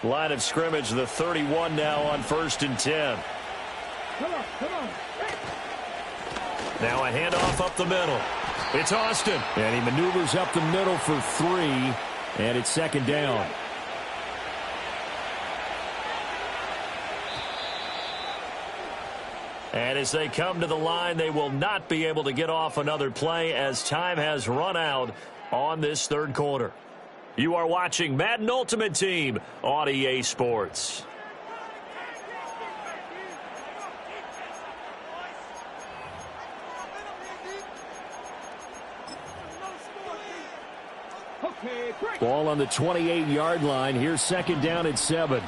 Speaker 6: Line of scrimmage, the 31 now on 1st and 10. Now a handoff up the middle. It's Austin. And he maneuvers up the middle for 3. And it's 2nd down. And as they come to the line, they will not be able to get off another play as time has run out on this 3rd quarter. You are watching Madden Ultimate Team on EA Sports. Ball on the 28-yard line. Here's 2nd down at 7.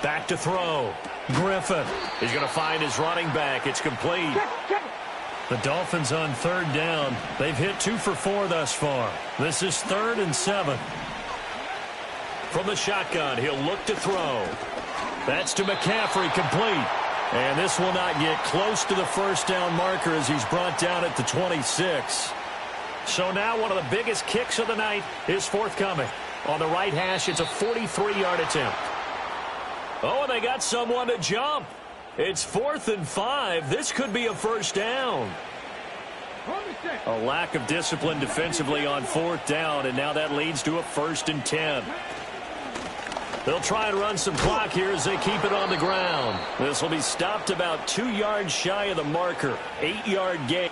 Speaker 6: Back to throw. Griffin. He's going to find his running back. It's complete. The Dolphins on 3rd down. They've hit 2 for 4 thus far. This is 3rd and 7. From the shotgun, he'll look to throw. That's to McCaffrey, complete. And this will not get close to the 1st down marker as he's brought down at the 26. So now one of the biggest kicks of the night is forthcoming. On the right hash, it's a 43-yard attempt. Oh, and they got someone to jump. It's 4th and 5. This could be a 1st down. A lack of discipline defensively on 4th down, and now that leads to a 1st and 10. They'll try and run some clock here as they keep it on the ground. This will be stopped about 2 yards shy of the marker. 8-yard gain.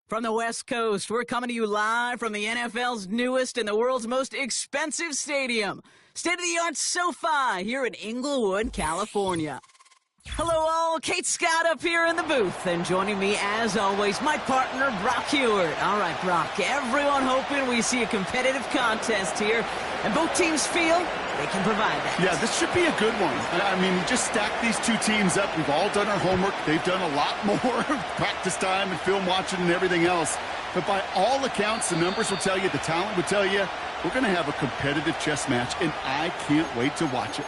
Speaker 1: From the West Coast, we're coming to you live from the NFL's newest and the world's most expensive stadium, state-of-the-art SoFi here in Inglewood, California. Hello all, Kate Scott up here in the booth, and joining me as always, my partner Brock Heward. All right, Brock, everyone hoping we see a competitive contest here, and both teams feel they can provide that.
Speaker 2: Yeah, this should be a good one. I mean, just stack these two teams up. We've all done our homework. They've done a lot more practice time and film watching and everything else. But by all accounts, the numbers will tell you, the talent would tell you, we're going to have a competitive chess match, and I can't wait to watch it.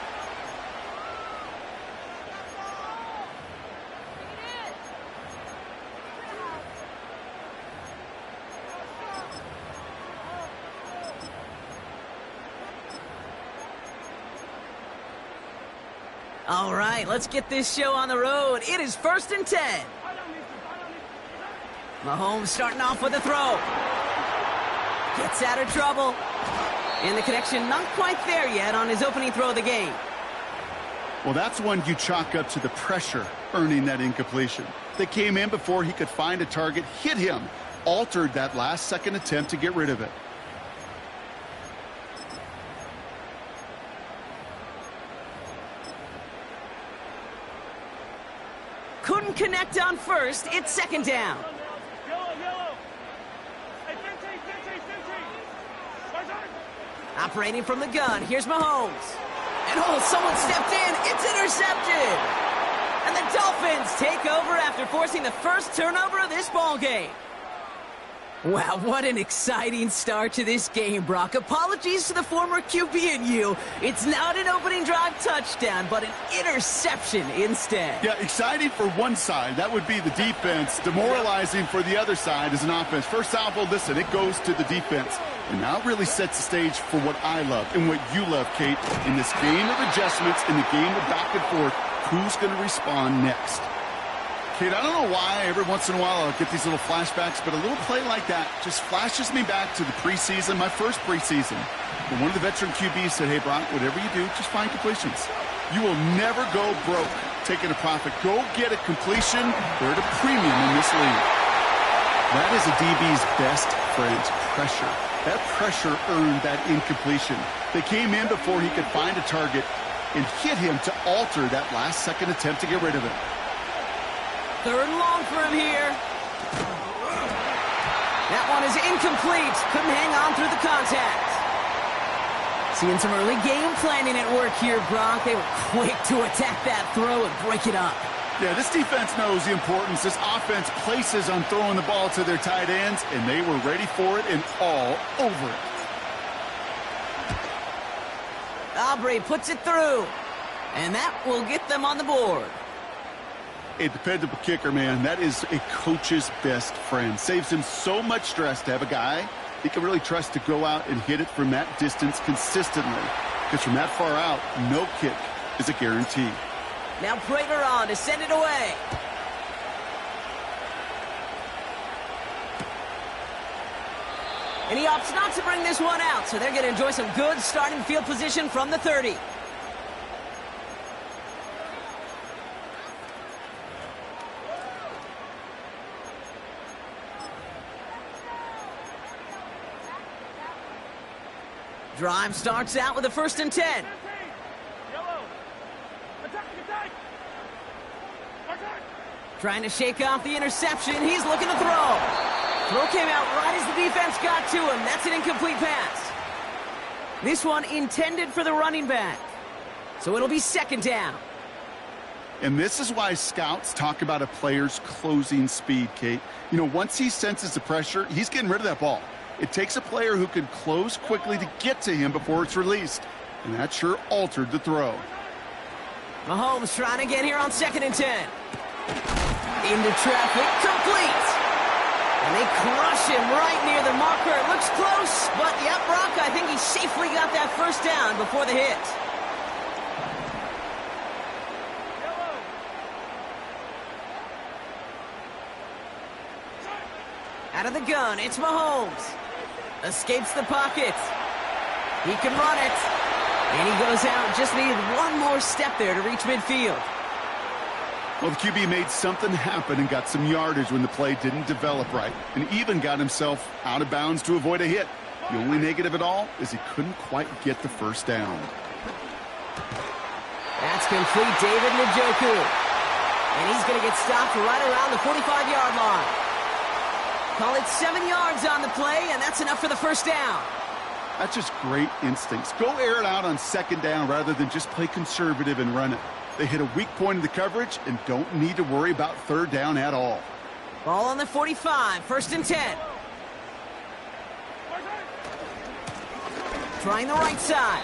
Speaker 1: All right, let's get this show on the road. It is 1st and 10. Mahomes starting off with a throw. Gets out of trouble. And the connection not quite there yet on his opening throw of the game.
Speaker 2: Well, that's one you chalk up to the pressure earning that incompletion. They came in before he could find a target, hit him, altered that last-second attempt to get rid of it.
Speaker 1: Couldn't connect on first. It's 2nd down.
Speaker 3: Yellow. Hey,
Speaker 1: Operating from the gun. Here's Mahomes. And someone stepped in. It's intercepted. And the Dolphins take over after forcing the first turnover of this ball game. Wow, what an exciting start to this game, Brock. Apologies to the former QB and you. It's not an opening drive touchdown, but an interception instead.
Speaker 2: Yeah, exciting for one side. That would be the defense. Demoralizing for the other side as an offense. First salvo, listen, it goes to the defense. And now it really sets the stage for what I love and what you love, Kate. In this game of adjustments, in the game of back and forth, who's going to respond next? Kate, I don't know why every once in a while I'll get these little flashbacks, but a little play like that just flashes me back to the preseason, my first preseason. When one of the veteran QBs said, hey, Brock, whatever you do, just find completions. You will never go broke taking a profit. Go get a completion. They're at a premium in this league. That is a DB's best friend, pressure. That pressure earned that incompletion. They came in before he could find a target and hit him to alter that last-second attempt to get rid of it.
Speaker 1: 3rd and long for him here. That one is incomplete. Couldn't hang on through the contact. Seeing some early game planning at work here, Brock. They were quick to attack that throw and break it up.
Speaker 2: Yeah, this defense knows the importance this offense places on throwing the ball to their tight ends, and they were ready for it and all over it.
Speaker 1: Aubrey puts it through, and that will get them on the board.
Speaker 2: A dependable kicker, man. That is a coach's best friend. Saves him so much stress to have a guy he can really trust to go out and hit it from that distance consistently. Because from that far out, no kick is a guarantee.
Speaker 1: Now Prater on to send it away. And he opts not to bring this one out, so they're going to enjoy some good starting field position from the 30. Drive starts out with a 1st and 10. Trying to shake off the interception. He's looking to throw. Throw came out right as the defense got to him. That's an incomplete pass. This one intended for the running back. So it'll be 2nd down.
Speaker 2: And this is why scouts talk about a player's closing speed, Kate. You know, once he senses the pressure, he's getting rid of that ball. It takes a player who can close quickly to get to him before it's released. And that sure altered the throw.
Speaker 1: Mahomes trying to get here on 2nd and 10. Into traffic, complete. And they crush him right near the marker. It looks close, but yeah, Brock, I think he safely got that 1st down before the hit. Out of the gun, it's Mahomes. Escapes the pocket. He can run it. And he goes out. Just needed one more step there to reach midfield.
Speaker 2: Well, the QB made something happen and got some yardage when the play didn't develop right, and even got himself out of bounds to avoid a hit. The only negative at all is he couldn't quite get the first down.
Speaker 1: That's complete, David Njoku. And he's going to get stopped right around the 45-yard line. Call it 7 yards on the play, and that's enough for the first down.
Speaker 2: That's just great instincts. Go air it out on second down rather than just play conservative and run it. They hit a weak point in the coverage and don't need to worry about third down at all.
Speaker 1: Ball on the 45, 1st and 10. Trying the right side.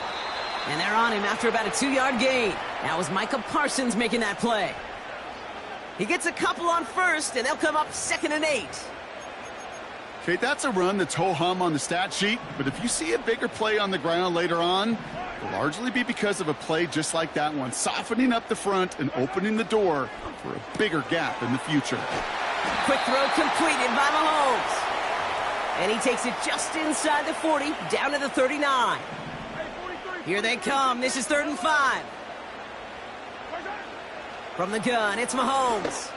Speaker 1: And they're on him after about a 2-yard gain. That was Micah Parsons making that play. He gets a couple on first, and they'll come up 2nd and 8.
Speaker 2: Okay, that's a run that's ho-hum on the stat sheet, but if you see a bigger play on the ground later on, it'll largely be because of a play just like that one, softening up the front and opening the door for a bigger gap in the future.
Speaker 1: Quick throw completed by Mahomes. And he takes it just inside the 40, down to the 39. Here they come. This is 3rd and 5. From the gun, it's Mahomes.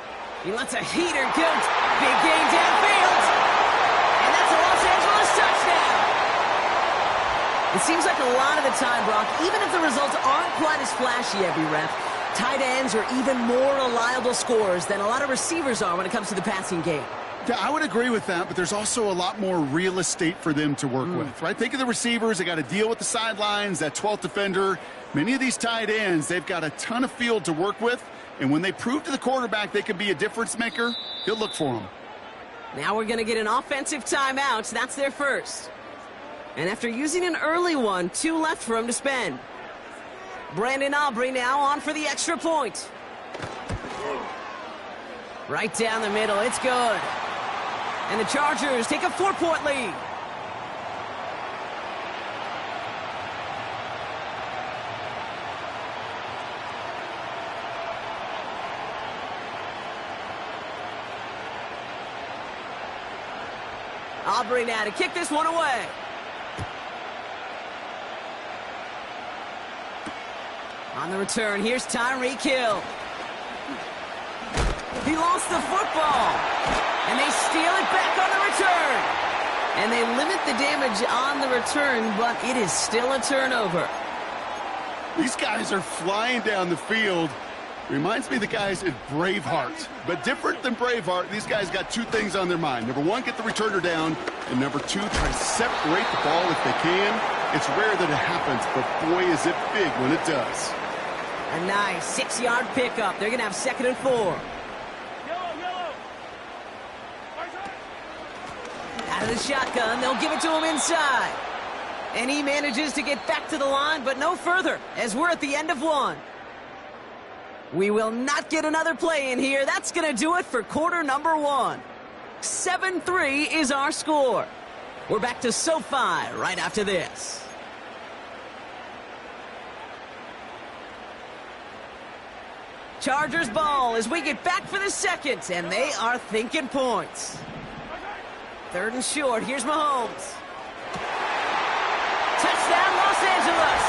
Speaker 1: He lets a heater go. Big gain downfield. And that's a Los Angeles touchdown. It seems like a lot of the time, Brock, even if the results aren't quite as flashy every rep, tight ends are even more reliable scorers than a lot of receivers are when it comes to the passing game.
Speaker 2: Yeah, I would agree with that, but there's also a lot more real estate for them to work with, right? Think of the receivers. They got to deal with the sidelines, that 12th defender. Many of these tight ends, they've got a ton of field to work with, and when they prove to the quarterback they can be a difference maker, he'll look for them.
Speaker 1: Now we're going to get an offensive timeout. That's their first. And after using an early one, 2 left for him to spend. Brandon Aubrey now on for the extra point. Right down the middle. It's good. And the Chargers take a 4-point lead. Aubrey now to kick this one away. On the return, here's Tyreek Hill. He lost the football. And they steal it back on the return. And they limit the damage on the return, but it is still a turnover.
Speaker 2: These guys are flying down the field. Reminds me of the guys at Braveheart. But different than Braveheart, these guys got 2 things on their mind. Number 1, get the returner down. And number 2, try to separate the ball if they can. It's rare that it happens, but boy, is it big when it does.
Speaker 1: A nice 6-yard pickup. They're going to have 2nd and 4. Out of the shotgun, they'll give it to him inside. And he manages to get back to the line, but no further, as we're at the end of 1. We will not get another play in here. That's going to do it for quarter number 1. 7-3 is our score. We're back to SoFi right after this. Chargers ball as we get back for the 2nd, and they are thinking points. 3rd and short. Here's Mahomes. Touchdown, Los Angeles.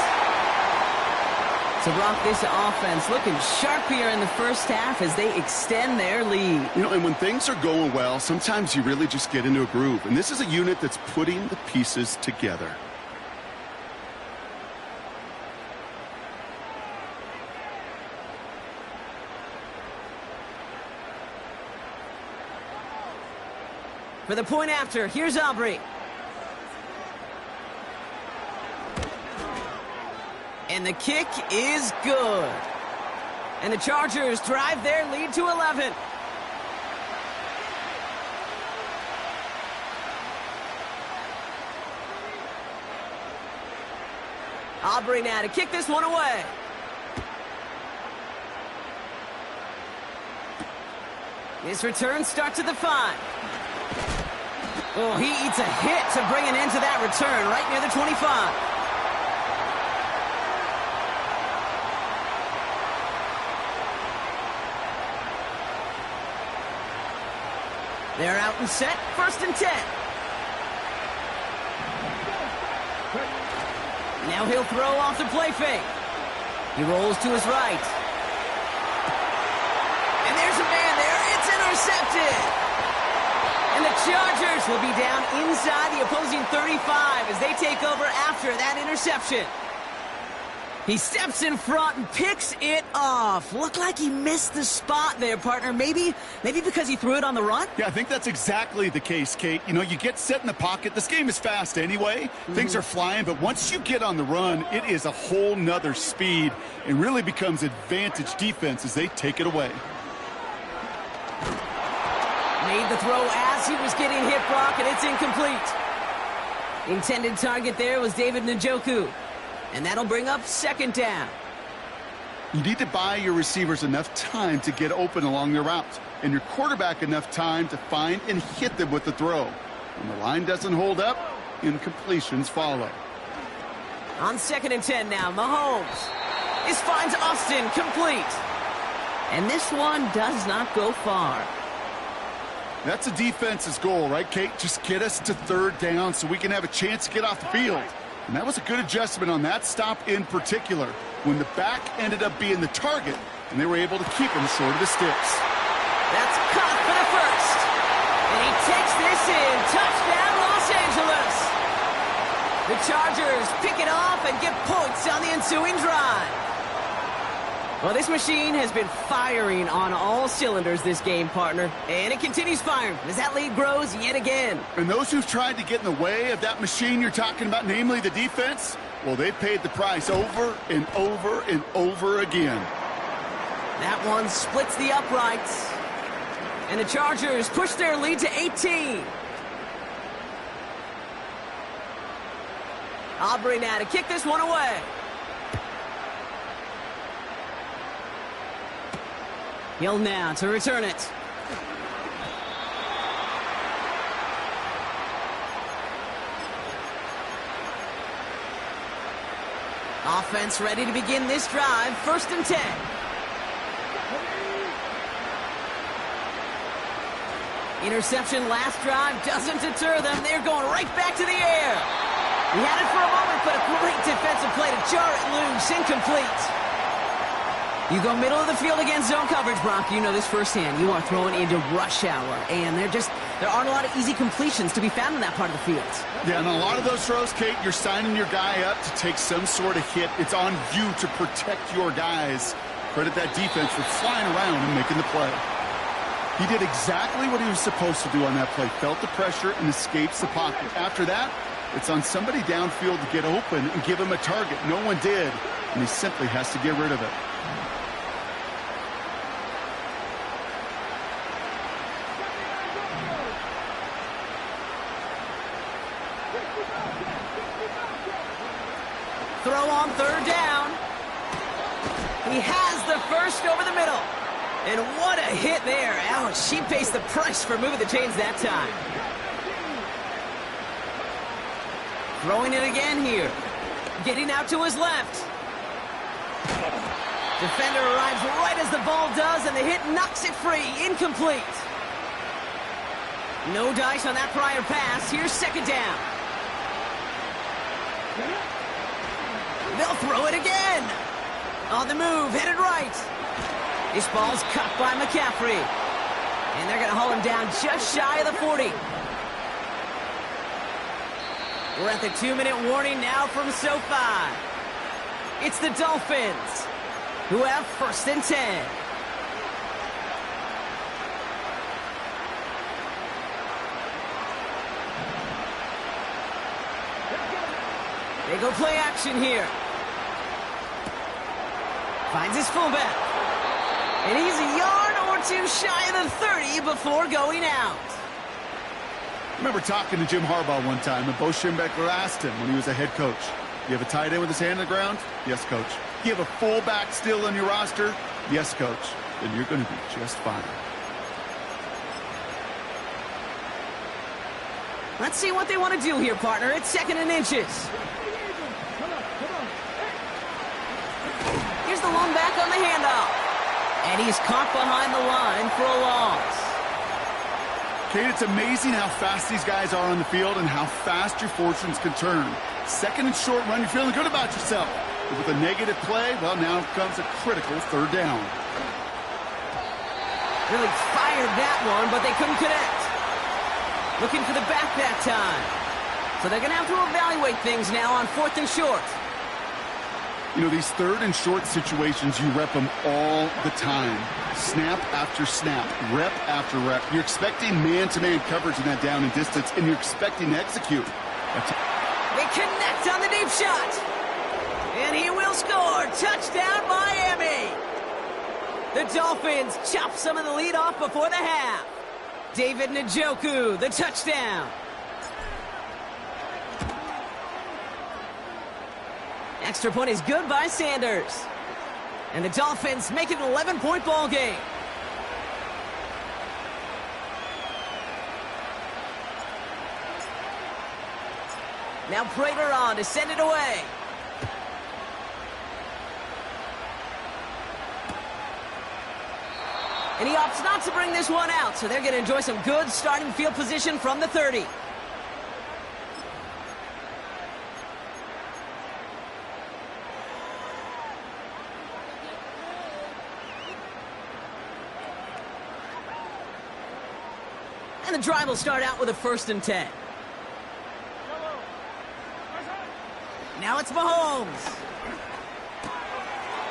Speaker 1: So, Brock, this offense looking sharp here in the first half as they extend their lead.
Speaker 2: You know, and when things are going well, sometimes you really just get into a groove. And this is a unit that's putting the pieces together.
Speaker 1: For the point after, here's Aubrey. And the kick is good. And the Chargers drive their lead to 11. Aubrey now to kick this one away. This return starts at the 5. Oh, he eats a hit to bring an end to that return right near the 25. They're out and set, 1st and 10. Now he'll throw off the play fake. He rolls to his right. intercepted. And the Chargers will be down inside the opposing 35 as they take over after that interception. He steps in front and picks it off. Looked like he missed the spot there, partner. Maybe because he threw it on the run?
Speaker 2: Yeah, I think that's exactly the case, Kate. You know, you get set in the pocket. This game is fast anyway. Things are flying, but once you get on the run, it is a whole nother speed. It really becomes advantage defense as they take it away.
Speaker 1: Made the throw as he was getting hit, Brock, and it's incomplete. Intended target there was David Njoku. And that'll bring up second down.
Speaker 2: You need to buy your receivers enough time to get open along their routes, and your quarterback enough time to find and hit them with the throw. When the line doesn't hold up, incompletions follow.
Speaker 1: On 2nd and 10 now, Mahomes. This finds Austin complete. And this one does not go far.
Speaker 2: That's a defense's goal, right, Kate? Just get us to 3rd down so we can have a chance to get off the field. And that was a good adjustment on that stop in particular, when the back ended up being the target, and they were able to keep him short of the sticks.
Speaker 1: That's caught for the first. And he takes this in. Touchdown, Los Angeles. The Chargers pick it off and get points on the ensuing drive. Well, this machine has been firing on all cylinders this game, partner. And it continues firing as that lead grows yet again.
Speaker 2: And those who've tried to get in the way of that machine you're talking about, namely the defense, well, they've paid the price over and over and over again.
Speaker 1: That one splits the uprights. And the Chargers push their lead to 18. Aubrey now to kick this one away. Hill now to return it. Offense ready to begin this drive. 1st and 10. Interception last drive doesn't deter them. They're going right back to the air. He had it for a moment, but a great defensive play to jar it loose. Incomplete. You go middle of the field against zone coverage, Brock. You know this firsthand. You are throwing into rush hour, and there aren't a lot of easy completions to be found in that part of the field.
Speaker 2: Yeah, and a lot of those throws, Kate, you're signing your guy up to take some sort of hit. It's on you to protect your guys. Credit that defense for flying around and making the play. He did exactly what he was supposed to do on that play. Felt the pressure and escapes the pocket. After that, it's on somebody downfield to get open and give him a target. No one did, and he simply has to get rid of it.
Speaker 1: Throw on 3rd down. He has the first over the middle. And what a hit there. Ouch, she pays the price for moving the chains that time. Throwing it again here. Getting out to his left. Defender arrives right as the ball does, and the hit knocks it free. Incomplete. No dice on that prior pass. Here's 2nd down. They'll throw it again. On the move, headed right. This ball's caught by McCaffrey. And they're going to haul him down just shy of the 40. We're at the 2-minute warning now from SoFi. It's the Dolphins, who have 1st and 10. They go play action here. Finds his fullback. And he's a yard or two shy of the 30 before going out.
Speaker 2: I remember talking to Jim Harbaugh one time, and Bo Schembechler asked him when he was a head coach, you have a tight end with his hand on the ground? Yes, coach. You have a fullback still on your roster? Yes, coach. Then you're going to be just fine.
Speaker 1: Let's see what they want to do here, partner. It's 2nd and inches. Here's the lone back on the handoff. And he's caught behind the line for a loss.
Speaker 2: Kate, it's amazing how fast these guys are on the field and how fast your fortunes can turn. 2nd and short run, you're feeling good about yourself. But with a negative play, well, now comes a critical 3rd down.
Speaker 1: Really fired that one, but they couldn't connect. Looking for the back that time. So they're going to have to evaluate things now on 4th and short.
Speaker 2: You know, these 3rd and short situations, you rep them all the time. Snap after snap, rep after rep. You're expecting man-to-man coverage in that down and distance, and you're expecting to execute.
Speaker 1: They connect on the deep shot. And he will score. Touchdown, Miami. The Dolphins chop some of the lead off before the half. David Njoku, the touchdown. Extra point is good by Sanders. And the Dolphins make it an 11-point ball game. Now Prater on to send it away. And he opts not to bring this one out, so they're going to enjoy some good starting field position from the 30. And the drive will start out with a 1st and 10. Now it's Mahomes.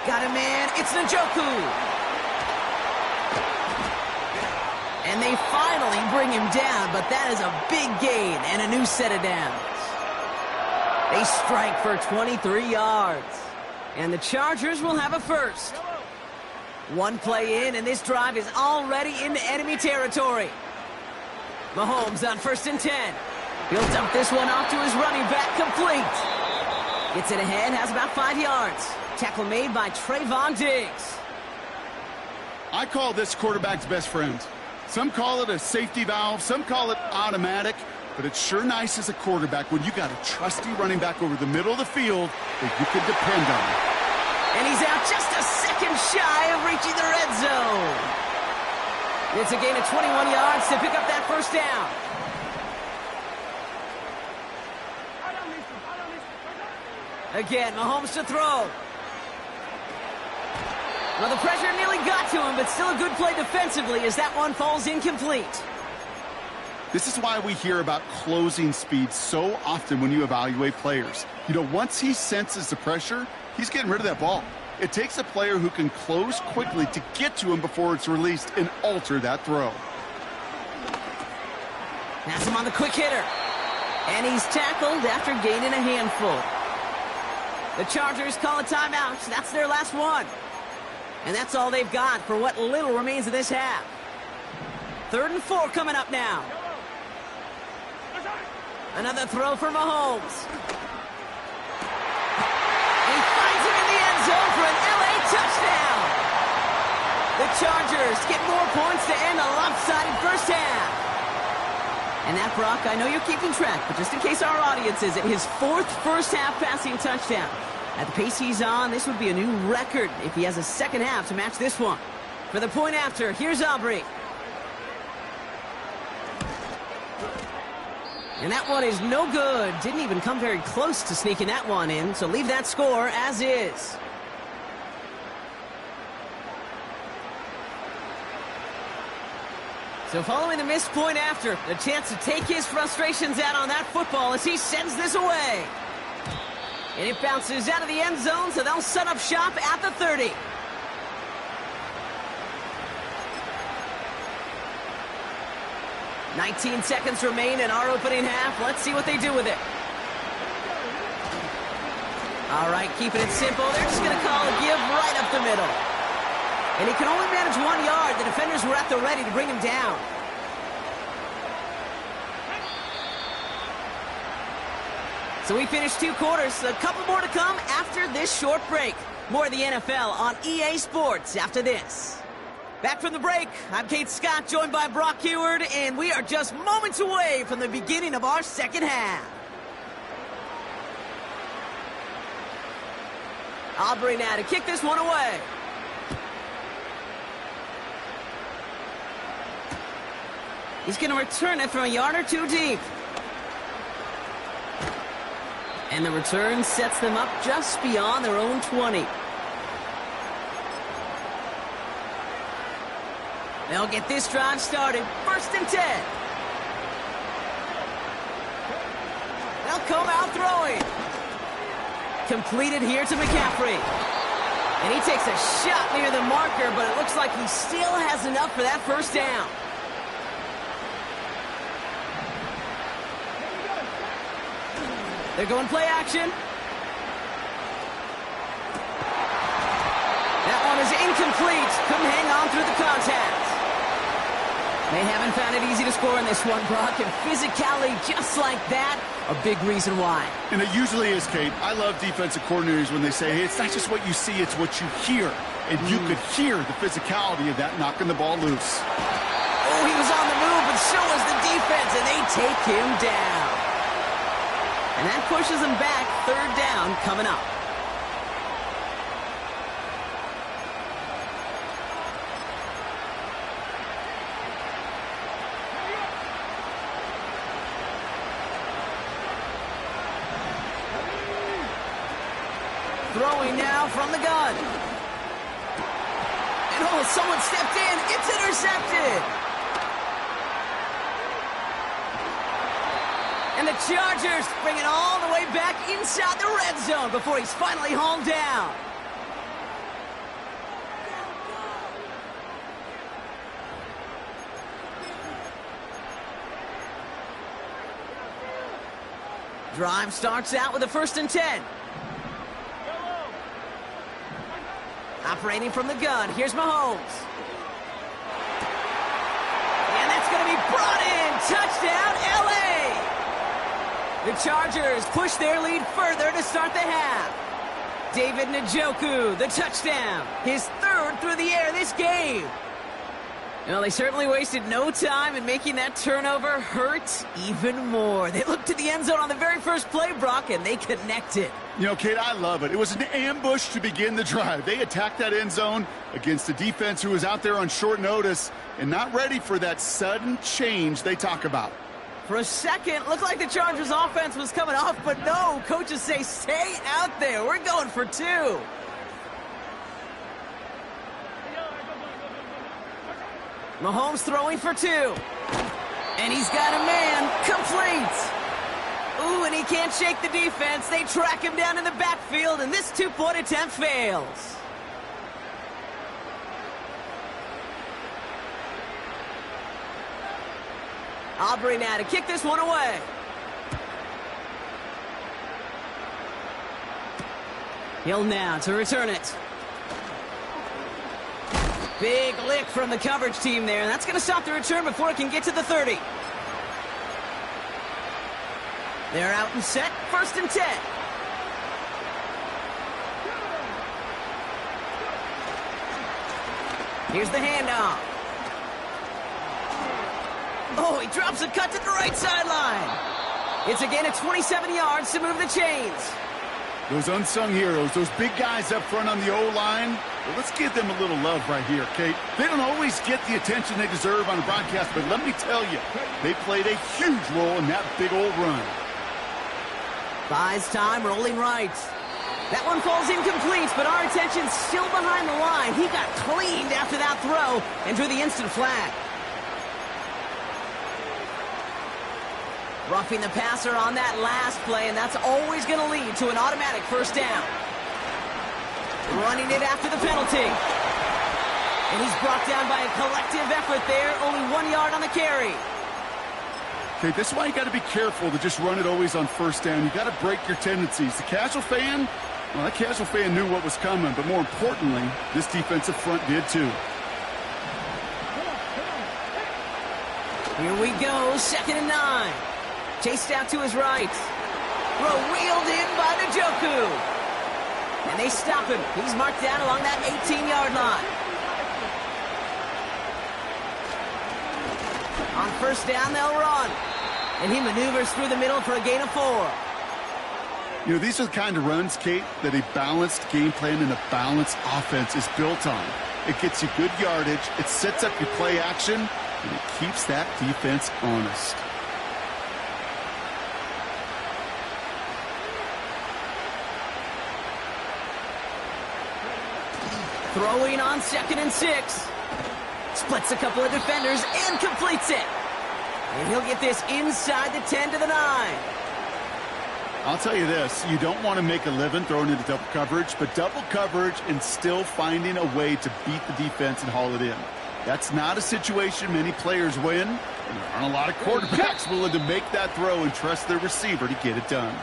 Speaker 1: Got a man. It's Njoku. And they finally bring him down, but that is a big gain and a new set of downs. They strike for 23 yards. And the Chargers will have a 1st. One play in, and this drive is already into enemy territory. Mahomes on 1st and 10. He'll dump this one off to his running back, complete. Gets it ahead, has about 5 yards. Tackle made by Trayvon Diggs.
Speaker 2: I call this quarterback's best friend. Some call it a safety valve, some call it automatic, but it's sure nice as a quarterback when you got a trusty running back over the middle of the field that you can depend on.
Speaker 1: And he's out just a second shy of reaching the red zone. It's a gain of 21 yards to pick up that 1st down. Again, Mahomes to throw. Well, the pressure nearly got to him, but still a good play defensively as that one falls incomplete.
Speaker 2: This is why we hear about closing speed so often when you evaluate players. You know, once he senses the pressure, he's getting rid of that ball. It takes a player who can close quickly to get to him before it's released and alter that throw.
Speaker 1: That's him on the quick hitter. And he's tackled after gaining a handful. The Chargers call a timeout. That's their last one. And that's all they've got for what little remains of this half. 3rd and 4 coming up now. Another throw for Mahomes. He finds him in the end zone for an LA touchdown. The Chargers get more points to end a lopsided 1st half. And that, Brock, I know you're keeping track, but just in case our audience isn't, his 4th first-half passing touchdown. At the pace he's on, this would be a new record if he has a 2nd half to match this one. For the point after, here's Aubrey. And that one is no good. Didn't even come very close to sneaking that one in, so leave that score as is. So following the missed point after, the chance to take his frustrations out on that football as he sends this away. And it bounces out of the end zone, so they'll set up shop at the 30. "19 seconds remain in our opening half. Let's see what they do with it. All right, keeping it simple. They're just going to call a give right up the middle. And he can only manage 1 yard. The defenders were at the ready to bring him down. So we finished 2 quarters. A couple more to come after this short break. More of the NFL on EA Sports after this. Back from the break, I'm Kate Scott, joined by Brock Heward, and we are just moments away from the beginning of our 2nd half. Aubrey now to kick this one away. He's going to return it from a yard or 2 deep. And the return sets them up just beyond their own 20. They'll get this drive started. 1st and 10. They'll come out throwing. Completed here to McCaffrey. And he takes a shot near the marker, but it looks like he still has enough for that 1st down. They're going play action. That one is incomplete. Couldn't hang on through the contact. They haven't found it easy to score in this one, Brock, and physicality just like that, a big reason why.
Speaker 2: And it usually is, Kate. I love defensive coordinators when they say, hey, it's not just what you see, it's what you hear. And you could hear the physicality of that knocking the ball loose.
Speaker 1: Oh, he was on the move, but so was the defense, and they take him down. And that pushes him back. 3rd down coming up. Throwing now from the gun. And oh, someone stepped in. It's intercepted. And the Chargers bring it all the way back inside the red zone before he's finally hauled down. Drive starts out with a 1st and 10. Operating from the gun, here's Mahomes. And that's going to be brought in. Touchdown, L.A. The Chargers push their lead further to start the half. David Njoku, the touchdown. His 3rd through the air this game. Well, they certainly wasted no time in making that turnover hurt even more. They looked to the end zone on the very first play, Brock, and they connected.
Speaker 2: You know, Kate, I love it. It was an ambush to begin the drive. They attacked that end zone against a defense who was out there on short notice and not ready for that sudden change they talk about.
Speaker 1: For a second, looked like the Chargers offense was coming off, but no, coaches say stay out there. We're going for 2. Mahomes throwing for 2. And he's got a man. Complete. Ooh, and he can't shake the defense. They track him down in the backfield, and this 2-point attempt fails. Aubrey now to kick this one away. Hill now to return it. Big lick from the coverage team there, and that's going to stop the return before it can get to the 30. They're out and set, 1st and 10. Here's the handoff. Oh, he drops a cut to the right sideline. It's again at 27 yards to move the chains.
Speaker 2: Those unsung heroes, those big guys up front on the O-line, well, let's give them a little love right here, Kate. They don't always get the attention they deserve on the broadcast, but let me tell you, they played a huge role in that big old run.
Speaker 1: Buys time, rolling right. That one falls incomplete, but our attention's still behind the line. He got cleaned after that throw and drew the instant flag. Roughing the passer on that last play, and that's always going to lead to an automatic 1st down. Running it after the penalty. And he's brought down by a collective effort there, only 1 yard on the carry.
Speaker 2: Okay, this is why you got to be careful to just run it always on 1st down. You got to break your tendencies. The casual fan, well, that casual fan knew what was coming, but more importantly, this defensive front did too.
Speaker 1: Here we go, 2nd and 9. Chased out to his right. Throw wheeled in by Njoku. And they stop him. He's marked down along that 18-yard line. On 1st down, they'll run. And he maneuvers through the middle for a gain of 4.
Speaker 2: You know, these are the kind of runs, Kate, that a balanced game plan and a balanced offense is built on. It gets you good yardage, it sets up your play action, and it keeps that defense honest.
Speaker 1: Throwing on 2nd and 6. Splits a couple of defenders and completes it. And he'll get this inside the 10 to the 9.
Speaker 2: I'll tell you this, you don't want to make a living throwing into double coverage, but double coverage and still finding a way to beat the defense and haul it in. That's not a situation many players win, and there aren't a lot of quarterbacks willing to make that throw and trust their receiver to get it done.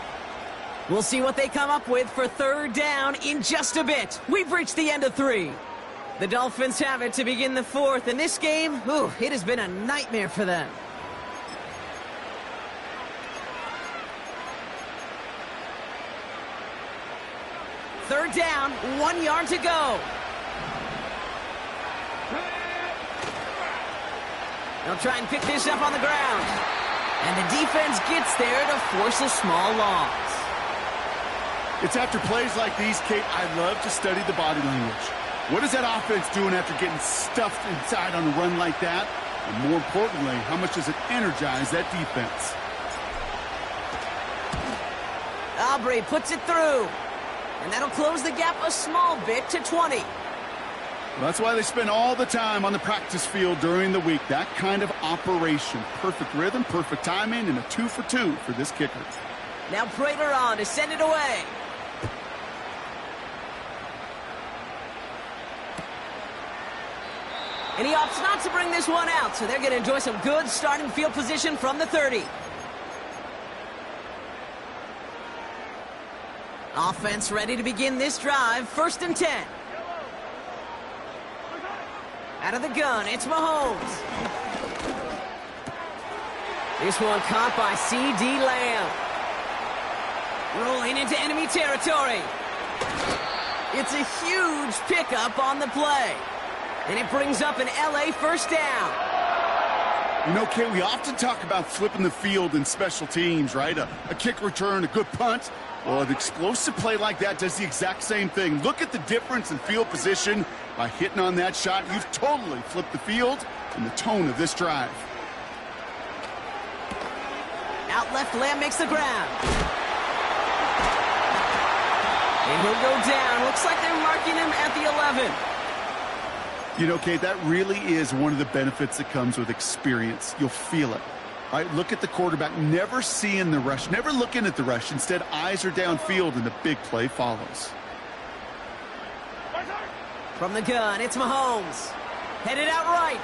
Speaker 1: We'll see what they come up with for third down in just a bit. We've reached the end of 3. The Dolphins have it to begin the 4th, and this game, it has been a nightmare for them. Third down, 1 yard to go. They'll try and pick this up on the ground. And the defense gets there to force a small loss.
Speaker 2: It's after plays like these, Kate, I love to study the body language. What is that offense doing after getting stuffed inside on a run like that? And more importantly, how much does it energize that defense?
Speaker 1: Aubrey puts it through. And that'll close the gap a small bit to 20.
Speaker 2: Well, that's why they spend all the time on the practice field during the week. That kind of operation. Perfect rhythm, perfect timing, and a 2 for 2 for this kicker.
Speaker 1: Now Prater on to send it away. And he opts not to bring this one out, so they're going to enjoy some good starting field position from the 30. Offense ready to begin this drive. 1st and 10. Out of the gun, it's Mahomes. This one caught by C.D. Lamb. Rolling into enemy territory. It's a huge pickup on the play. And it brings up an L.A. first down.
Speaker 2: You know, Kate, we often talk about flipping the field in special teams, right? A kick return, a good punt. Well, an explosive play like that does the exact same thing. Look at the difference in field position. By hitting on that shot, you've totally flipped the field and the tone of this drive.
Speaker 1: Out left, Lamb makes the ground. And he'll go down. Looks like they're marking him at the 11.
Speaker 2: You know, Kate, that really is one of the benefits that comes with experience. You'll feel it. All right, look at the quarterback, never seeing the rush, never looking at the rush. Instead, eyes are downfield, and the big play follows.
Speaker 1: From the gun, it's Mahomes. Headed out right.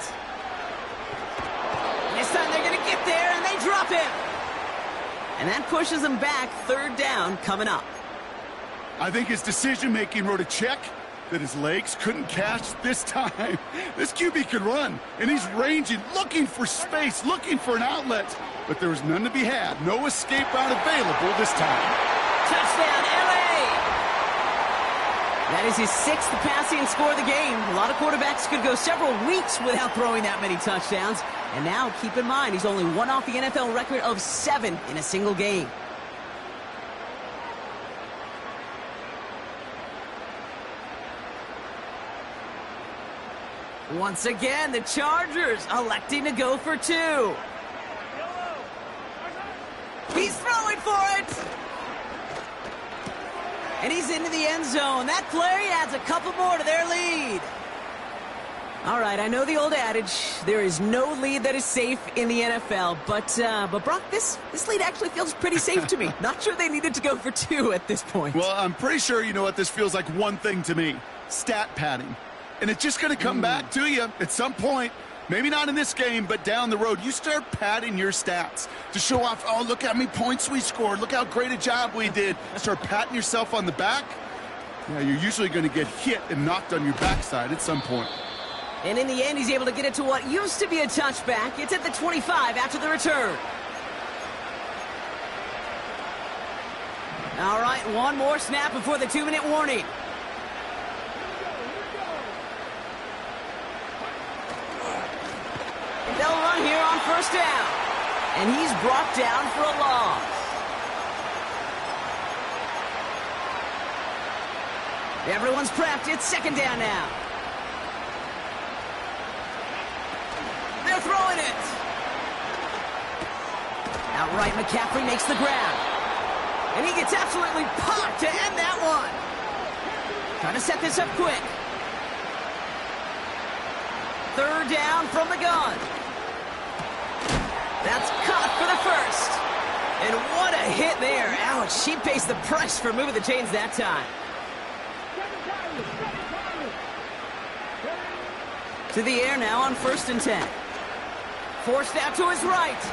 Speaker 1: This time they're going to get there, and they drop him. And that pushes them back. 3rd down coming up.
Speaker 2: I think his decision-making wrote a check that his legs couldn't catch this time. This QB can run, and he's ranging, looking for space, looking for an outlet. But there was none to be had. No escape route available this time.
Speaker 1: Touchdown, L.A. That is his 6th passing score of the game. A lot of quarterbacks could go several weeks without throwing that many touchdowns. And now, keep in mind, he's only one off the NFL record of 7 in a single game. Once again, the Chargers electing to go for 2. He's throwing for it. And he's into the end zone. That play adds a couple more to their lead. All right, I know the old adage, there is no lead that is safe in the NFL, but Brock, this lead actually feels pretty safe to me. Not sure they needed to go for 2 at this point.
Speaker 2: Well, I'm pretty sure you know what this feels like one thing to me. Stat padding. And it's just going to come back to you at some point. Maybe not in this game, but down the road. You start padding your stats to show off, oh, look how many points we scored. Look how great a job we did. Start patting yourself on the back. Yeah, you're usually going to get hit and knocked on your backside at some point.
Speaker 1: And in the end, he's able to get it to what used to be a touchback. It's at the 25 after the return. All right, one more snap before the 2-minute warning. They'll run here on 1st down. And he's brought down for a loss. Everyone's prepped. It's 2nd down now. They're throwing it. Outright, McCaffrey makes the grab. And he gets absolutely popped to end that one. Trying to set this up quick. third down from the gun. That's caught for the first. And what a hit there. Ouch, she pays the price for moving the chains that time. To the air now on 1st and 10. Forced out to his right.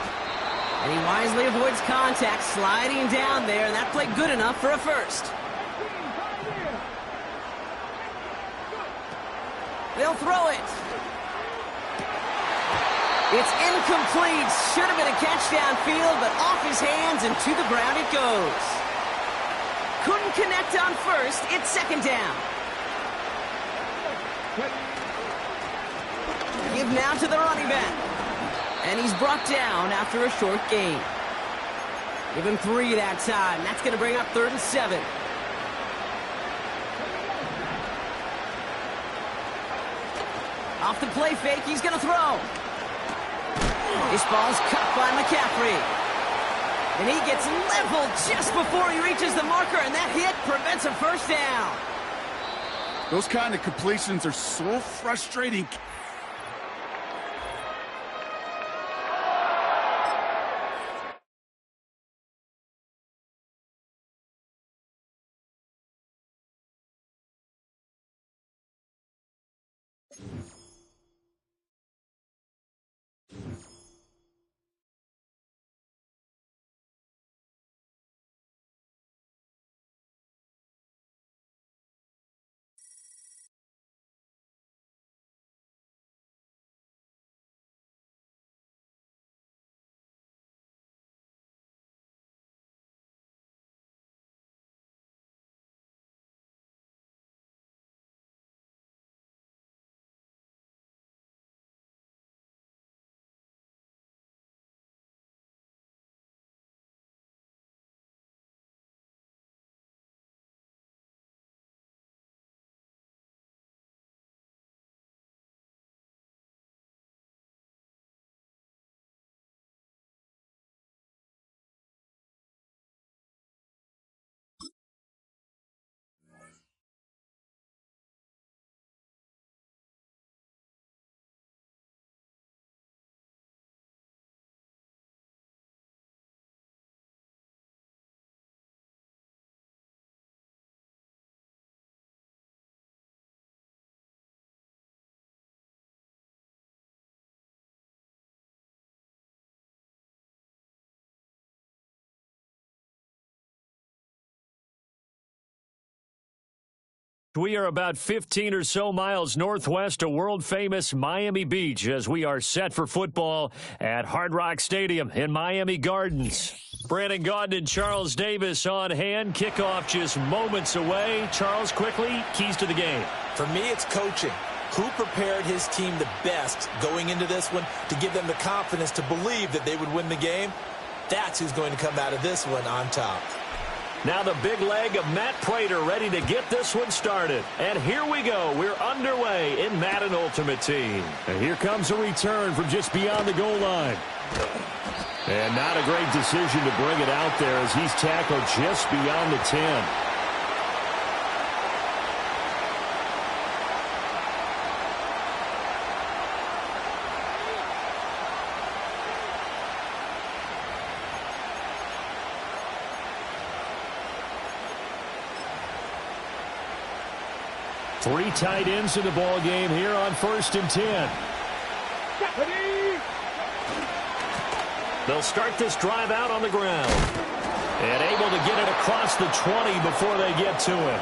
Speaker 1: And he wisely avoids contact, sliding down there, and that played good enough for a first. They'll throw it. It's incomplete. Should have been a catch downfield, but off his hands and to the ground it goes. Couldn't connect on first. It's 2nd down. Give now to the running back. And he's brought down after a short gain. Give him 3 that time. That's going to bring up 3rd and 7. Off the play fake, he's going to throw. This ball's cut by McCaffrey. And he gets leveled just before he reaches the marker, and that hit prevents a first down.
Speaker 2: Those kind of completions are so frustrating.
Speaker 6: We are about 15 or so miles northwest of world-famous Miami Beach as we are set for football at Hard Rock Stadium in Miami Gardens. Brandon Gaudin and Charles Davis on hand. Kickoff just moments away. Charles, quickly, keys to the game.
Speaker 7: For me, it's coaching. Who prepared his team the best going into this one to give them the confidence to believe that they would win the game? That's who's going to come out of this one on top.
Speaker 6: Now the big leg of Matt Prater ready to get this one started. And here we go. We're underway in Madden Ultimate Team. And here comes a return from just beyond the goal line. And not a great decision to bring it out there as he's tackled just beyond the 10. Three tight ends in the ball game here on 1st and 10. They'll start this drive out on the ground. And able to get it across the 20 before they get to him.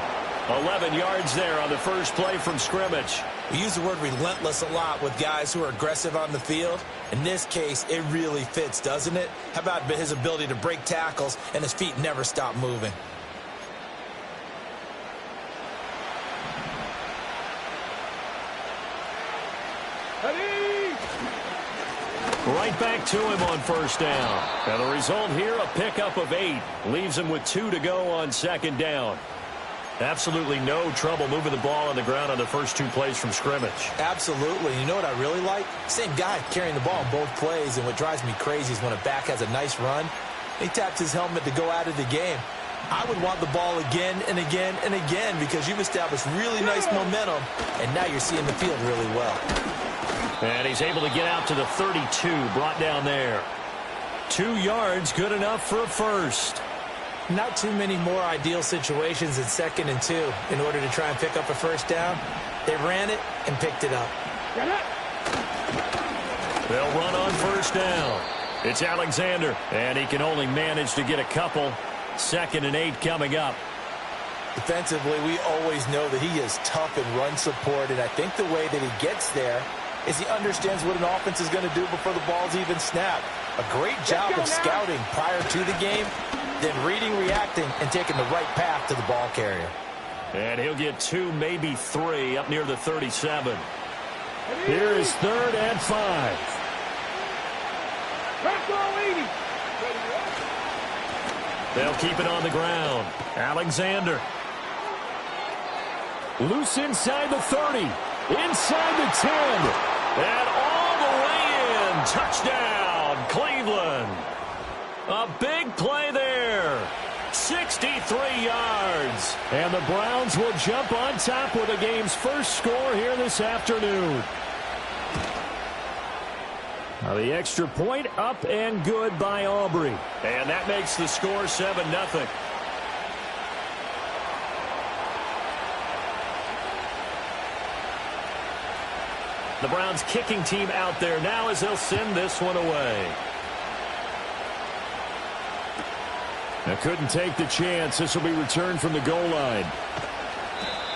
Speaker 6: 11 yards there on the first play from scrimmage.
Speaker 7: We use the word relentless a lot with guys who are aggressive on the field. In this case, it really fits, doesn't it? How about his ability to break tackles and his feet never stop moving?
Speaker 6: Right back to him on 1st down. And the result here, a pickup of 8. Leaves him with 2 to go on 2nd down. Absolutely no trouble moving the ball on the ground on the first 2 plays from scrimmage.
Speaker 7: Absolutely. You know what I really like? Same guy carrying the ball in both plays, and what drives me crazy is when a back has a nice run, he taps his helmet to go out of the game. I would want the ball again and again and again because you've established really nice momentum, and now you're seeing the field really well.
Speaker 6: And he's able to get out to the 32, brought down there. 2 yards, good enough for a first.
Speaker 7: Not too many more ideal situations in 2nd and 2 in order to try and pick up a first down. They ran it and picked it up.
Speaker 6: They'll run on first down. It's Alexander, and he can only manage to get a couple. 2nd and 8 coming up.
Speaker 7: Defensively, we always know that he is tough in run support, and I think the way that he gets there is he understands what an offense is going to do before the ball's even snapped. A great job of scouting prior to the game, then reading, reacting, and taking the right path to the ball carrier.
Speaker 6: And he'll get 2, maybe 3, up near the 37. Here is 3rd and 5. They'll keep it on the ground. Alexander. Loose inside the 30. Inside the 10. And all the way in. Touchdown, Cleveland. A big play there. 63 yards. And the Browns will jump on top with the game's first score here this afternoon. Now the extra point up and good by Aubrey. And that makes the score 7-0. The Browns kicking team out there now as they'll send this one away. Now couldn't take the chance. This will be returned from the goal line.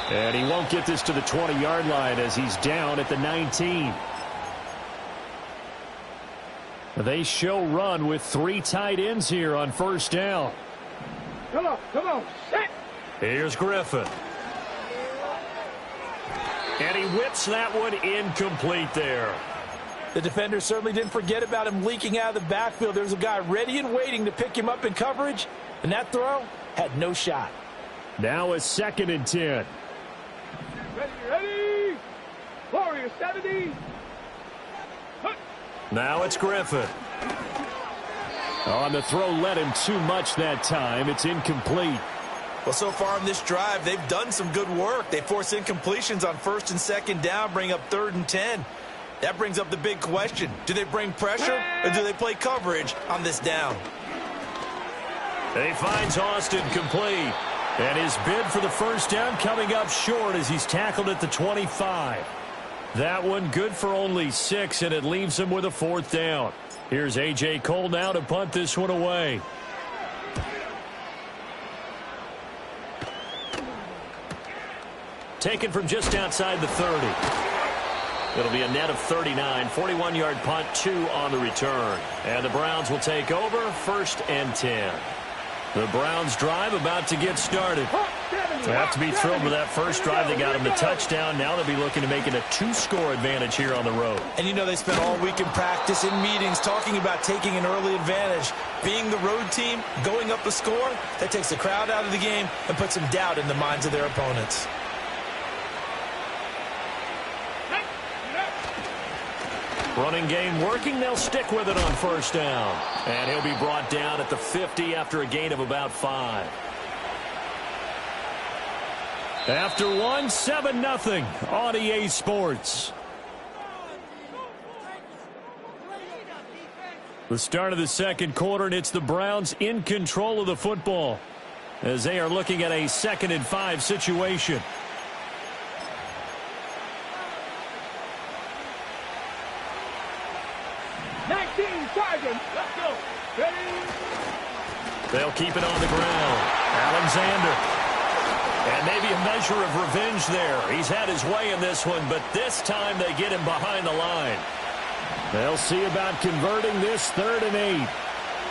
Speaker 6: And he won't get this to the 20-yard line as he's down at the 19. They show run with 3 tight ends here on first down.
Speaker 3: Come on, set.
Speaker 6: Here's Griffin. And he whips that one incomplete there.
Speaker 7: The defender certainly didn't forget about him leaking out of the backfield. There's a guy ready and waiting to pick him up in coverage, and that throw had no shot.
Speaker 6: Now it's 2nd and 10.
Speaker 3: Ready. Warrior 70.
Speaker 6: Now it's Griffin. On the throw, led him too much that time. It's incomplete.
Speaker 7: Well, so far in this drive, they've done some good work. They force incompletions on 1st and 2nd down, bring up 3rd and 10. That brings up the big question. Do they bring pressure or do they play coverage on this down?
Speaker 6: He finds Austin complete. And his bid for the first down coming up short as he's tackled at the 25. That one good for only 6, and it leaves him with a 4th down. Here's A.J. Cole now to punt this one away. Taken from just outside the 30. It'll be a net of 39. 41-yard punt, 2 on the return. And the Browns will take over 1st and 10. The Browns drive about to get started. They have to be thrilled with that first drive. They got him the touchdown. Now they'll be looking to make it a 2-score advantage here on the road.
Speaker 7: And you know they spent all week in practice, in meetings, talking about taking an early advantage. Being the road team, going up a score, that takes the crowd out of the game and puts some doubt in the minds of their opponents.
Speaker 6: Running game working. They'll stick with it on first down. And he'll be brought down at the 50 after a gain of about 5. After 1, 7-0 on EA Sports. The start of the second quarter, and it's the Browns in control of the football as they are looking at a 2nd and 5 situation.
Speaker 3: Let's go. Ready.
Speaker 6: They'll keep it on the ground. Alexander. And maybe a measure of revenge there. He's had his way in this one, but this time they get him behind the line. They'll see about converting this 3rd and 8.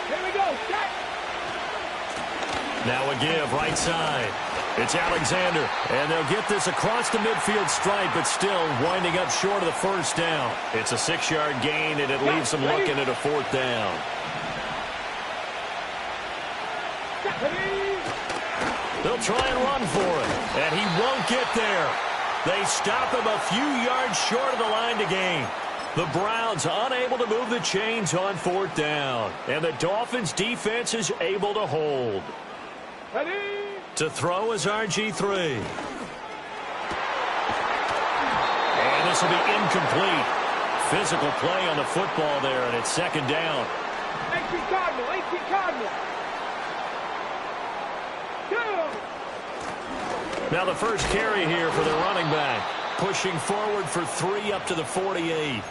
Speaker 3: Here we go. Set.
Speaker 6: Now a give right side. It's Alexander, and they'll get this across the midfield stripe, but still winding up short of the first down. It's a 6-yard gain, and it leaves them looking at a 4th down. They'll try and run for it, and he won't get there. They stop him a few yards short of the line to gain. The Browns unable to move the chains on 4th down, and the Dolphins' defense is able to hold.
Speaker 3: Ready.
Speaker 6: To throw is RG3. And this will be incomplete. physical play on the football there, and it's second down.
Speaker 3: 18 Cardinal, 18 Cardinal.
Speaker 6: Now the first carry here for the running back. Pushing forward for 3 up to the 48.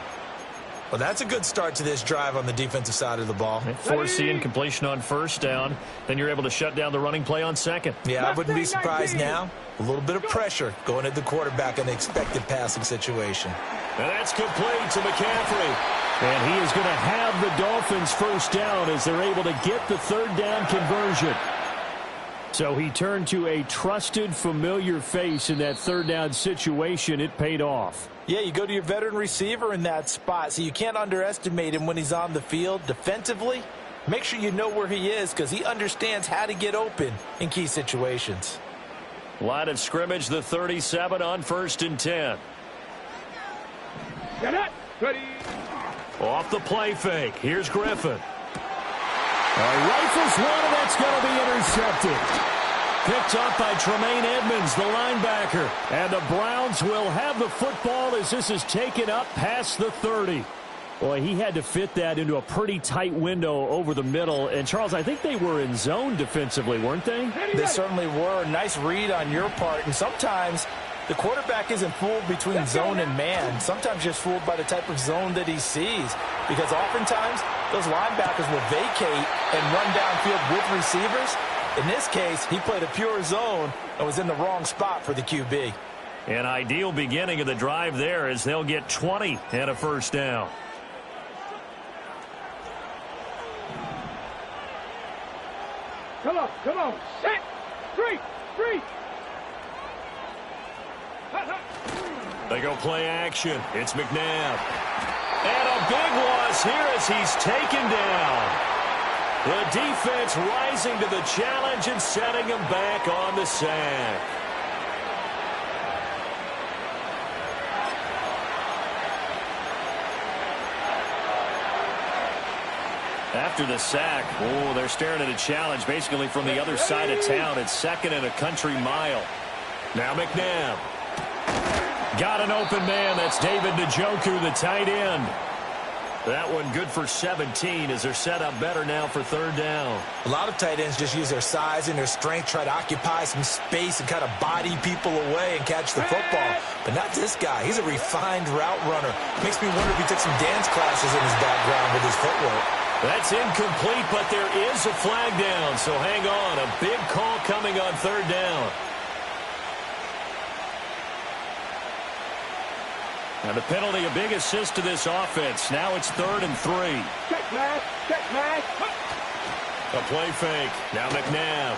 Speaker 7: Well, that's a good start to this drive on the defensive side of the ball.
Speaker 6: Force the incompletion on first down. Then you're able to shut down the running play on second.
Speaker 7: Yeah, I wouldn't be surprised now. A little bit of pressure going at the quarterback in the expected passing situation.
Speaker 6: And that's complete to McCaffrey. And he is going to have the Dolphins first down as they're able to get the third down conversion. So he turned to a trusted, familiar face in that third down situation. It paid off.
Speaker 7: Yeah, you go to your veteran receiver in that spot, so you can't underestimate him when he's on the field. Defensively, make sure you know where he is because he understands how to get open in key situations.
Speaker 6: Line of scrimmage, the 37 on 1st and 10.
Speaker 3: Get it. Ready.
Speaker 6: Off the play fake. Here's Griffin. Rifles one, and that's going to be intercepted. Picked up by Tremaine Edmonds, the linebacker. And the Browns will have the football as this is taken up past the 30. Boy, he had to fit that into a pretty tight window over the middle. And, Charles, I think they were in zone defensively, weren't they?
Speaker 7: They certainly were. Nice read on your part. And sometimes the quarterback isn't fooled between zone and man. Sometimes just fooled by the type of zone that he sees. Because oftentimes those linebackers will vacate and run downfield with receivers. In this case, he played a pure zone and was in the wrong spot for the QB.
Speaker 6: An ideal beginning of the drive there as they'll get 20 and a first down.
Speaker 3: Come on. Set. 3.
Speaker 6: They go play action. It's McNabb. And a big loss here as he's taken down. The defense rising to the challenge and setting him back on the sack. After the sack, they're staring at a challenge basically from the other side of town. It's 2nd and a country mile. Now McNabb. Got an open man. That's David Njoku, the tight end. That one good for 17 as they're set up better now for third down.
Speaker 7: A lot of tight ends just use their size and their strength, try to occupy some space and kind of body people away and catch the football. But not this guy. He's a refined route runner. Makes me wonder if he took some dance classes in his background with his footwork.
Speaker 6: That's incomplete, but there is a flag down, so hang on. A big call coming on third down. And the penalty, a big assist to this offense. Now it's 3rd and 3.
Speaker 3: Check man.
Speaker 6: A play fake. Now McNabb.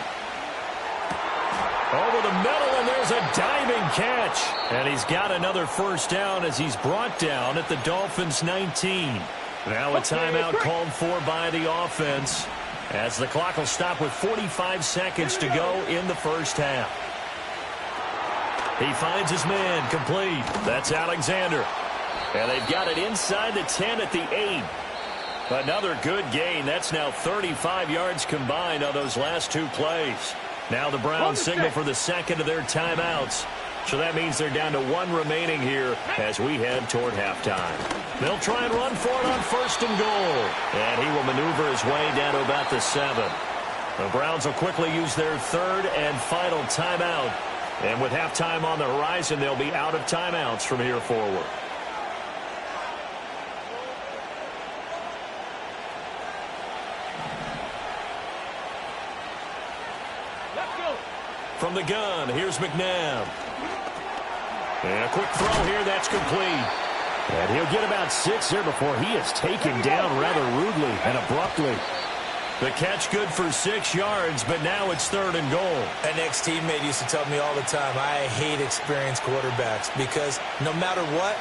Speaker 6: Over the middle, and there's a diving catch. And he's got another first down as he's brought down at the Dolphins' 19. Now a timeout called for by the offense as the clock will stop with 45 seconds to go in the first half. He finds his man complete. That's Alexander. And they've got it inside the 10 at the 8. Another good gain. That's now 35 yards combined on those last 2 plays. Now the Browns signal for the second of their timeouts. So that means they're down to 1 remaining here as we head toward halftime. They'll try and run for it on 1st and goal. And he will maneuver his way down to about the 7. The Browns will quickly use their 3rd and final timeout. And with halftime on the horizon, they'll be out of timeouts from here forward.
Speaker 3: Let's go.
Speaker 6: From the gun, here's McNabb. And a quick throw here, that's complete. And he'll get about 6 there before he is taken down rather rudely and abruptly. The catch good for 6 yards, but now it's 3rd and goal.
Speaker 7: An ex-teammate used to tell me all the time, I hate experienced quarterbacks because no matter what,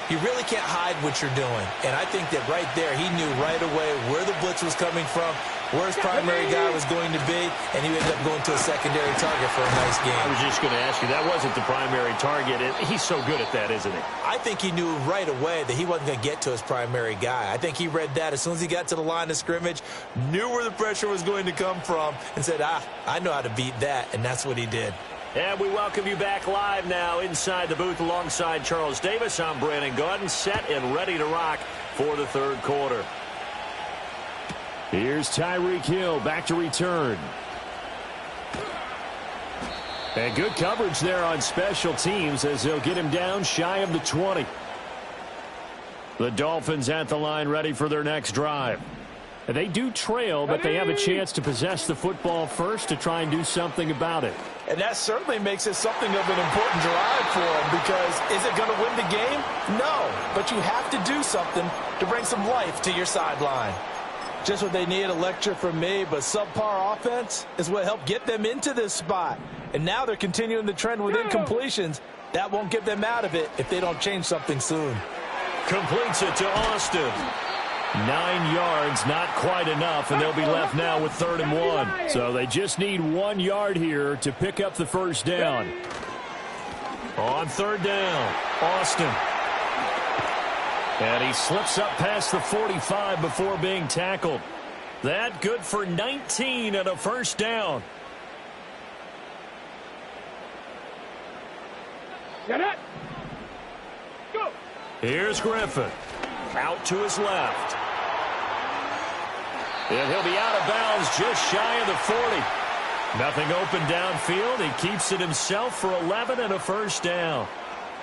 Speaker 7: you really can't hide what you're doing. And I think that right there, he knew right away where the blitz was coming from, where his primary guy was going to be, and he ended up going to a secondary target for a nice game.
Speaker 6: I was just going to ask you, that wasn't the primary target. He's so good at that, isn't he?
Speaker 7: I think he knew right away that he wasn't going to get to his primary guy. I think he read that as soon as he got to the line of scrimmage, knew where the pressure was going to come from, and said, I know how to beat that, and that's what he did.
Speaker 6: And we welcome you back live now inside the booth alongside Charles Davis. I'm Brandon Gaudin, set and ready to rock for the third quarter. Here's Tyreek Hill back to return. And good coverage there on special teams as they'll get him down shy of the 20. The Dolphins at the line ready for their next drive. And they do trail, but they have a chance to possess the football first to try and do something about it.
Speaker 8: And that certainly makes it something of an important drive for them, because is it going to win the game? No, but you have to do something to bring some life to your sideline. Just what they need, a lecture from me, but subpar offense is what helped get them into this spot. And now they're continuing the trend with incompletions. That won't get them out of it if they don't change something soon.
Speaker 6: Completes it to Austin. 9 yards, not quite enough, and they'll be left now with 3rd and 1. So they just need 1 yard here to pick up the first down. On 3rd down, Austin. And he slips up past the 45 before being tackled. That good for 19 and a first down.
Speaker 3: Get it. Go.
Speaker 6: Here's Griffin. Out to his left. And he'll be out of bounds just shy of the 40. Nothing open downfield. He keeps it himself for 11 and a first down.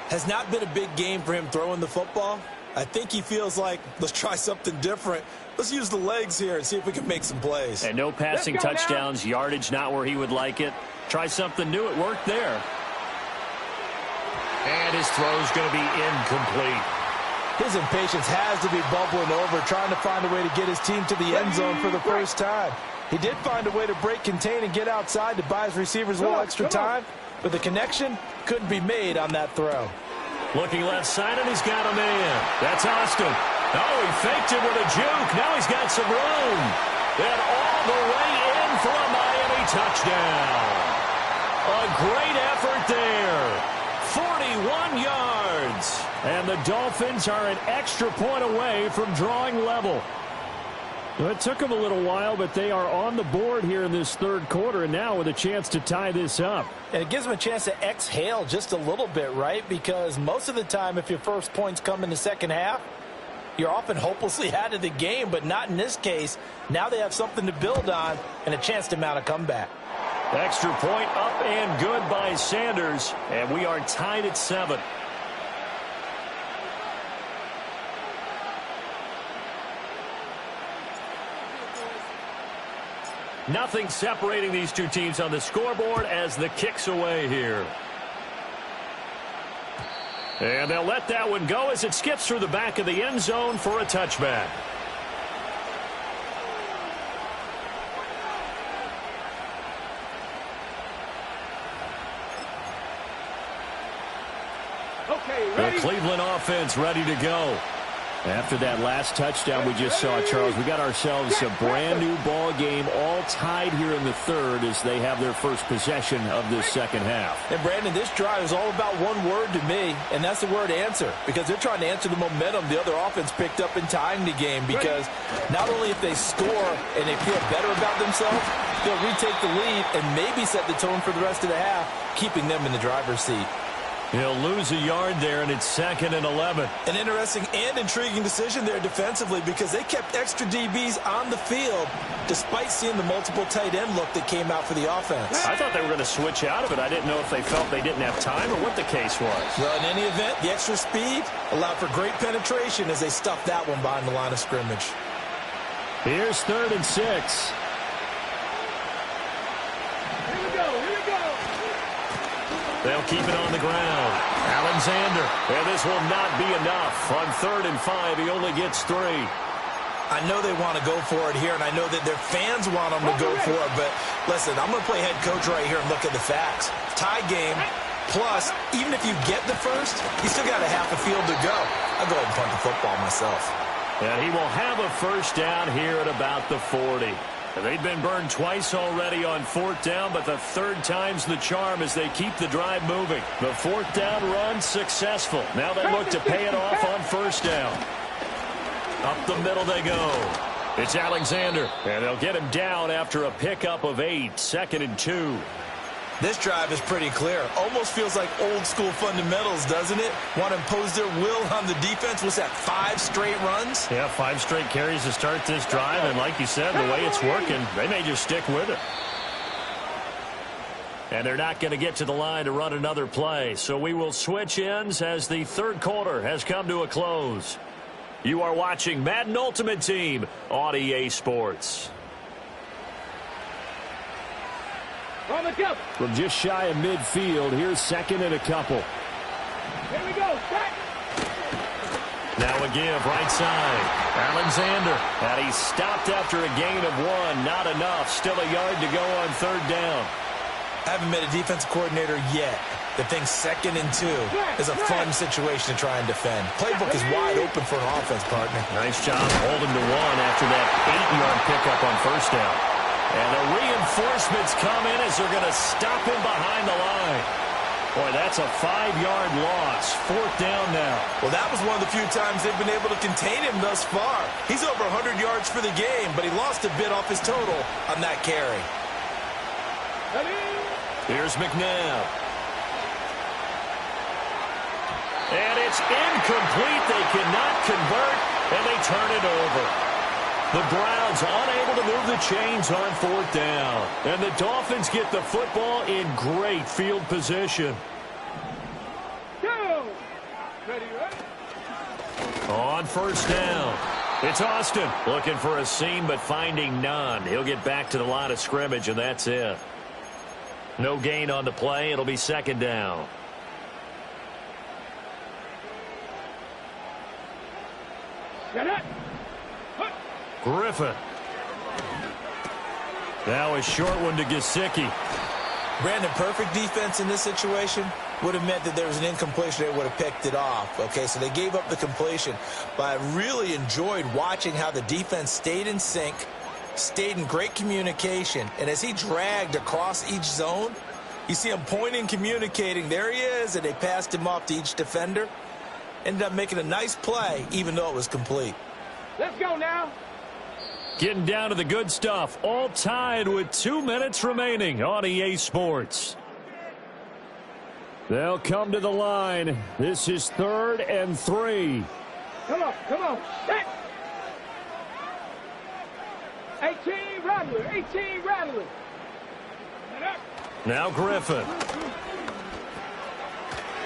Speaker 7: Has not been a big game for him throwing the football. I think he feels like, let's try something different. Let's use the legs here and see if we can make some plays.
Speaker 6: And no passing touchdowns, yardage not where he would like it. Try something new. It worked there. And his throw's going to be incomplete.
Speaker 8: His impatience has to be bubbling over, trying to find a way to get his team to the end zone for the first time. He did find a way to break contain and get outside to buy his receivers a little extra time, but the connection couldn't be made on that throw.
Speaker 6: Looking left side, and he's got a man. That's Austin. Oh, he faked it with a juke. Now he's got some room. And all the way in for a Miami touchdown. A great effort there. 41 yards. And the Dolphins are an extra point away from drawing level. Well, it took them a little while, but they are on the board here in this third quarter, and now with a chance to tie this up.
Speaker 7: And it gives them a chance to exhale just a little bit, right? Because most of the time, if your first points come in the second half, you're often hopelessly out of the game, but not in this case. Now they have something to build on and a chance to mount a comeback.
Speaker 6: Extra point up and good by Sanders, and we are tied at 7. Nothing separating these two teams on the scoreboard as the kick's away here. And they'll let that one go as it skips through the back of the end zone for a touchback.
Speaker 3: Okay, ready?
Speaker 6: The Cleveland offense ready to go. After that last touchdown we just saw, Charles, we got ourselves a brand new ball game, all tied here in the third as they have their first possession of this second half.
Speaker 7: And Brandon, this drive is all about one word to me, and that's the word answer, because they're trying to answer the momentum the other offense picked up in tying the game, because not only if they score and they feel better about themselves, they'll retake the lead and maybe set the tone for the rest of the half, keeping them in the driver's seat.
Speaker 6: He'll lose a yard there, and it's 2nd and 11.
Speaker 7: An interesting and intriguing decision there defensively, because they kept extra DBs on the field despite seeing the multiple tight end look that came out for the offense.
Speaker 6: I thought they were going to switch out of it. I didn't know if they felt they didn't have time or what the case was.
Speaker 7: Well, in any event, the extra speed allowed for great penetration as they stuffed that one behind the line of scrimmage.
Speaker 6: Here's 3rd and 6. They'll keep it on the ground. Alexander. And this will not be enough. On 3rd and 5, he only gets 3.
Speaker 7: I know they want to go for it here, and I know that their fans want them to go for it, but listen, I'm going to play head coach right here and look at the facts. Tie game, plus, even if you get the first, you still got a half a field to go. I'll go ahead and punt the football myself.
Speaker 6: And he will have a first down here at about the 40. They've been burned twice already on 4th down, but the 3rd time's the charm as they keep the drive moving. The 4th down run successful. Now they look to pay it off on 1st down. Up the middle they go. It's Alexander, and they'll get him down after a pickup of 8, 2nd and 2.
Speaker 7: This drive is pretty clear. Almost feels like old school fundamentals, doesn't it? Want to impose their will on the defense. What's that, 5 straight runs?
Speaker 6: Yeah, 5 straight carries to start this drive, and like you said, the way it's working, they may just stick with it. And they're not going to get to the line to run another play, so we will switch ends as the third quarter has come to a close. You are watching Madden Ultimate Team on EA Sports. From just shy of midfield, here's second and a couple.
Speaker 3: Here we go. Back.
Speaker 6: Now a give, right side. Alexander, and he's stopped after a gain of 1. Not enough. Still a yard to go on third down.
Speaker 7: I haven't met a defensive coordinator yet that thinks 2nd and 2 is a fun situation to try and defend. Playbook is wide open for an offense, partner.
Speaker 6: Nice job holding to 1 after that 8-yard pickup on first down. And the reinforcements come in as they're going to stop him behind the line. Boy, that's a 5-yard loss. Fourth down now.
Speaker 7: Well, that was one of the few times they've been able to contain him thus far. He's over 100 yards for the game, but he lost a bit off his total on that carry.
Speaker 6: Here's McNabb. And it's incomplete. They cannot convert, and they turn it over. The Browns unable to move the chains on fourth down. And the Dolphins get the football in great field position. On first down, it's Austin looking for a seam but finding none. He'll get back to the line of scrimmage, and that's it. No gain on the play. It'll be second down. Griffin. Now a short one to Gesicki.
Speaker 7: Brandon, perfect defense in this situation would have meant that there was an incompletion. They would have picked it off. Okay, so they gave up the completion. But I really enjoyed watching how the defense stayed in sync, stayed in great communication. And as he dragged across each zone, you see him pointing, communicating. There he is, and they passed him off to each defender. Ended up making a nice play, even though it was complete.
Speaker 3: Let's go now.
Speaker 6: Getting down to the good stuff. All tied with 2 minutes remaining on EA Sports. They'll come to the line. This is 3rd and 3.
Speaker 3: Come on, come on. Set. 18 Rattler, 18 Rattler.
Speaker 6: Now Griffin.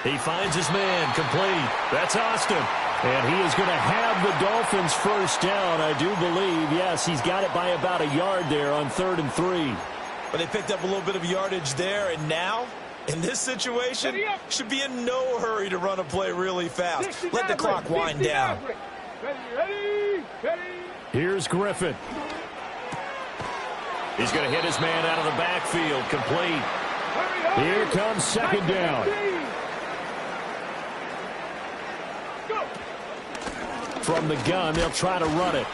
Speaker 6: He finds his man, complete. That's Austin. And he is going to have the Dolphins first down, I do believe. Yes, he's got it by about a yard there on 3rd and 3.
Speaker 7: But they picked up a little bit of yardage there, and now, in this situation, should be in no hurry to run a play really fast. Let the clock wind down.
Speaker 3: Ready.
Speaker 6: Here's Griffin. He's going to hit his man out of the backfield, complete. Here comes second down. From the gun, they'll try to run it.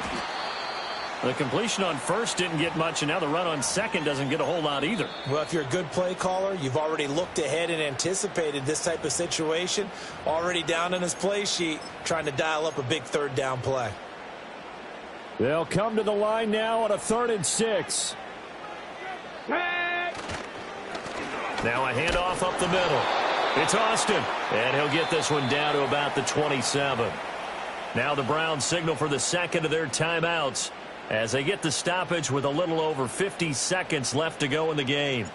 Speaker 6: The completion on first didn't get much, and now the run on second doesn't get a whole lot either.
Speaker 7: Well, if you're a good play caller, you've already looked ahead and anticipated this type of situation. Already down in his play sheet, trying to dial up a big third down play.
Speaker 6: They'll come to the line now on a 3rd and 6. Now a handoff up the middle. It's Austin, and he'll get this one down to about the 27. Now the Browns signal for the second of their timeouts as they get the stoppage with a little over 50 seconds left to go in the game.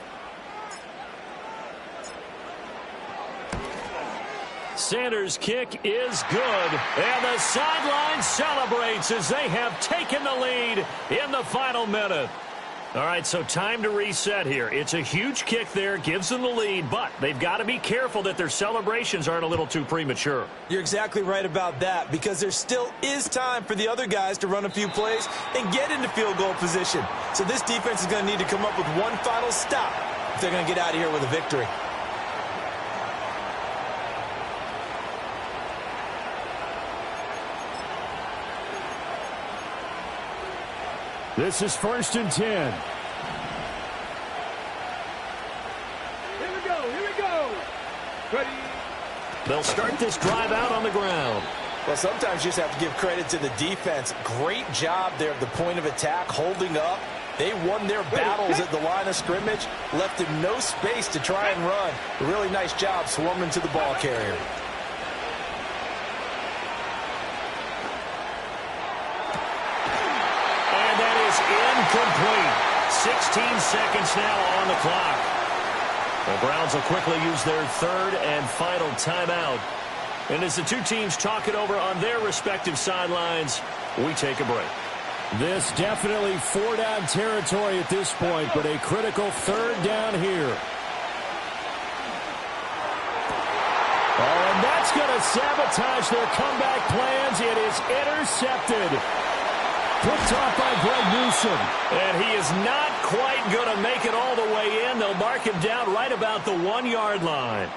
Speaker 6: Sanders' kick is good, and the sideline celebrates as they have taken the lead in the final minute. All right, so time to reset here. It's a huge kick there, gives them the lead, but they've got to be careful that their celebrations aren't a little too premature.
Speaker 7: You're exactly right about that, because there still is time for the other guys to run a few plays and get into field goal position. So this defense is going to need to come up with one final stop if they're going to get out of here with a victory.
Speaker 6: This is 1st and 10.
Speaker 3: Here we go. Ready.
Speaker 6: They'll start this drive out on the ground.
Speaker 7: Well, sometimes you just have to give credit to the defense. Great job there at the point of attack, holding up,
Speaker 8: They won their battles at the line of scrimmage, left him no space to try and run. A really nice job swarming to the ball carrier.
Speaker 6: And that is incomplete. 16 seconds now on the clock. The Browns will quickly use their third and final timeout. And as the two teams talk it over on their respective sidelines, we take a break.
Speaker 9: This definitely four-down territory at this point, but a critical third down here. Oh, and that's going to sabotage their comeback plans. It is intercepted. Picked off by Greg Newsome.
Speaker 6: And he is not quite going to make it all the way in. They'll mark him down right about the 1-yard line.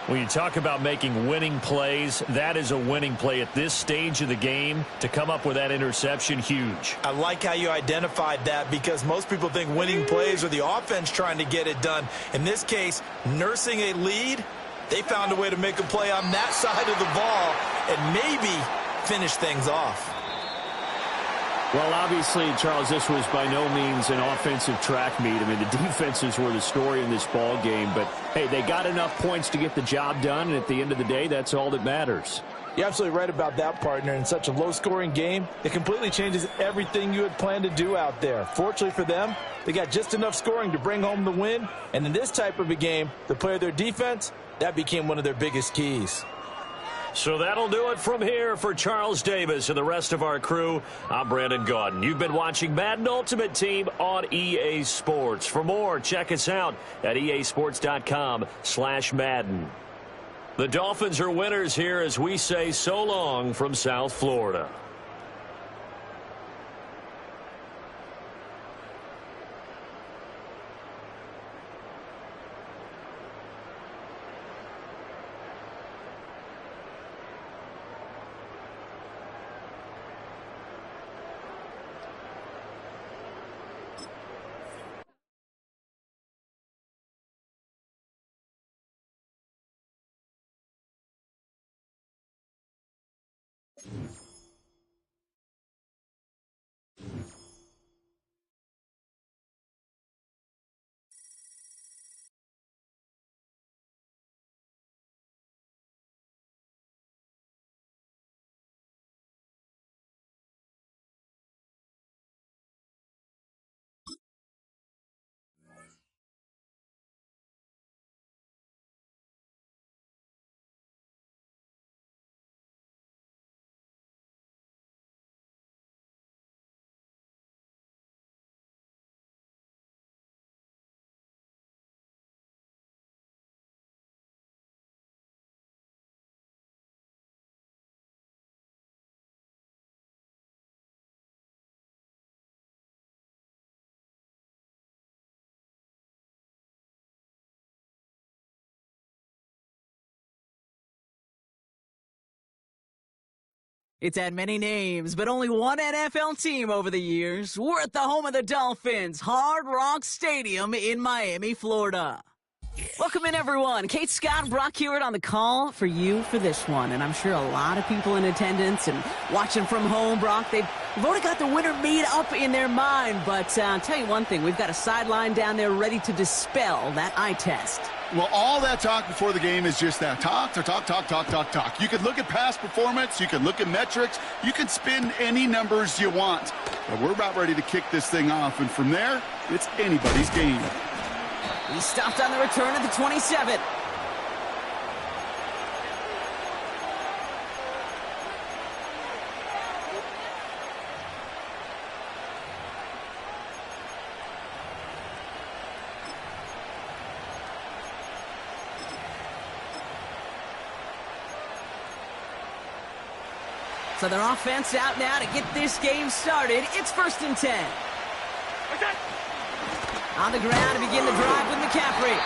Speaker 6: When you talk about making winning plays, that is a winning play at this stage of the game. To come up with that interception, huge.
Speaker 8: I like how you identified that, because most people think winning plays are the offense trying to get it done. In this case, nursing a lead, they found a way to make a play on that side of the ball and maybe finish things off.
Speaker 9: Well, obviously, Charles, this was by no means an offensive track meet. I mean, the defenses were the story in this ball game. But, hey, they got enough points to get the job done, and at the end of the day, that's all that matters.
Speaker 8: You're absolutely right about that, partner. In such a low-scoring game, it completely changes everything you had planned to do out there. Fortunately for them, they got just enough scoring to bring home the win. And in this type of a game, the play of their defense, that became one of their biggest keys.
Speaker 6: So that'll do it from here for Charles Davis and the rest of our crew. I'm Brandon Gaudin. You've been watching Madden Ultimate Team on EA Sports. For more, check us out at easports.com/Madden. The Dolphins are winners here as we say so long from South Florida.
Speaker 1: It's had many names, but only one NFL team over the years. We're at the home of the Dolphins, Hard Rock Stadium in Miami, Florida. Welcome in, everyone. Kate Scott and Brock Hewitt on the call for you for this one. And I'm sure a lot of people in attendance and watching from home, Brock, they've already got the winner made up in their mind. But I'll tell you one thing, we've got a sideline down there ready to dispel that eye test.
Speaker 2: Well, all that talk before the game is just that. Talk. You can look at past performance. You can look at metrics. You can spin any numbers you want. But we're about ready to kick this thing off. And from there, it's anybody's game.
Speaker 1: He stopped on the return at the 27. So their offense out now to get this game started. It's 1st and 10. On the ground to begin the drive with McCaffrey.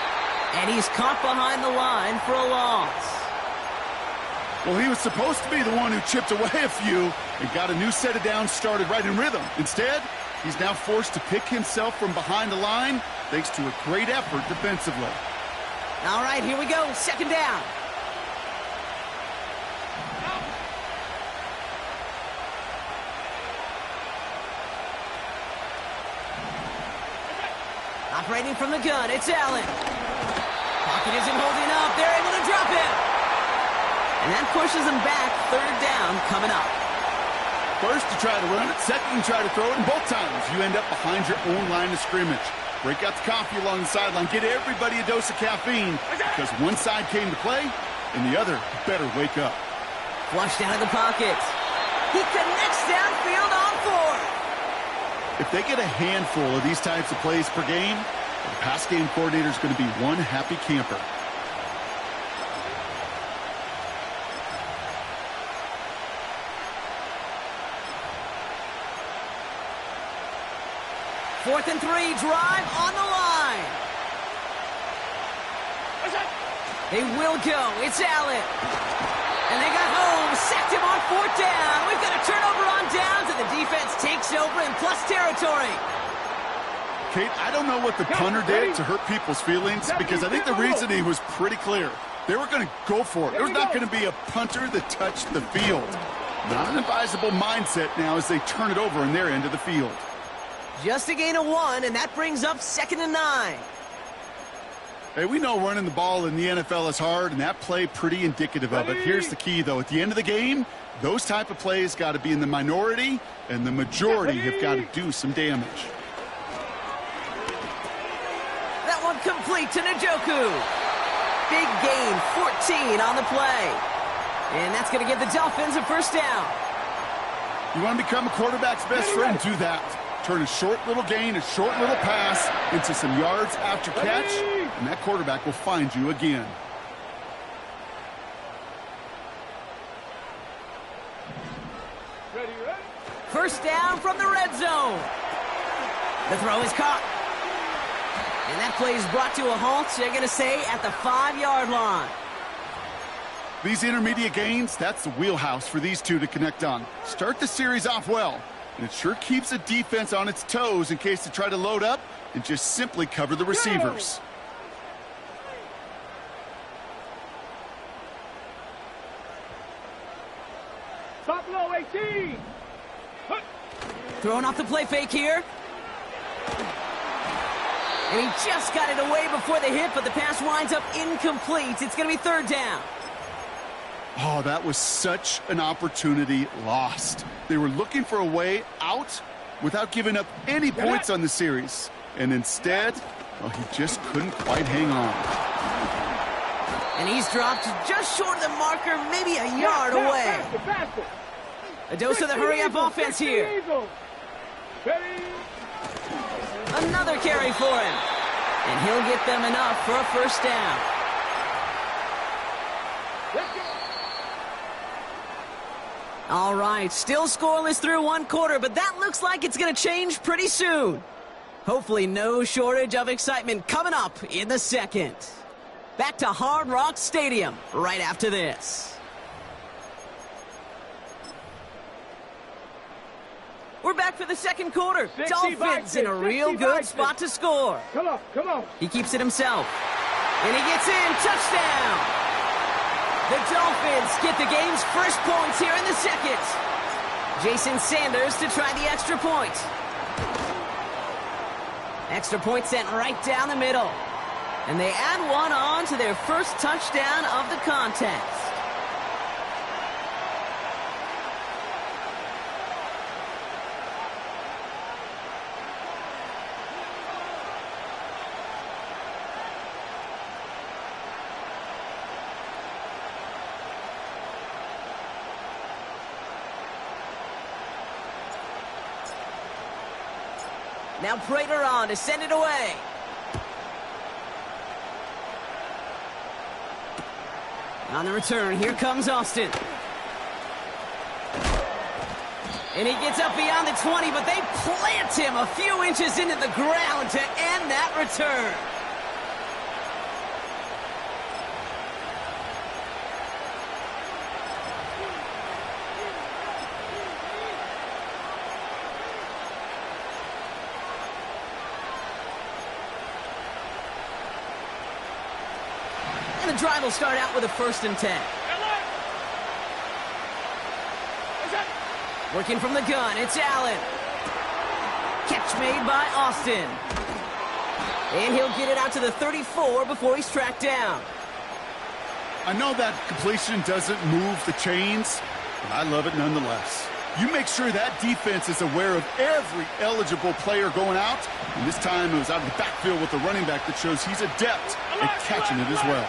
Speaker 1: And he's caught behind the line for a loss.
Speaker 2: Well, he was supposed to be the one who chipped away a few and got a new set of downs started right in rhythm. Instead, he's now forced to pick himself from behind the line thanks to a great effort defensively.
Speaker 1: All right, here we go. 2nd down. Separating from the gun, it's Allen. Pocket isn't holding up. They're able to drop it. And that pushes them back. Third down coming up.
Speaker 2: First to try to run it, second to try to throw it, and both times you end up behind your own line of scrimmage. Break out the coffee along the sideline. Get everybody a dose of caffeine because one side came to play and the other better wake up.
Speaker 1: Flushed out of the pocket. He connects downfield on 4.
Speaker 2: If they get a handful of these types of plays per game, the pass game coordinator is going to be one happy camper.
Speaker 1: Fourth and 3, drive on the line. They will go. It's Allen. And they got home. Sacked him on 4th down. We've got a turnover on downs, and the defense takes over in plus territory.
Speaker 2: Kate, I don't know what the punter did to hurt people's feelings because I think the reasoning was pretty clear. They were going to go for it. There was not going to be a punter that touched the field. Not an advisable mindset now as they turn it over in their end of the field.
Speaker 1: Just a gain of 1, and that brings up 2nd and 9.
Speaker 2: Hey, we know running the ball in the NFL is hard, and that play pretty indicative of it. Here's the key, though. At the end of the game, those type of plays got to be in the minority, and the majority have got to do some damage.
Speaker 1: That one complete to Njoku. Big gain, 14 on the play. And that's going to give the Dolphins a first down.
Speaker 2: You want to become a quarterback's best friend? Do that. Turn a short little gain, a short little pass into some yards after catch, and that quarterback will find you again.
Speaker 1: First down from the red zone. The throw is caught. And that play is brought to a halt, so they're going to say at the 5-yard line.
Speaker 2: These intermediate gains, that's the wheelhouse for these two to connect on. Start the series off well. And it sure keeps the defense on its toes in case they try to load up and just simply cover the receivers.
Speaker 3: Top low, 18.
Speaker 1: Throwing off the play fake here. And he just got it away before the hit, but the pass winds up incomplete. It's going to be 3rd down.
Speaker 2: Oh, that was such an opportunity lost. They were looking for a way out without giving up any points on the series. And instead, well, he just couldn't quite hang on.
Speaker 1: And he's dropped just short of the marker, maybe a yard away. A dose of the hurry-up offense here. Another carry for him. And he'll get them enough for a first down. All right, still scoreless through 1 quarter, but that looks like it's going to change pretty soon. Hopefully no shortage of excitement coming up in the 2nd. Back to Hard Rock Stadium right after this. We're back for the 2nd quarter. Dolphins in a real good spot to score.
Speaker 3: Come on, come on.
Speaker 1: He keeps it himself. And he gets in. Touchdown. The Dolphins get the game's first points here in the 2nd. Jason Sanders to try the extra point. Extra point sent right down the middle. And they add 1 on to their first touchdown of the contest. Now Prater on to send it away. On the return, here comes Austin. And he gets up beyond the 20, but they plant him a few inches into the ground to end that return. The drive will start out with a 1st and 10. Working from the gun, it's Allen. Catch made by Austin. And he'll get it out to the 34 before he's tracked down.
Speaker 2: I know that completion doesn't move the chains, but I love it nonetheless. You make sure that defense is aware of every eligible player going out, and this time it was out of the backfield with the running back that shows he's adept at catching it as well.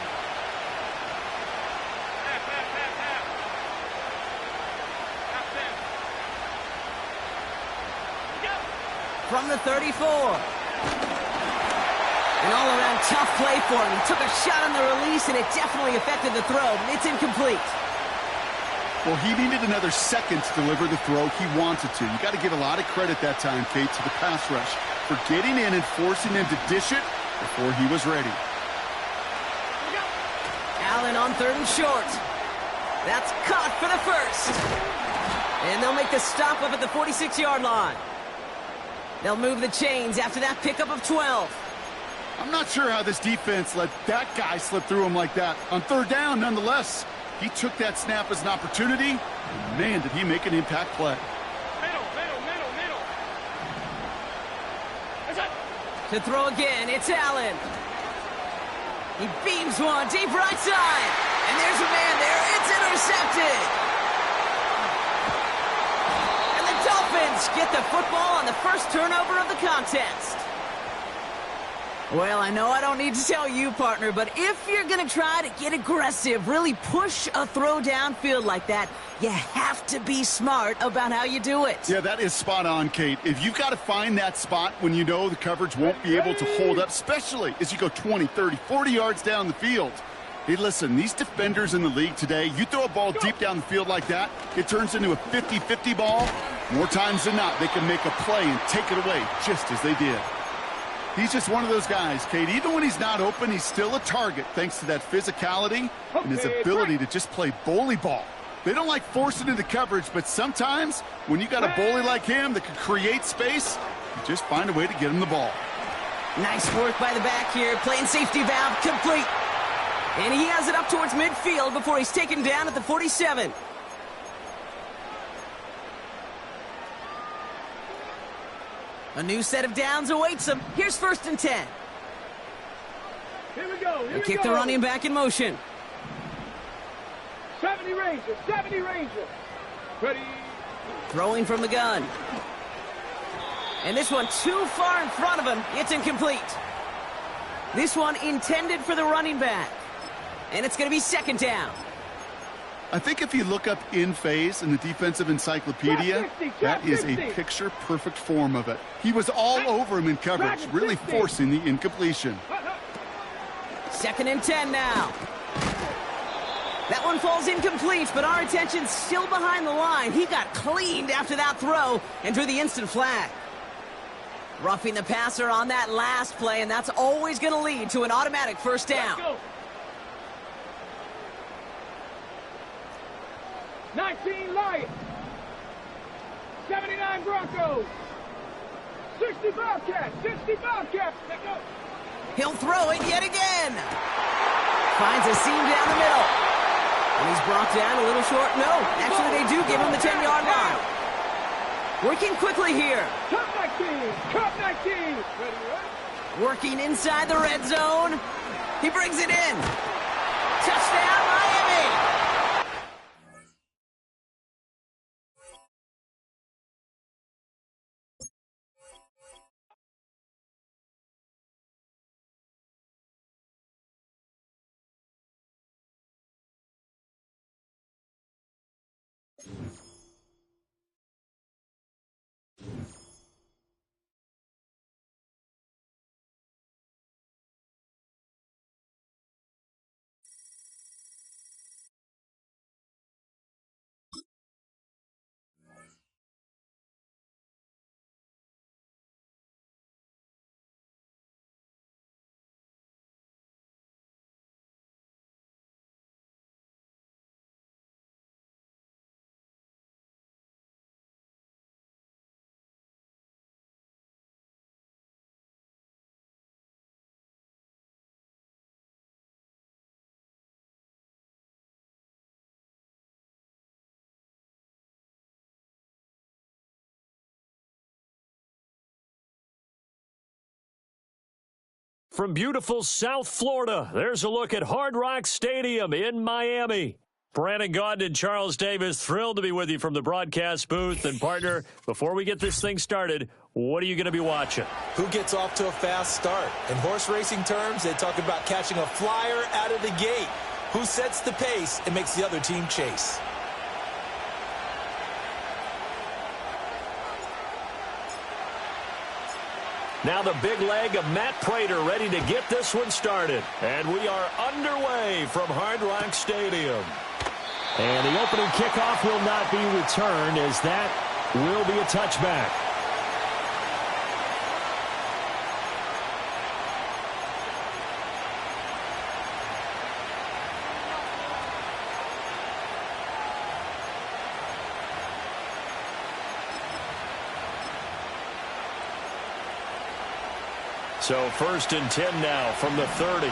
Speaker 1: From the 34. An all-around tough play for him. He took a shot on the release, and it definitely affected the throw, but it's incomplete.
Speaker 2: Well, he needed another second to deliver the throw he wanted to. You got to give a lot of credit that time, Kate, to the pass rush for getting in and forcing him to dish it before he was ready.
Speaker 1: Allen on 3rd and short. That's caught for the first. And they'll make the stop up at the 46-yard line. They'll move the chains after that pickup of 12.
Speaker 2: I'm not sure how this defense let that guy slip through him like that. On 3rd down, nonetheless, he took that snap as an opportunity. And man, did he make an impact play.
Speaker 3: Middle.
Speaker 1: To throw again, it's Allen. He beams one deep right side. And there's a man there. It's intercepted. And the Dolphins get the football on the first turnover of the contest. Well, I know I don't need to tell you, partner, but if you're going to try to get aggressive, really push a throw downfield like that, you have to be smart about how you do it.
Speaker 2: Yeah, that is spot on, Kate. If you've got to find that spot when you know the coverage won't be able to hold up, especially as you go 20, 30, 40 yards down the field. Hey, listen, these defenders in the league today, you throw a ball deep down the field like that, it turns into a 50-50 ball. More times than not, they can make a play and take it away just as they did. He's just one of those guys, Kate. Even when he's not open, he's still a target thanks to that physicality and his ability to just play bully ball. They don't like forcing into coverage, but sometimes when you got a bully like him that can create space, you just find a way to get him the ball.
Speaker 1: Nice work by the back here. Playing safety valve complete. And he has it up towards midfield before he's taken down at the 47. A new set of downs awaits him. Here's 1st and 10.
Speaker 3: Here we go.
Speaker 1: They kick the running back in motion.
Speaker 3: 70 Rangers. Ready.
Speaker 1: Throwing from the gun. And this one too far in front of him. It's incomplete. This one intended for the running back. And it's going to be 2nd down.
Speaker 2: I think if you look up in phase in the defensive encyclopedia, that is a picture-perfect form of it. He was all over him in coverage, really forcing the incompletion.
Speaker 1: 2nd and 10 now. That one falls incomplete, but our attention's still behind the line. He got cleaned after that throw and drew the instant flag. Roughing the passer on that last play, and that's always going to lead to an automatic 1st down.
Speaker 3: 19 Lions. 79 Broncos. 60 Bobcats. Let's go.
Speaker 1: He'll throw it yet again. Finds a seam down the middle. And he's brought down a little short. No, actually they do give him the 10-yard line. Working quickly here.
Speaker 3: Cup 19. Ready.
Speaker 1: Working inside the red zone. He brings it in. Touchdown, Miami.
Speaker 6: From beautiful South Florida, there's a look at Hard Rock Stadium in Miami. Brandon Gaudin and Charles Davis, thrilled to be with you from the broadcast booth. And, partner, before we get this thing started, what are you going to be watching?
Speaker 7: Who gets off to a fast start? In horse racing terms, they talk about catching a flyer out of the gate. Who sets the pace and makes the other team chase?
Speaker 6: Now the big leg of Matt Prater ready to get this one started. And we are underway from Hard Rock Stadium. And the opening kickoff will not be returned, as that will be a touchback. So 1st and 10 now from the 30.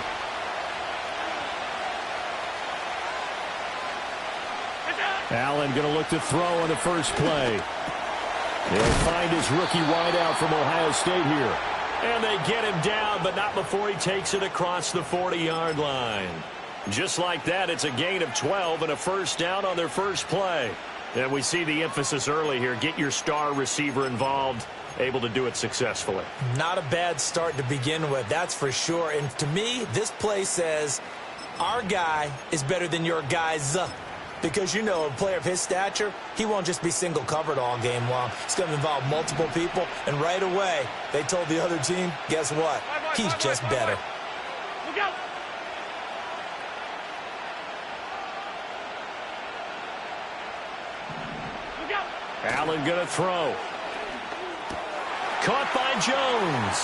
Speaker 6: Allen going to look to throw on the first play. He'll find his rookie wideout from Ohio State here. And they get him down, but not before he takes it across the 40-yard line. Just like that, it's a gain of 12 and a first down on their first play. And we see the emphasis early here. Get your star receiver involved. Able to do it successfully.
Speaker 7: Not a bad start to begin with, that's for sure. And to me, this play says our guy is better than your guys. Because, you know, a player of his stature, he won't just be single covered all game long. It's going to involve multiple people. And right away, they told the other team, guess what? He's just better.
Speaker 3: Look out! Look out!
Speaker 6: Allen going to throw. Caught by Jones.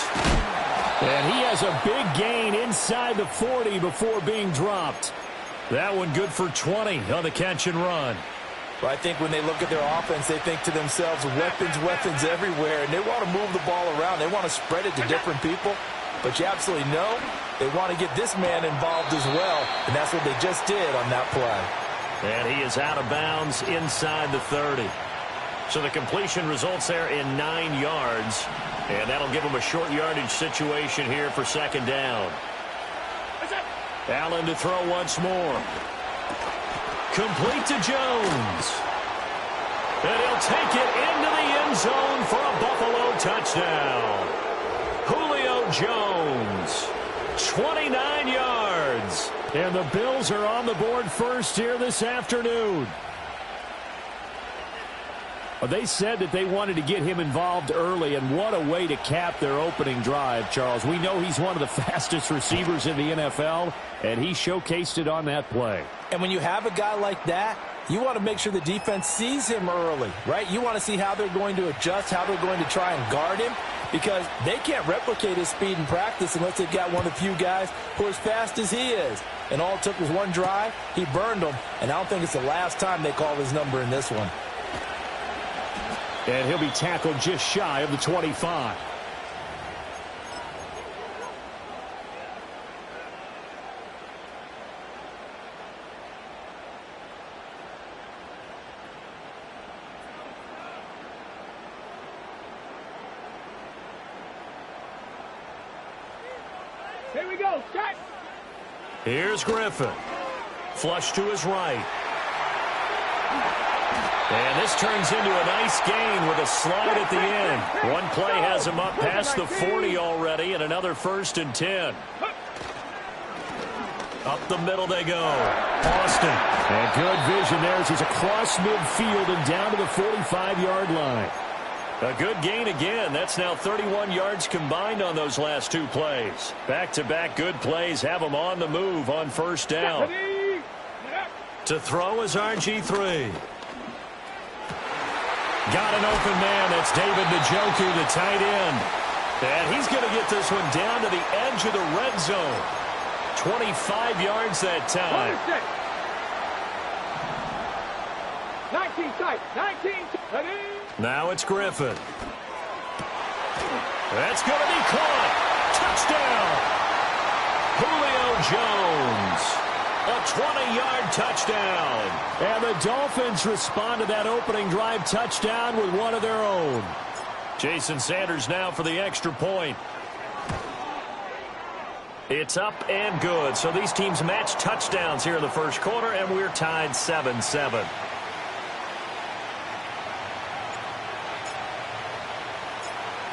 Speaker 6: And he has a big gain inside the 40 before being dropped. That one good for 20 on the catch and run.
Speaker 7: Well, I think when they look at their offense, they think to themselves, weapons everywhere. And they want to move the ball around. They want to spread it to different people. But you absolutely know they want to get this man involved as well. And that's what they just did on that play.
Speaker 6: And he is out of bounds inside the 30. So the completion results there in 9 yards. And that'll give him a short yardage situation here for second down. Allen to throw once more. Complete to Jones. And he'll take it into the end zone for a Buffalo touchdown. Julio Jones, 29 yards. And the Bills are on the board first here this afternoon. They said that they wanted to get him involved early, and what a way to cap their opening drive, Charles. We know he's one of the fastest receivers in the NFL, and he showcased it on that play.
Speaker 7: And when you have a guy like that, you want to make sure the defense sees him early, right? You want to see how they're going to adjust, how they're going to try and guard him, because they can't replicate his speed in practice unless they've got one of the few guys who are as fast as he is. And all it took was one drive. He burned them, and I don't think it's the last time they call his number in this one.
Speaker 6: And he'll be tackled just shy of the 25.
Speaker 3: Here we go, start!
Speaker 6: Here's Griffin. Flush to his right. And this turns into a nice gain with a slide at the end. One play has him up past the 40 already, and another 1st and 10. Up the middle they go. Austin. And good vision there as he's across midfield and down to the 45-yard line. A good gain again. That's now 31 yards combined on those last 2 plays. Back-to-back good plays have him on the move on first down. To throw is RG3. Got an open man. That's David Njoku, the tight end. And he's going to get this one down to the edge of the red zone. 25 yards that time.
Speaker 3: 19 tight, 19.
Speaker 6: Now it's Griffin. That's going to be caught. Touchdown. Julio Jones. A 20-yard touchdown. And the Dolphins respond to that opening drive touchdown with one of their own. Jason Sanders now for the extra point. It's up and good. So these teams match touchdowns here in the first quarter, and we're tied 7-7.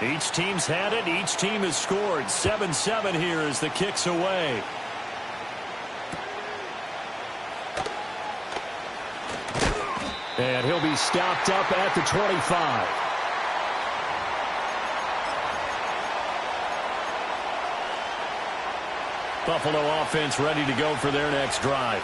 Speaker 6: Each team's had it. Each team has scored. 7-7 here as the kick's away. And he'll be stopped up at the 25. Buffalo offense ready to go for their next drive.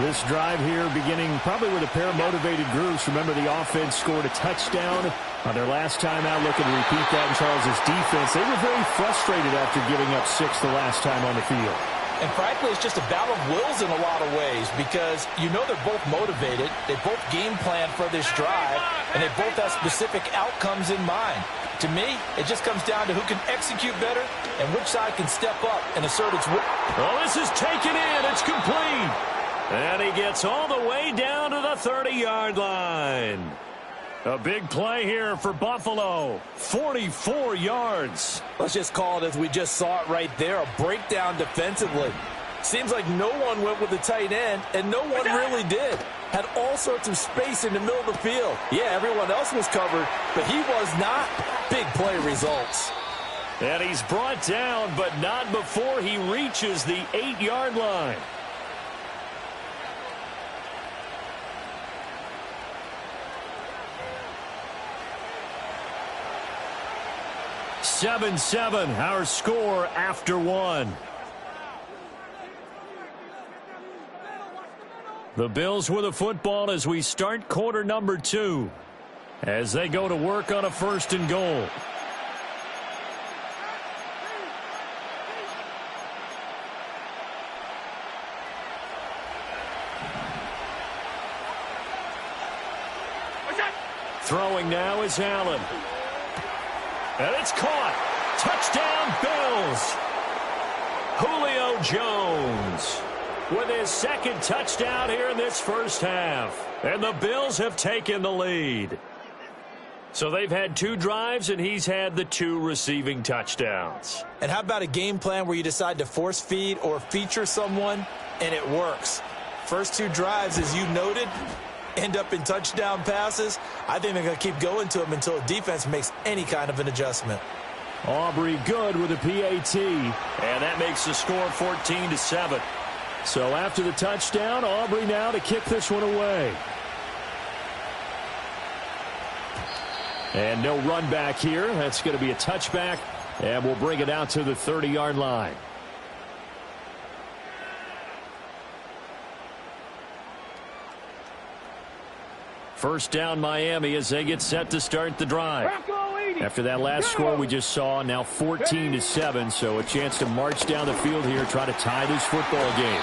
Speaker 6: This drive here beginning probably with a pair of motivated groups. Remember, the offense scored a touchdown on their last time out. Looking to repeat that in Charles's defense. They were very frustrated after giving up 6 the last time on the field.
Speaker 7: And frankly, it's just a battle of wills in a lot of ways because you know they're both motivated. They both game plan for this drive, and they both have specific outcomes in mind. To me, it just comes down to who can execute better and which side can step up and assert its will.
Speaker 6: Oh, this is taken in. It's complete. And he gets all the way down to the 30-yard line. A big play here for Buffalo. 44 yards.
Speaker 7: Let's just call it as we just saw it right there, a breakdown defensively. Seems like no one went with the tight end, and no one really did. Had all sorts of space in the middle of the field. Yeah, everyone else was covered, but he was not. Big play results.
Speaker 6: And he's brought down, but not before he reaches the 8-yard line. (7-7), our score after one. The Bills with a football as we start quarter number 2. As they go to work on a 1st and goal. Throwing now is Allen. And it's caught. Touchdown, Bills. Julio Jones with his 2nd touchdown here in this first half. And the Bills have taken the lead. So they've had 2 drives, and he's had the 2 receiving touchdowns.
Speaker 7: And how about a game plan where you decide to force feed or feature someone, and it works? First 2 drives, as you noted, end up in touchdown passes. I think they're going to keep going to them until the defense makes any kind of an adjustment.
Speaker 6: Aubrey good with a PAT, and that makes the score 14-7. So after the touchdown, Aubrey now to kick this one away. And no run back here. That's going to be a touchback, and we'll bring it out to the 30-yard line. First down, Miami, as they get set to start the drive. After that last score we just saw, now 14-7, so a chance to march down the field here, try to tie this football game.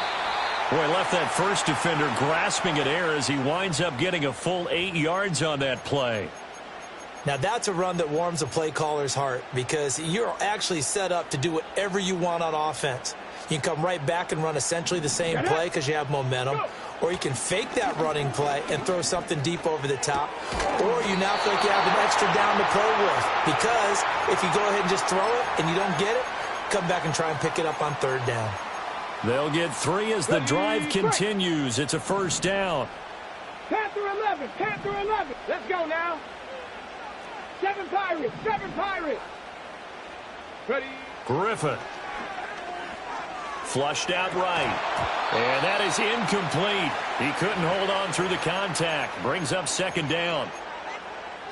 Speaker 6: Boy, left that first defender grasping at air as he winds up getting a full 8 yards on that play.
Speaker 7: Now, that's a run that warms a play caller's heart because you're actually set up to do whatever you want on offense. You can come right back and run essentially the same play because you have momentum, or you can fake that running play and throw something deep over the top, or you now feel like you have an extra down to play with because if you go ahead and just throw it and you don't get it, come back and try and pick it up on 3rd down.
Speaker 6: They'll get 3 as the drive continues. It's a first down.
Speaker 3: Panther 11, Panther 11. Let's go now. 7 Pirates, 7 Pirates. Ready.
Speaker 6: Griffin. Flushed out right. And that is incomplete. He couldn't hold on through the contact. Brings up 2nd down.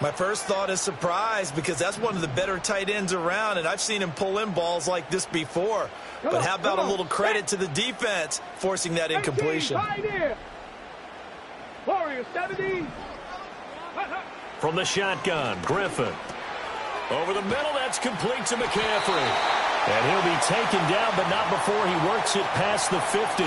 Speaker 7: My first thought is surprise because that's one of the better tight ends around, and I've seen him pull in balls like this before. But how about a little credit to the defense forcing that incompletion?
Speaker 3: Warriors 70.
Speaker 6: From the shotgun, Griffin. Over the middle, that's complete to McCaffrey. And he'll be taken down, but not before he works it past the 50.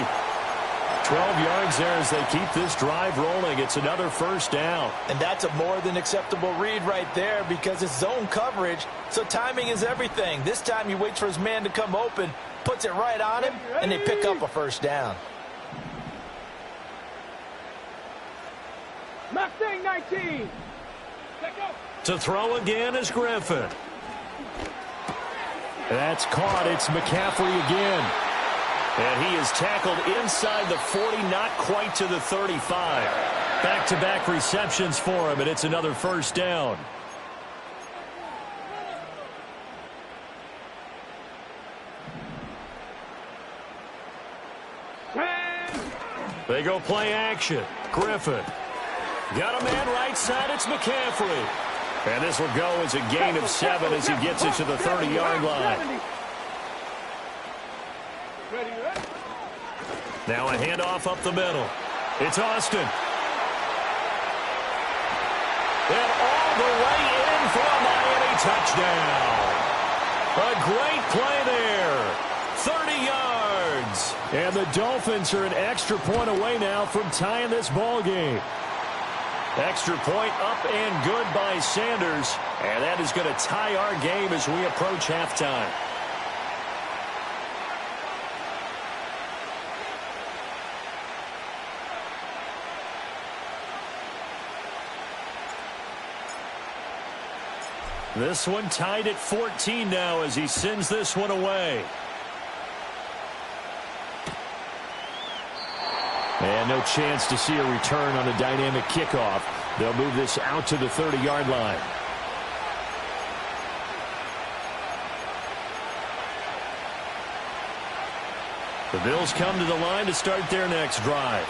Speaker 6: 12 yards there as they keep this drive rolling. It's another first down.
Speaker 7: And that's a more than acceptable read right there because it's zone coverage, so timing is everything. This time he waits for his man to come open, puts it right on him, and they pick up a first down.
Speaker 3: Mustang 19.
Speaker 6: To throw again is Griffin. That's caught. It's McCaffrey again. And he is tackled inside the 40, not quite to the 35. Back-to-back receptions for him, and it's another first down. They go play action. Griffin. Got a man right side. It's McCaffrey. And this will go as a gain of 7 as he gets it to the 30-yard line. Now a handoff up the middle. It's Austin. And all the way in for a Miami touchdown. A great play there. 30 yards. And the Dolphins are an extra point away now from tying this ball game. Extra point up and good by Sanders. And that is going to tie our game as we approach halftime. This one tied at 14 now as he sends this one away. And no chance to see a return on a dynamic kickoff. They'll move this out to the 30-yard line. The Bills come to the line to start their next drive.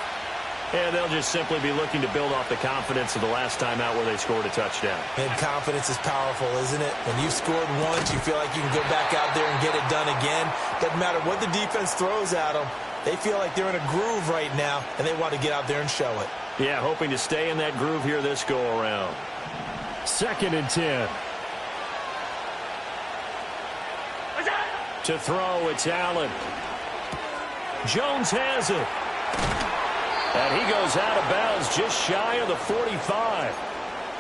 Speaker 6: And they'll just simply be looking to build off the confidence of the last time out where they scored a touchdown.
Speaker 7: And confidence is powerful, isn't it? When you've scored once, you feel like you can go back out there and get it done again. Doesn't matter what the defense throws at them. They feel like they're in a groove right now, and they want to get out there and show it.
Speaker 6: Yeah, hoping to stay in that groove here this go-around. 2nd and 10. To throw, it's Allen. Jones has it. And he goes out of bounds just shy of the 45.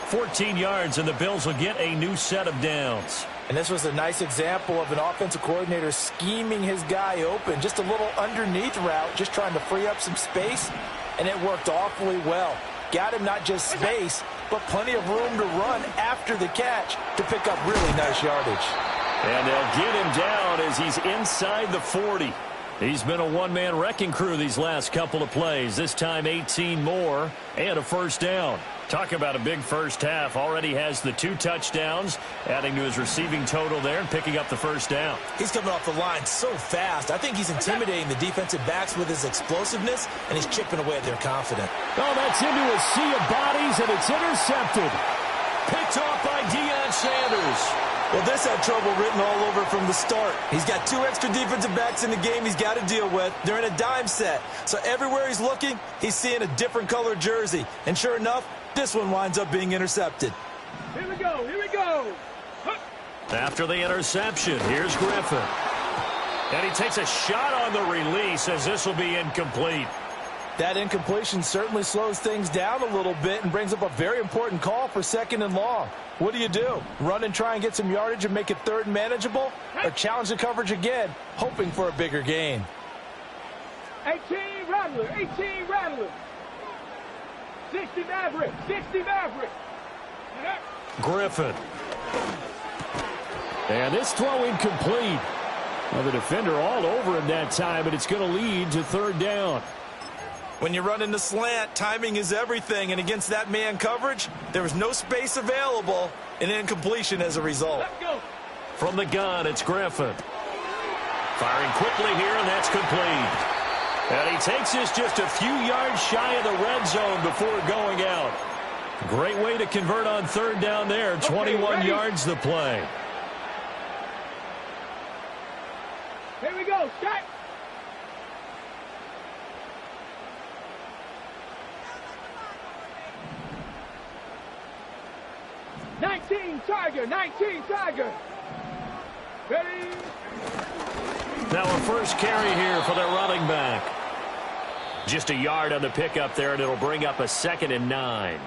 Speaker 6: 14 yards, and the Bills will get a new set of downs.
Speaker 7: And this was a nice example of an offensive coordinator scheming his guy open. Just a little underneath route, just trying to free up some space, and it worked awfully well. Got him not just space, but plenty of room to run after the catch to pick up really nice yardage.
Speaker 6: And they'll get him down as he's inside the 40. He's been a one-man wrecking crew these last couple of plays. This time 18 more and a first down. Talk about a big first half. Already has the 2 touchdowns, adding to his receiving total there and picking up the first down.
Speaker 7: He's coming off the line so fast. I think he's intimidating the defensive backs with his explosiveness, and he's chipping away at their confidence.
Speaker 6: Oh, that's into a sea of bodies, and it's intercepted. Picked off by Deion Sanders.
Speaker 7: Well, this had trouble written all over from the start. He's got 2 extra defensive backs in the game he's got to deal with. They're in a dime set. So everywhere he's looking, he's seeing a different color jersey. And sure enough, this one winds up being intercepted.
Speaker 3: Here we go. Here we go.
Speaker 6: After the interception, here's Griffin. And he takes a shot on the release as this will be incomplete.
Speaker 7: That incompletion certainly slows things down a little bit and brings up a very important call for 2nd and long. What do? Run and try and get some yardage and make it 3rd and manageable? Or challenge the coverage again, hoping for a bigger gain?
Speaker 3: 18 Rattler, 18 Rattler. 60 Maverick, 60 Maverick.
Speaker 6: Griffin. And this throw incomplete. Well, the defender all over him that time, but it's going to lead to 3rd down.
Speaker 7: When you run in the slant, timing is everything, and against that man coverage, there was no space available, and incompletion as a result.
Speaker 3: Let's go.
Speaker 6: From the gun, it's Griffin. Firing quickly here, and that's complete. And he takes this just a few yards shy of the red zone before going out. Great way to convert on 3rd down there. 21 yards the play.
Speaker 3: Here we go. Start. Tiger, 19 Tiger. Ready?
Speaker 6: Now a first carry here for their running back. Just a yard on the pickup there, and it'll bring up a 2nd and 9.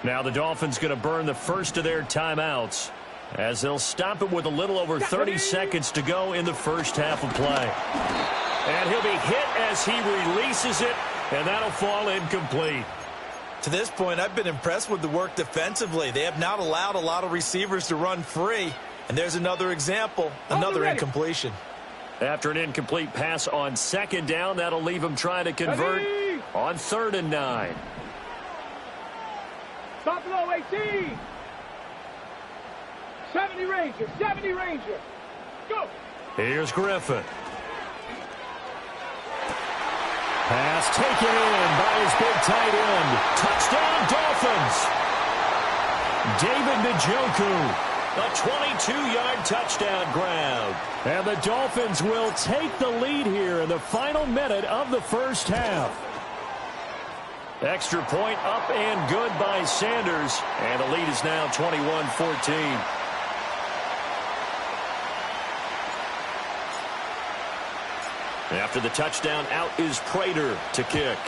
Speaker 6: Now the Dolphins going to burn the first of their timeouts as they'll stop it with a little over 30 seconds to go in the first half of play. And he'll be hit as he releases it, and that'll fall incomplete.
Speaker 7: To this point, I've been impressed with the work defensively. They have not allowed a lot of receivers to run free. And there's another example, another incompletion.
Speaker 6: After an incomplete pass on 2nd down, that'll leave him trying to convert on 3rd and 9.
Speaker 3: Buffalo 18. 70 Ranger, 70 Ranger. Go.
Speaker 6: Here's Griffin. Pass taken in by his big tight end. Touchdown, Dolphins. David Njoku. A 22-yard touchdown grab. And the Dolphins will take the lead here in the final minute of the first half. Extra point up and good by Sanders. And the lead is now 21-14. After the touchdown, out is Prater to kick.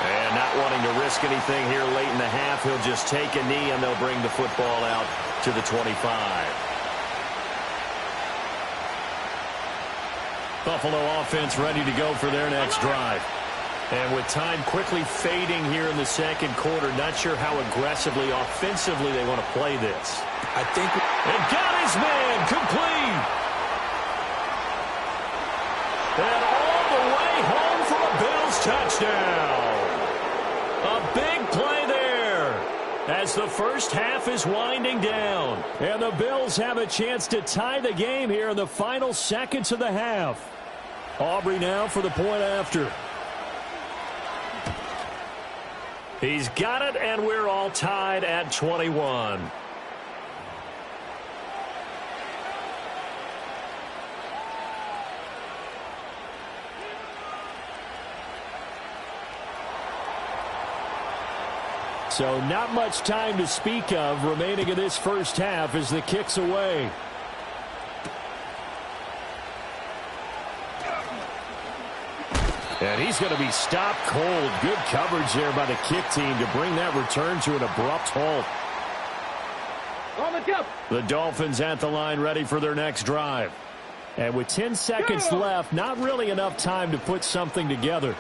Speaker 6: And not wanting to risk anything here late in the half, he'll just take a knee and they'll bring the football out to the 25. Buffalo offense ready to go for their next drive. And with time quickly fading here in the second quarter, not sure how aggressively, offensively they want to play this.
Speaker 7: I think...
Speaker 6: And got his man complete. And all the way home for a Bills touchdown. A big play there as the first half is winding down. And the Bills have a chance to tie the game here in the final seconds of the half. Aubrey now for the point after. He's got it, and we're all tied at 21. So not much time to speak of remaining in this first half as the kick's away. And he's going to be stopped cold. Good coverage there by the kick team to bring that return to an abrupt halt. The Dolphins at the line ready for their next drive. And with 10 seconds left, not really enough time to put something together.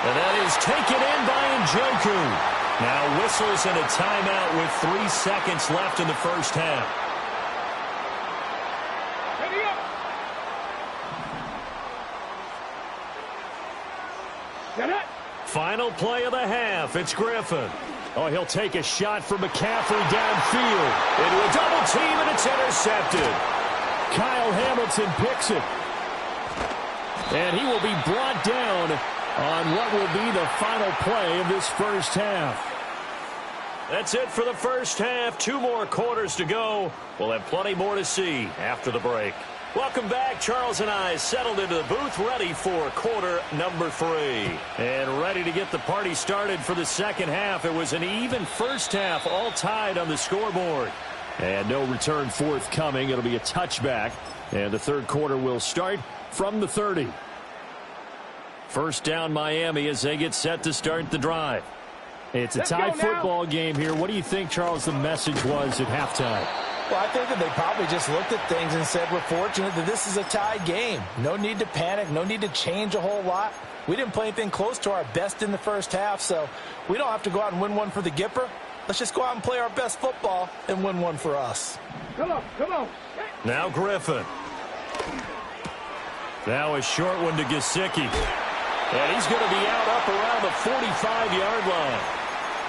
Speaker 6: And that is taken in by Njoku. Now whistles and a timeout with 3 seconds left in the first half. Final play of the half. It's Griffin. Oh, he'll take a shot from McCaffrey downfield. Into a double team, and it's intercepted. Kyle Hamilton picks it. And he will be brought down on what will be the final play of this first half. That's it for the first half. 2 more quarters to go. We'll have plenty more to see after the break. Welcome back. Charles and I settled into the booth, ready for quarter number 3. And ready to get the party started for the second half. It was an even first half, all tied on the scoreboard. And no return forthcoming. It'll be a touchback. And the third quarter will start from the 30. First down Miami as they get set to start the drive. It's a tie football game here. What do you think, Charles, the message was at halftime?
Speaker 7: Well, I think that they probably just looked at things and said, we're fortunate that this is a tie game. No need to panic. No need to change a whole lot. We didn't play anything close to our best in the first half, so we don't have to go out and win one for the Gipper. Let's just go out and play our best football and win one for us.
Speaker 3: Come on, come on.
Speaker 6: Now Griffin. Now a short one to Gesicki. And he's going to be out up around the 45-yard line.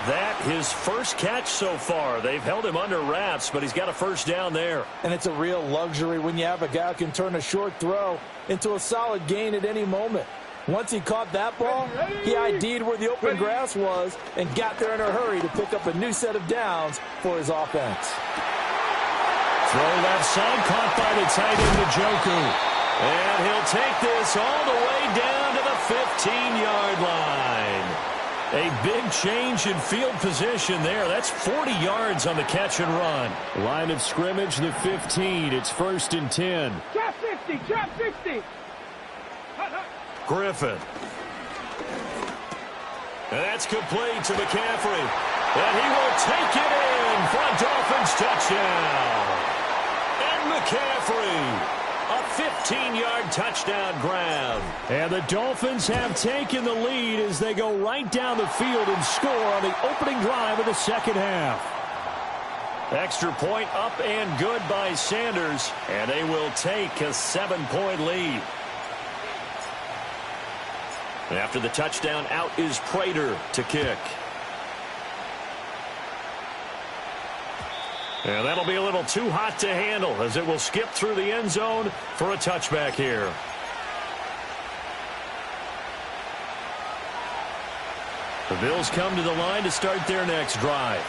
Speaker 6: That his first catch so far. They've held him under wraps, but he's got a first down there.
Speaker 7: And it's a real luxury when you have a guy who can turn a short throw into a solid gain at any moment. Once he caught that ball, he ID'd where the open grass was and got there in a hurry to pick up a new set of downs for his offense.
Speaker 6: Throw left side, caught by the tight end Njoku. And he'll take this all the way down to the 15-yard line. A big change in field position there. That's 40 yards on the catch and run. Line of scrimmage, the 15. It's 1st and 10.
Speaker 3: Trap 50, trap 50.
Speaker 6: Griffin. And that's complete to McCaffrey. And he will take it in for a Dolphins touchdown. And McCaffrey A 15-yard touchdown grab. And the Dolphins have taken the lead as they go right down the field and score on the opening drive of the second half. Extra point up and good by Sanders, and they will take a 7-point lead. And after the touchdown, out is Prater to kick. And that'll be a little too hot to handle as it will skip through the end zone for a touchback here. The Bills come to the line to start their next drive.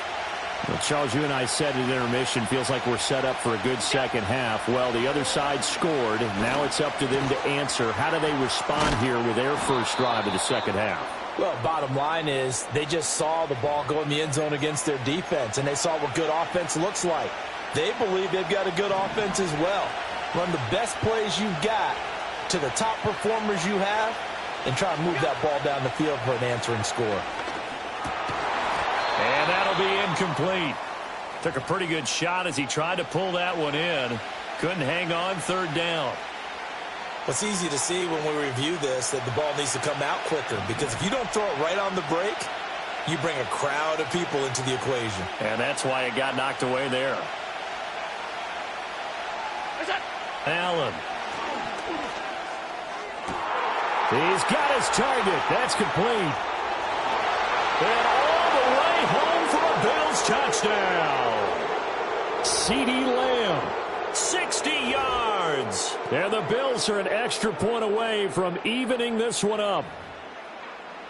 Speaker 6: Well, Charles, you and I said at intermission, feels like we're set up for a good second half. Well, the other side scored. Now it's up to them to answer. How do they respond here with their first drive of the second half?
Speaker 8: Well, bottom line is they just saw the ball go in the end zone against their defense, and they saw what good offense looks like. They believe they've got a good offense as well. Run the best plays you've got to the top performers you have and try to move that ball down the field for an answering score.
Speaker 6: And that'll be incomplete. Took a pretty good shot as he tried to pull that one in. Couldn't hang on third down.
Speaker 7: It's easy to see when we review this that the ball needs to come out quicker, because if you don't throw it right on the break, you bring a crowd of people into the equation.
Speaker 6: And that's why it got knocked away there. Allen. He's got his target. That's complete. And all the way home for a Bills touchdown. CeeDee Lamb. 60 yards. And the Bills are an extra point away from evening this one up.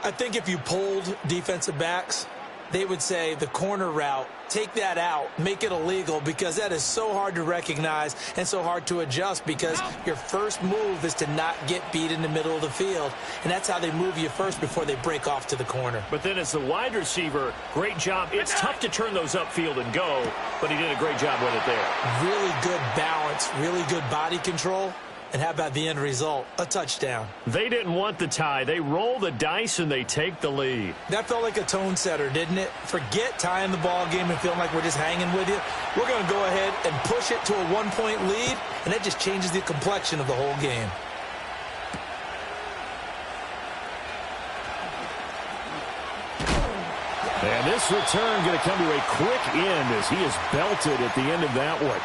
Speaker 7: I think if you polled defensive backs, they would say the corner route, take that out, make it illegal, because that is so hard to recognize and so hard to adjust, because your first move is to not get beat in the middle of the field. And that's how they move you first before they break off to the corner.
Speaker 6: But then as the wide receiver, great job. It's tough to turn those upfield and go, but he did a great job with it there.
Speaker 7: Really good balance, really good body control. And how about the end result? A touchdown.
Speaker 6: They didn't want the tie. They roll the dice and they take the lead.
Speaker 7: That felt like a tone setter, didn't it? Forget tying the ball game and feeling like we're just hanging with you. We're going to go ahead and push it to a one-point lead, and that just changes the complexion of the whole game.
Speaker 6: And this return going to come to a quick end as he is belted at the end of that one.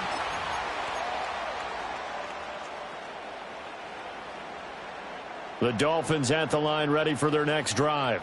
Speaker 6: The Dolphins at the line ready for their next drive.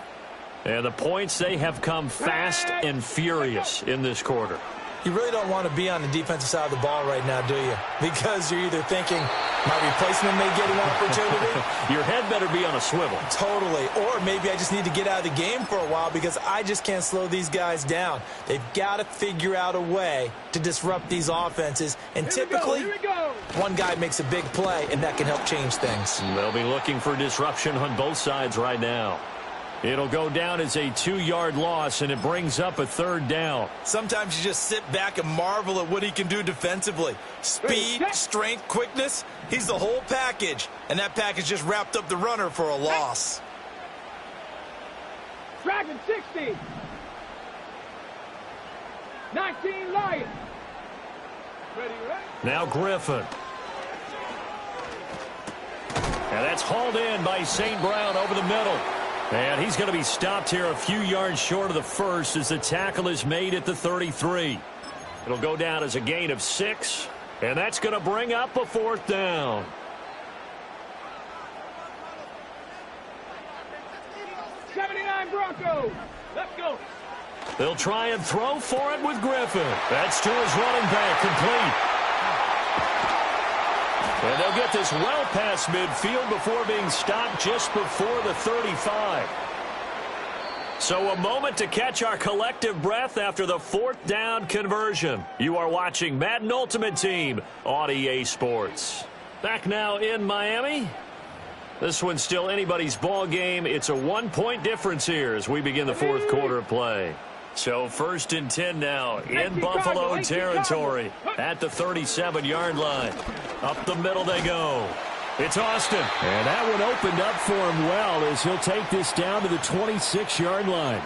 Speaker 6: And the points, they have come fast and furious in this quarter.
Speaker 7: You really don't want to be on the defensive side of the ball right now, do you? Because you're either thinking, my replacement may get an opportunity.
Speaker 6: Your head better be on a swivel.
Speaker 7: Totally. Or maybe I just need to get out of the game for a while because I just can't slow these guys down. They've got to figure out a way to disrupt these offenses. And typically, one guy makes a big play, and that can help change things.
Speaker 6: They'll be looking for disruption on both sides right now. It'll go down as a 2-yard loss, and it brings up a third down.
Speaker 7: Sometimes you just sit back and marvel at what he can do defensively. Speed, strength, quickness, he's the whole package. And that package just wrapped up the runner for a loss.
Speaker 3: Dragon 60. 19 Lions. Ready?
Speaker 6: Now Griffin. And that's hauled in by St. Brown over the middle. And he's going to be stopped here a few yards short of the first as the tackle is made at the 33. It'll go down as a gain of 6, and that's going to bring up a 4th down.
Speaker 3: '79 Broncos. Let's go.
Speaker 6: They'll try and throw for it with Griffin. That's to his running back, complete. And they'll get this well past midfield before being stopped just before the 35. So a moment to catch our collective breath after the 4th down conversion. You are watching Madden Ultimate Team on EA Sports. Back now in Miami. This one's still anybody's ball game. It's a 1-point difference here as we begin the 4th quarter of play. So 1st and 10 now in Buffalo territory at the 37-yard line. Up the middle they go. It's Austin. And that one opened up for him well as he'll take this down to the 26-yard line.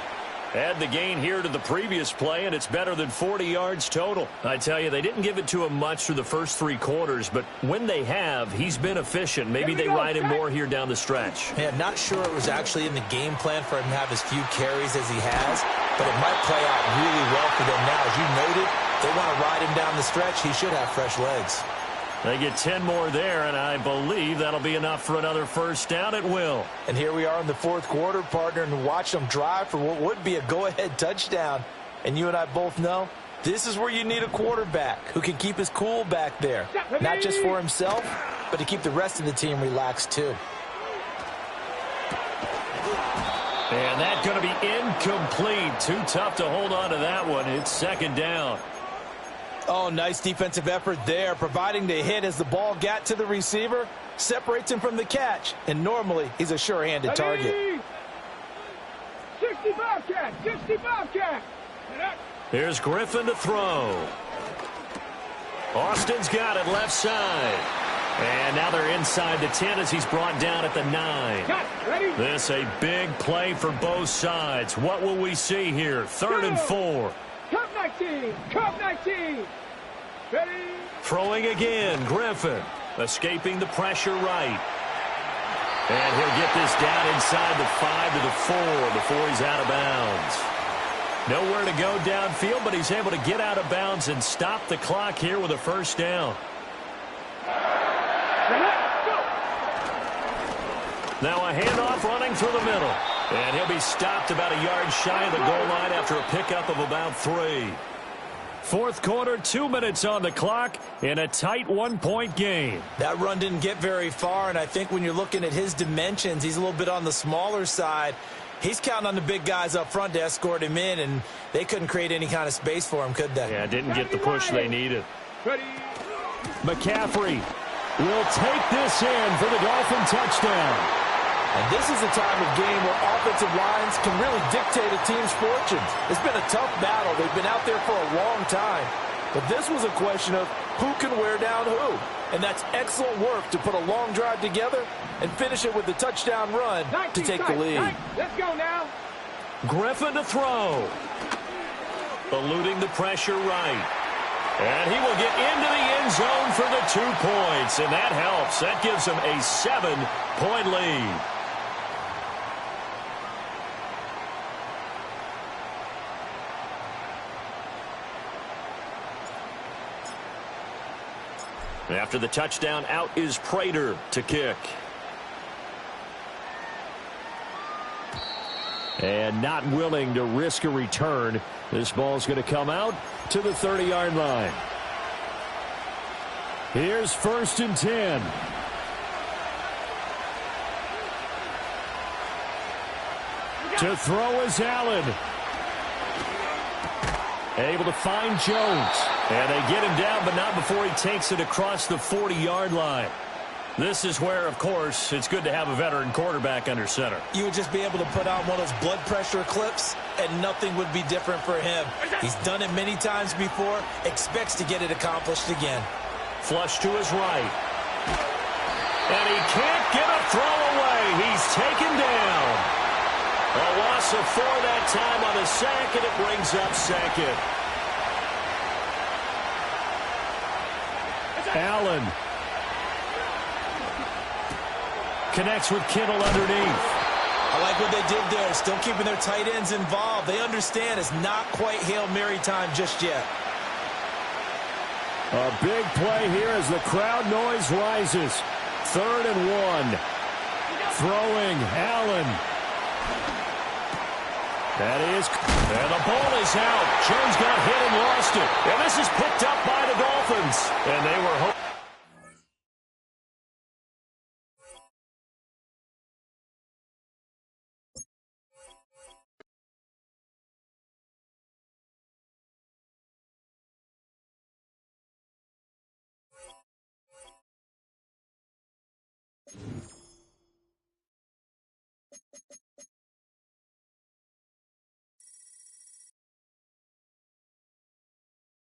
Speaker 6: Add the gain here to the previous play, and it's better than 40 yards total. I tell you, they didn't give it to him much through the first 3 quarters, but when they have, he's been efficient. Maybe they ride him more here down the stretch.
Speaker 7: Yeah, not sure it was actually in the game plan for him to have as few carries as he has, but it might play out really well for them now. As you noted, they want to ride him down the stretch. He should have fresh legs.
Speaker 6: They get 10 more there, and I believe that'll be enough for another first down at will.
Speaker 8: And here we are in the 4th quarter, partner, and watch them drive for what would be a go-ahead touchdown. And you and I both know this is where you need a quarterback who can keep his cool back there. Not just for himself, but to keep the rest of the team relaxed too.
Speaker 6: And that's going to be incomplete. Too tough to hold on to that one. It's 2nd down.
Speaker 8: Oh, nice defensive effort there, providing the hit as the ball got to the receiver, separates him from the catch, and normally he's a sure-handed target.
Speaker 3: 60 Bobcat, 60 Bobcat.
Speaker 6: Here's Griffin to throw. Austin's got it left side. And now they're inside the 10 as he's brought down at the 9. This a big play for both sides. What will we see here? 3rd and 4.
Speaker 3: Cup 19, Cup 19. Ready?
Speaker 6: Throwing again, Griffin. Escaping the pressure right. And he'll get this down inside the 5 to the 4 before he's out of bounds. Nowhere to go downfield, but he's able to get out of bounds and stop the clock here with a first down. Now a handoff running through the middle. And he'll be stopped about a yard shy of the goal line after a pickup of about 3. 4th quarter, 2 minutes on the clock in a tight 1-point game.
Speaker 7: That run didn't get very far, and I think when you're looking at his dimensions, he's a little bit on the smaller side. He's counting on the big guys up front to escort him in, and they couldn't create any kind of space for him, could they?
Speaker 6: Yeah, didn't get the push they needed. McCaffrey will take this in for the Dolphin touchdown.
Speaker 8: And this is a time of game where offensive lines can really dictate a team's fortunes. It's been a tough battle. They've been out there for a long time. But this was a question of who can wear down who. And that's excellent work to put a long drive together and finish it with the touchdown run to take the lead.
Speaker 3: Let's go now.
Speaker 6: Griffin to throw. Eluding the pressure right. And he will get into the end zone for the 2 points. And that helps. That gives him a 7-point lead. After the touchdown, out is Prater to kick. And not willing to risk a return. This ball's going to come out to the 30-yard line. Here's 1st and 10. To throw is Allen. Able to find Jones. And they get him down, but not before he takes it across the 40-yard line. This is where, of course, it's good to have a veteran quarterback under center.
Speaker 7: You would just be able to put on one of those blood pressure clips, and nothing would be different for him. He's done it many times before, expects to get it accomplished again.
Speaker 6: Flush to his right. And he can't get a throw away. He's taken down. A loss of 4 that time on a sack, and it brings up 2nd. Allen connects with Kittle underneath.
Speaker 7: I like what they did there, still keeping their tight ends involved. They understand it's not quite Hail Mary time just yet.
Speaker 6: A big play here as the crowd noise rises. 3rd and 1. Throwing, Allen. That is, and the ball is out. Jones got hit and lost it. And this is picked up by the Dolphins. And they were hoping.